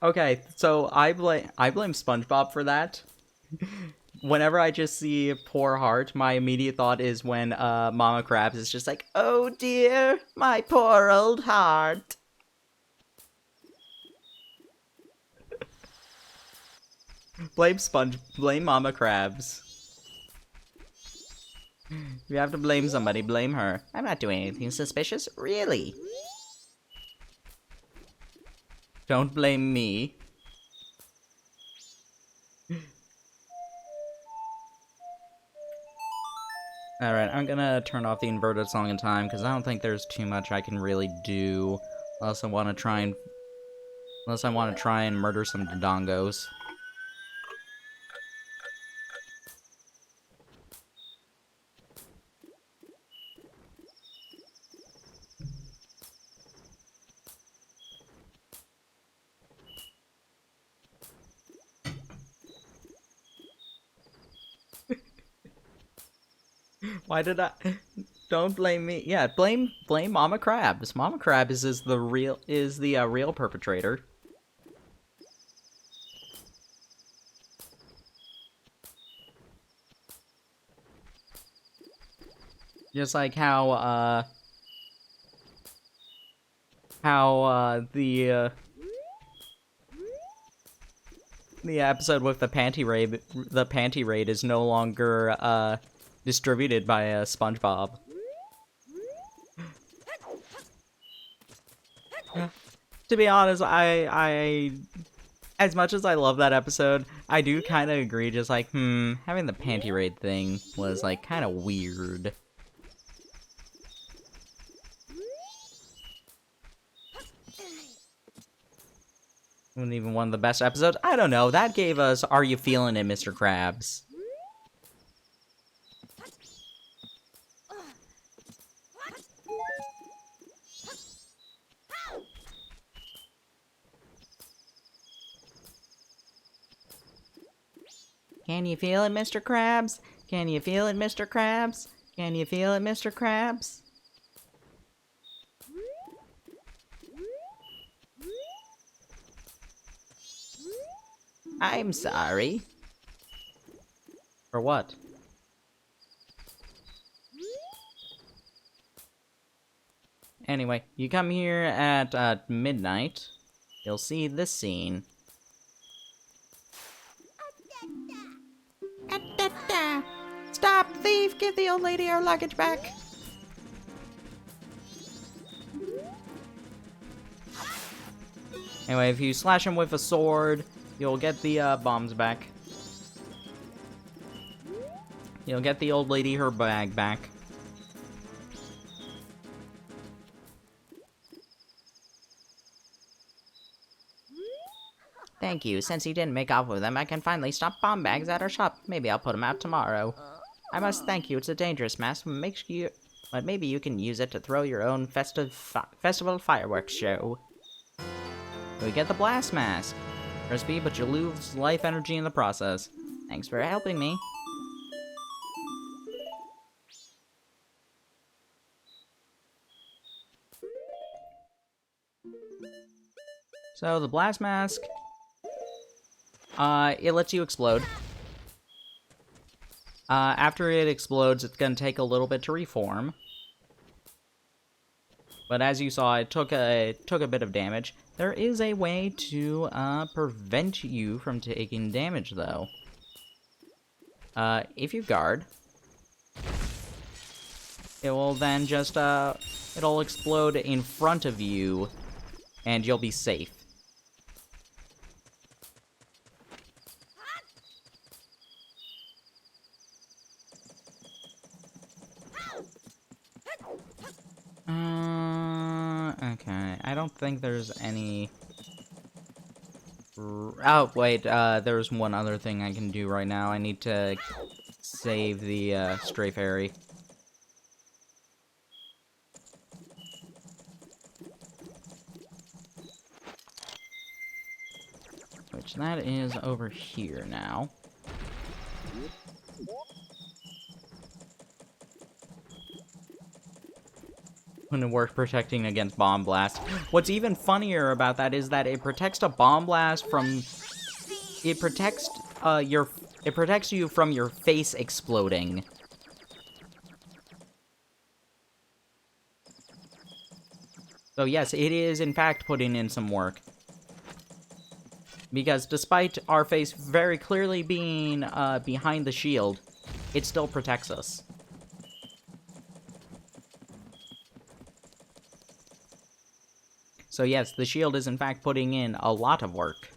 Okay, so I blame SpongeBob for that. Whenever I just see poor heart, my immediate thought is when Mama Krabs is just like, "Oh dear, my poor old heart." Blame Mama Krabs. If you have to blame somebody, blame her. I'm not doing anything suspicious, really. Don't blame me. Alright, I'm gonna turn off the inverted song in time, because I don't think there's too much I can really do, unless I want to try and murder some Dodongos. Why did I? Don't blame me. Yeah, blame Mama Krabs. Mama Krabs is the real perpetrator. Just like how the episode with the panty raid is no longer distributed by SpongeBob. To be honest, I as much as I love that episode, I do kind of agree. Just like, having the panty raid thing was like kind of weird. Wasn't even one of the best episodes. I don't know. That gave us "Are You Feeling It, Mr. Krabs?" Can you feel it, Mr. Krabs? Can you feel it, Mr. Krabs? Can you feel it, Mr. Krabs? I'm sorry. For what? Anyway, you come here at midnight, you'll see this scene. Stop, thief! Give the old lady her luggage back! Anyway, if you slash him with a sword, you'll get the bombs back. You'll get the old lady her bag back. Thank you. Since you didn't make off with them, I can finally stop bomb bags at our shop. Maybe I'll put them out tomorrow. I must thank you. It's a dangerous mask, but maybe you can use it to throw your own festival fireworks show. We get the blast mask. Crispy, but you lose life energy in the process. Thanks for helping me. So the blast mask, it lets you explode. After it explodes, it's gonna take a little bit to reform. But as you saw, it took a bit of damage. There is a way to prevent you from taking damage, though. If you guard, it will then just it'll explode in front of you, and you'll be safe. Okay, I don't think there's any... Oh, wait, there's one other thing I can do right now. I need to save the, stray fairy. Which, that is over here now. When it works protecting against bomb blast. What's even funnier about that is that it protects a bomb blast from... It protects you from your face exploding. So yes, it is in fact putting in some work. Because despite our face very clearly being behind the shield, it still protects us. So yes, the shield is in fact putting in a lot of work.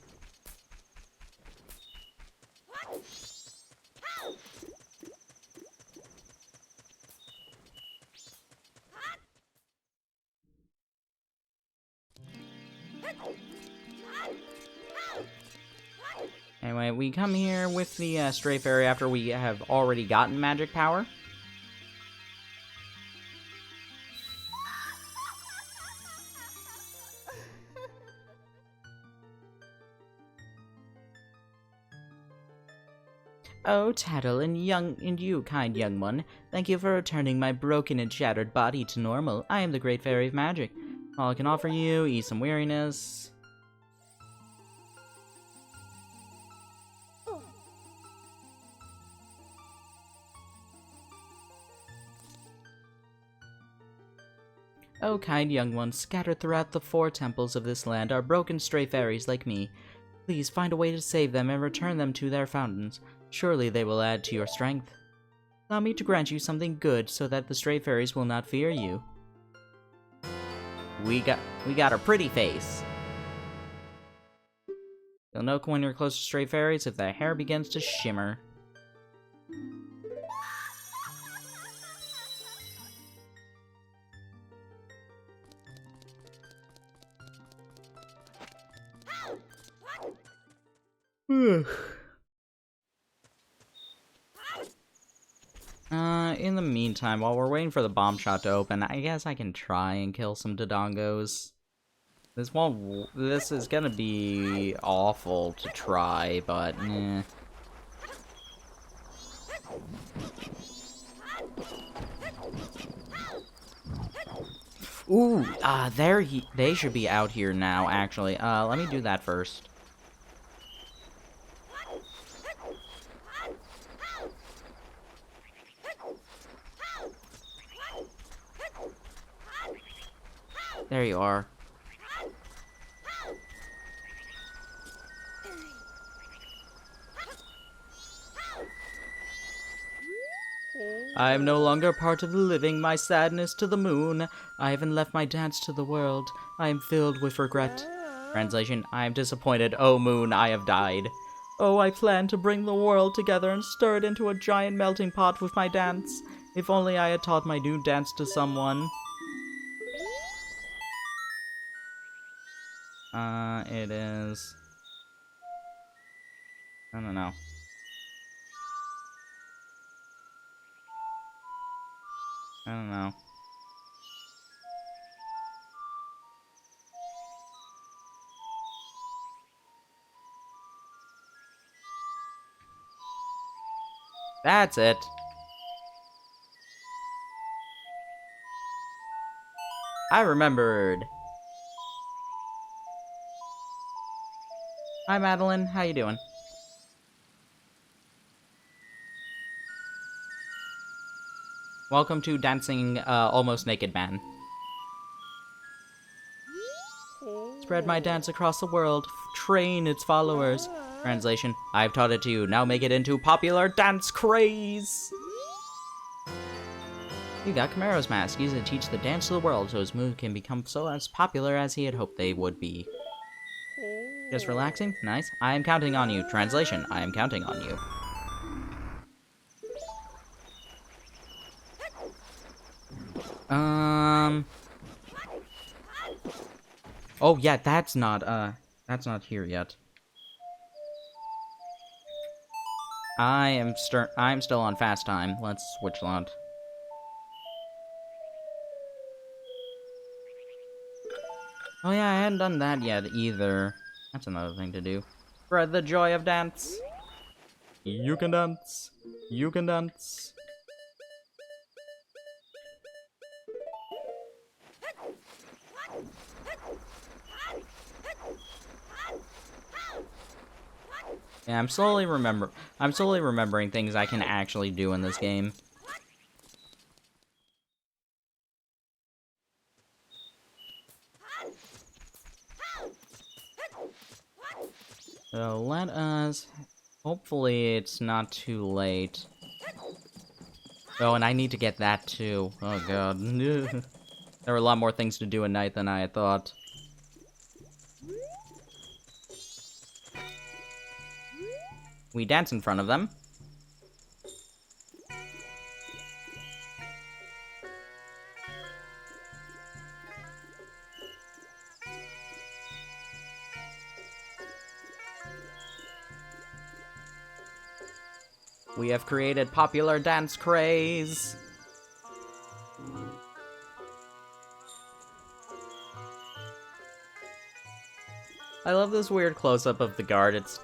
Anyway, we come here with the stray fairy after we have already gotten magic power. Oh, Tattle, and you, kind young one, thank you for returning my broken and shattered body to normal. I am the Great Fairy of Magic. All I can offer you, ease some weariness. Oh, kind young one, scattered throughout the 4 temples of this land are broken stray fairies like me. Please find a way to save them and return them to their fountains. Surely they will add to your strength. Allow me to grant you something good so that the stray fairies will not fear you. We got a pretty face. You'll know when you're close to stray fairies if their hair begins to shimmer. In the meantime, while we're waiting for the bomb shot to open, I guess I can try and kill some Dodongos. This is gonna be awful to try, but eh. Ooh, they should be out here now, actually. Let me do that first. There you are. I am no longer part of the living, my sadness to the moon. I haven't left my dance to the world. I am filled with regret. Translation, I am disappointed. Oh moon, I have died. Oh, I plan to bring the world together and stir it into a giant melting pot with my dance. If only I had taught my new dance to someone. It is I don't know. I don't know. That's it. I remembered. Hi, Madeline. How you doing? Welcome to Dancing Almost Naked Man. Spread my dance across the world. Train its followers. Translation, I've taught it to you. Now make it into popular dance craze. You got Camaro's mask. Use it to teach the dance to the world so his moves can become so as popular as he had hoped they would be. Just relaxing? Nice. I am counting on you. Translation, I am counting on you. Oh yeah, that's not here yet. I'm still on fast time. Let's switch lot. Oh yeah, I hadn't done that yet either. That's another thing to do. Spread the joy of dance. You can dance. You can dance. Yeah, I'm slowly remembering things I can actually do in this game. So let us... Hopefully it's not too late. Oh, and I need to get that too. Oh god. There were a lot more things to do at night than I had thought. We dance in front of them. We have created popular dance craze. I love this weird close-up of the guard. It's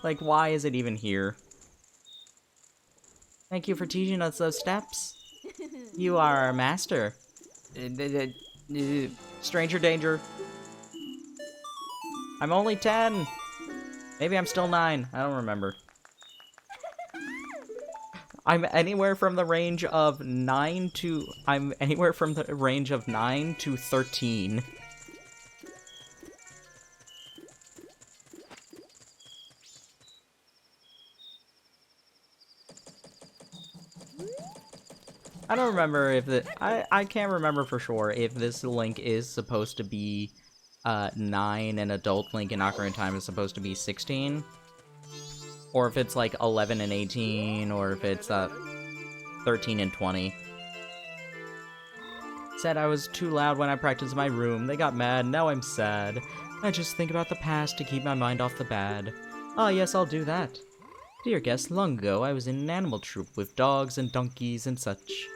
like, why is it even here? Thank you for teaching us those steps. You are our master. Stranger danger. I'm only 10. Maybe I'm still 9. I don't remember. I'm anywhere from the range of 9 to 13. I don't remember if I can't remember for sure if this Link is supposed to be 9 and adult Link in Ocarina of Time is supposed to be 16. Or if it's like 11 and 18, or if it's 13 and 20. Said I was too loud when I practiced in my room. They got mad, now I'm sad. I just think about the past to keep my mind off the bad. Ah, yes, I'll do that. Dear guest, long ago I was in an animal troupe with dogs and donkeys and such.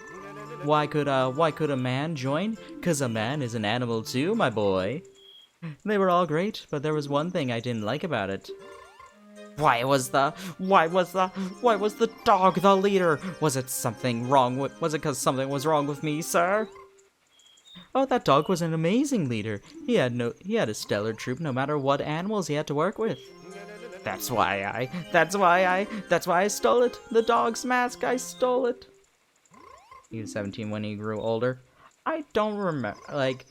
Why could a man join? 'Cause a man is an animal too, my boy. They were all great, but there was one thing I didn't like about it. Why was the dog the leader? Was it something wrong with, was it 'cause something was wrong with me, sir? Oh, that dog was an amazing leader. He had a stellar troop no matter what animals he had to work with. That's why I stole it. The dog's mask, I stole it. He was 17 when he grew older. I don't remember, like,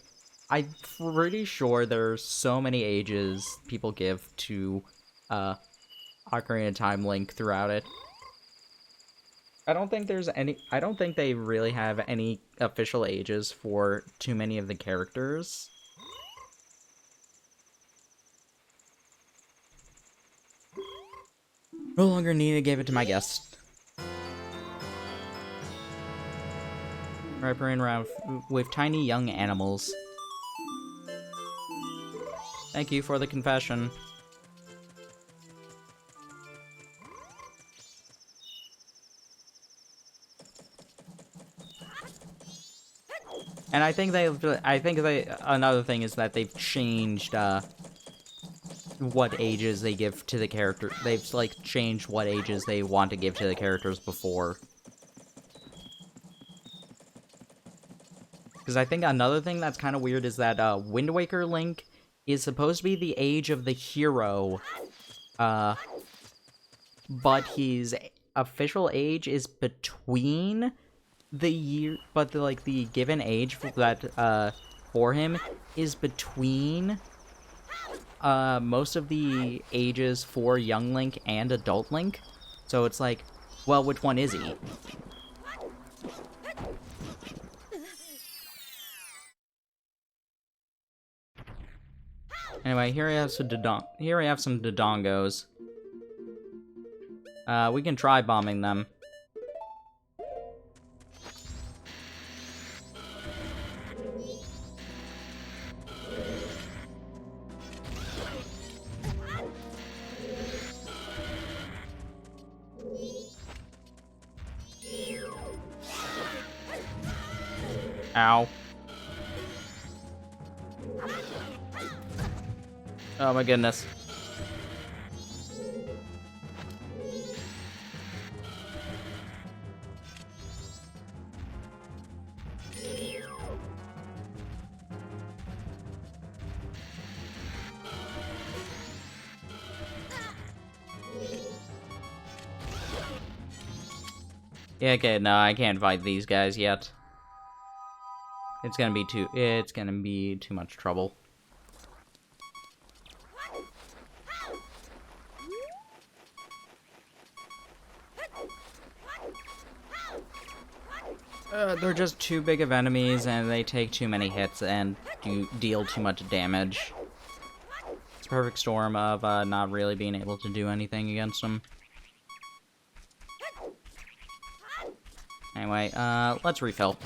I'm pretty sure there's so many ages people give to, Ocarina of Time Link throughout it. I don't think they really have any official ages for too many of the characters. No longer needed, gave it to my guest. Right, running around with tiny young animals. Thank you for the confession. And I think another thing is that they've changed, what ages they give to the character. They've, like, changed what ages they want to give to the characters before. Because I think another thing that's kind of weird is that, Wind Waker Link is supposed to be the age of the hero, but his official age is between the year, but the given age that, for him is between, most of the ages for young Link and adult Link. So it's like, well, which one is he? Anyway, here I have some Dodongos. We can try bombing them. Ow. Oh my goodness. Yeah, okay, no, I can't fight these guys yet. It's gonna be too much trouble. They're just too big of enemies, and they take too many hits and deal too much damage. It's a perfect storm of not really being able to do anything against them. Anyway, let's refill.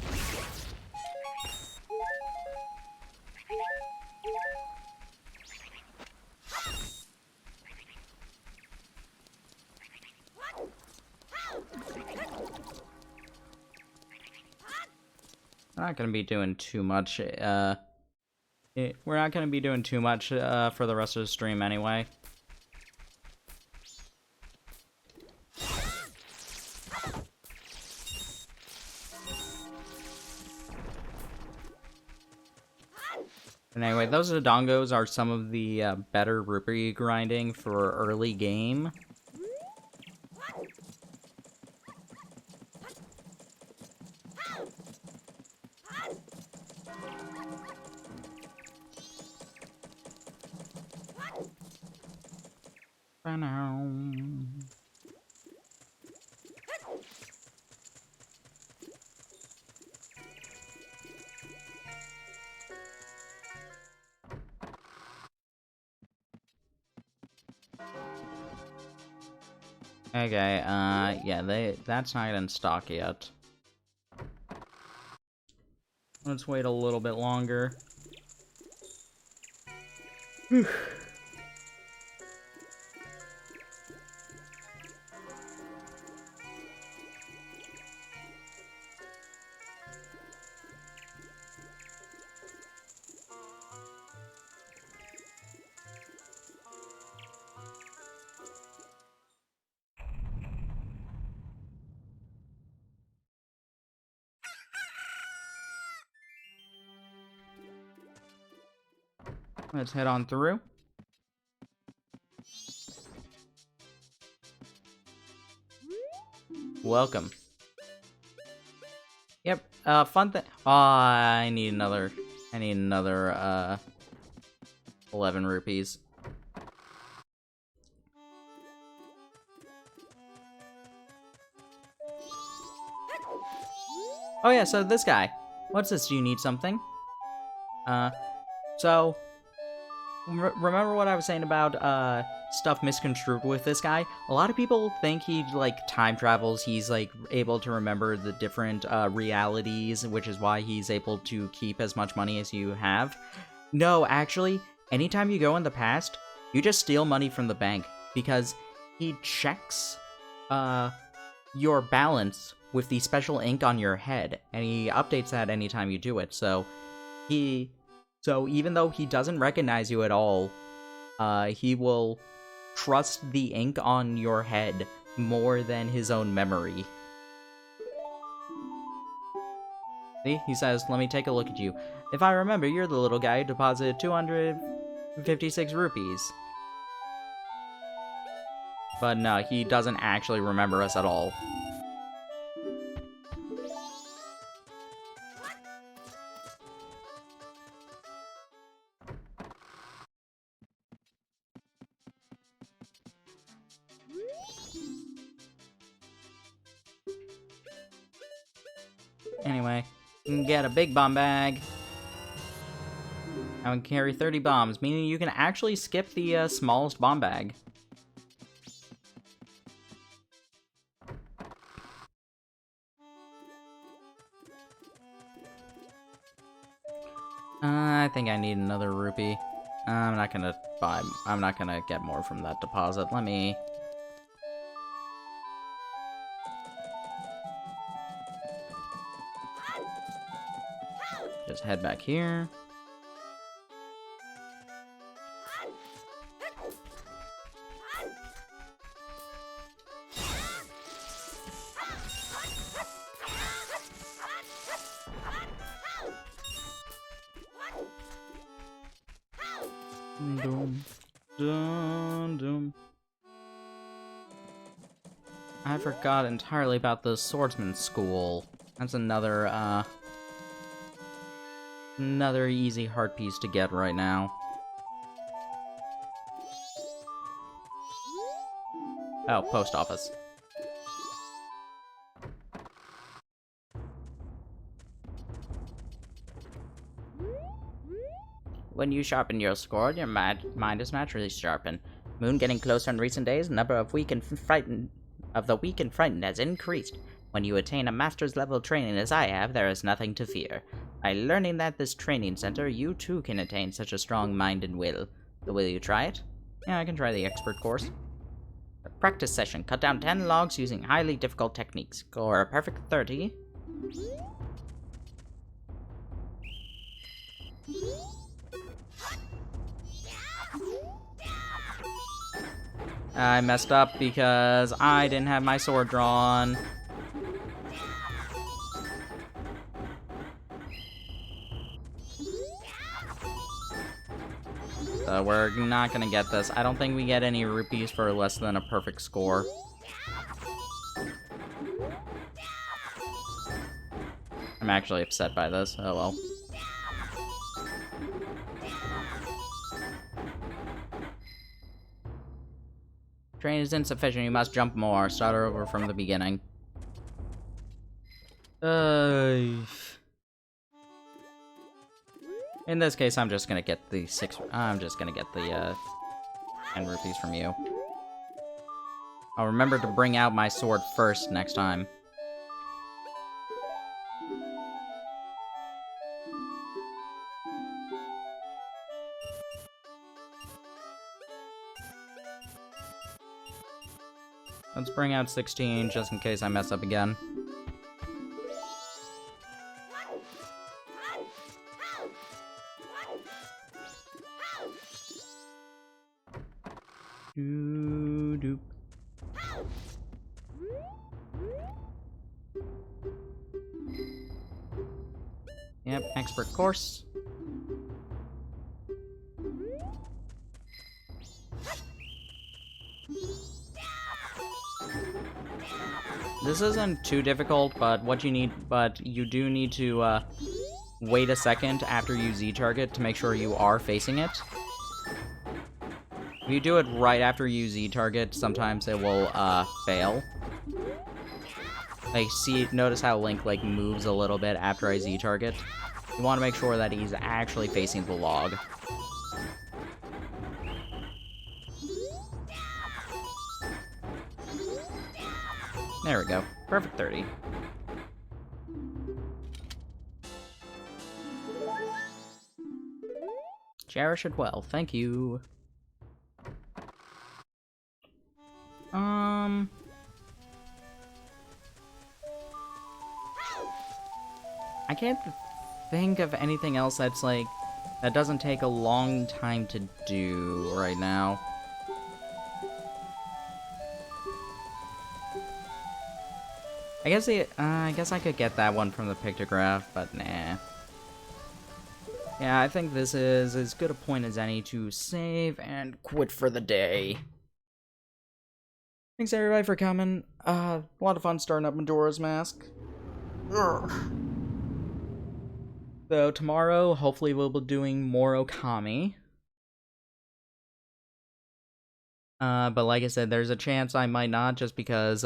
We're not gonna be doing too much, we're not gonna be doing too much, for the rest of the stream anyway. And anyway, those Dodongos are some of the, better rupee grinding for early game. Okay, yeah, that's not in stock yet. Let's wait a little bit longer. Let's head on through. Welcome. Yep, fun thing. I need another, 11 rupees. Oh yeah, so this guy. What's this? Do you need something? So... remember what I was saying about, stuff misconstrued with this guy? A lot of people think he, like, time travels, he's, like, able to remember the different, realities, which is why he's able to keep as much money as you have. No, actually, anytime you go in the past, you just steal money from the bank, because he checks, your balance with the special ink on your head, and he updates that anytime you do it. So even though he doesn't recognize you at all, he will trust the ink on your head more than his own memory. See? He says, "Let me take a look at you. If I remember, you're the little guy who deposited 256 rupees." But no, he doesn't actually remember us at all. Anyway, you can get a big bomb bag. I can carry 30 bombs, meaning you can actually skip the smallest bomb bag. I think I need another rupee. I'm not gonna get more from that deposit. Let me... just head back here. Dum, dum, dum. I forgot entirely about the swordsman school. That's another easy heart piece to get right now. Oh, post office. When you sharpen your sword, your mind is naturally sharpened. Moon getting closer in recent days, the number of the weak and frightened has increased. When you attain a master's level training as I have, there is nothing to fear. By learning at this training center, you too can attain such a strong mind and will. So will you try it? Yeah, I can try the expert course. A practice session. Cut down 10 logs using highly difficult techniques. Score a perfect 30. I messed up because I didn't have my sword drawn. So we're not gonna get this. I don't think we get any rupees for less than a perfect score. I'm actually upset by this. Oh well. Train is insufficient. You must jump more. Start over from the beginning. In this case, I'm just gonna get the 10 rupees from you. I'll remember to bring out my sword first next time. Let's bring out 16 just in case I mess up again. Doo-doop. Yep, expert course. This isn't too difficult, but you do need to wait a second after you Z-target to make sure you are facing it. If you do it right after you Z-target, sometimes it will fail. Like, notice how Link like moves a little bit after I Z-target. You want to make sure that he's actually facing the log. There we go. Perfect 30. Cherish it well. Thank you. can't think of anything else that's like that doesn't take a long time to do right now. I guess I could get that one from the pictograph, but nah. Yeah, I think this is as good a point as any to save and quit for the day. Thanks everybody for coming. A lot of fun starting up Majora's Mask. Ugh. So tomorrow, hopefully we'll be doing more Okami. But like I said, there's a chance I might not, just because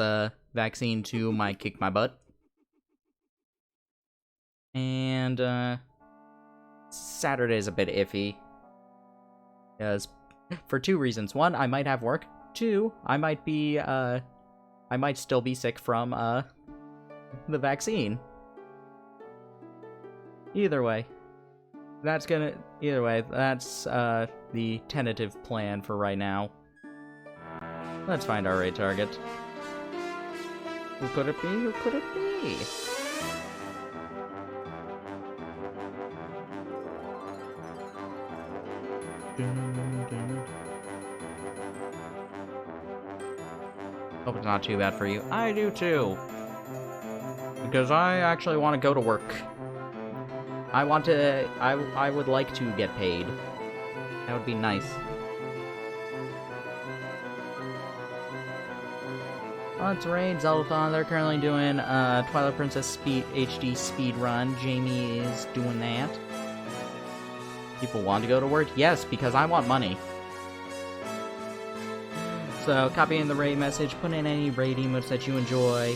Vaccine 2 might kick my butt. And Saturday's a bit iffy. Because, for two reasons. One, I might have work. Two, I might still be sick from the vaccine. Either way, that's the tentative plan for right now. Let's find our raid target. Who could it be? Who could it be? Hope it's not too bad for you. I do too. Because I actually want to go to work. I would like to get paid. That would be nice. Let's raid Zeldathon. They're currently doing Twilight Princess HD speed run. Jamie is doing that. People want to go to work? Yes, because I want money. So, copy in the raid message, put in any raid emotes that you enjoy.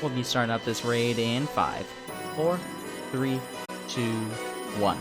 We'll be starting up this raid in 5, 4, 3, 2, 1.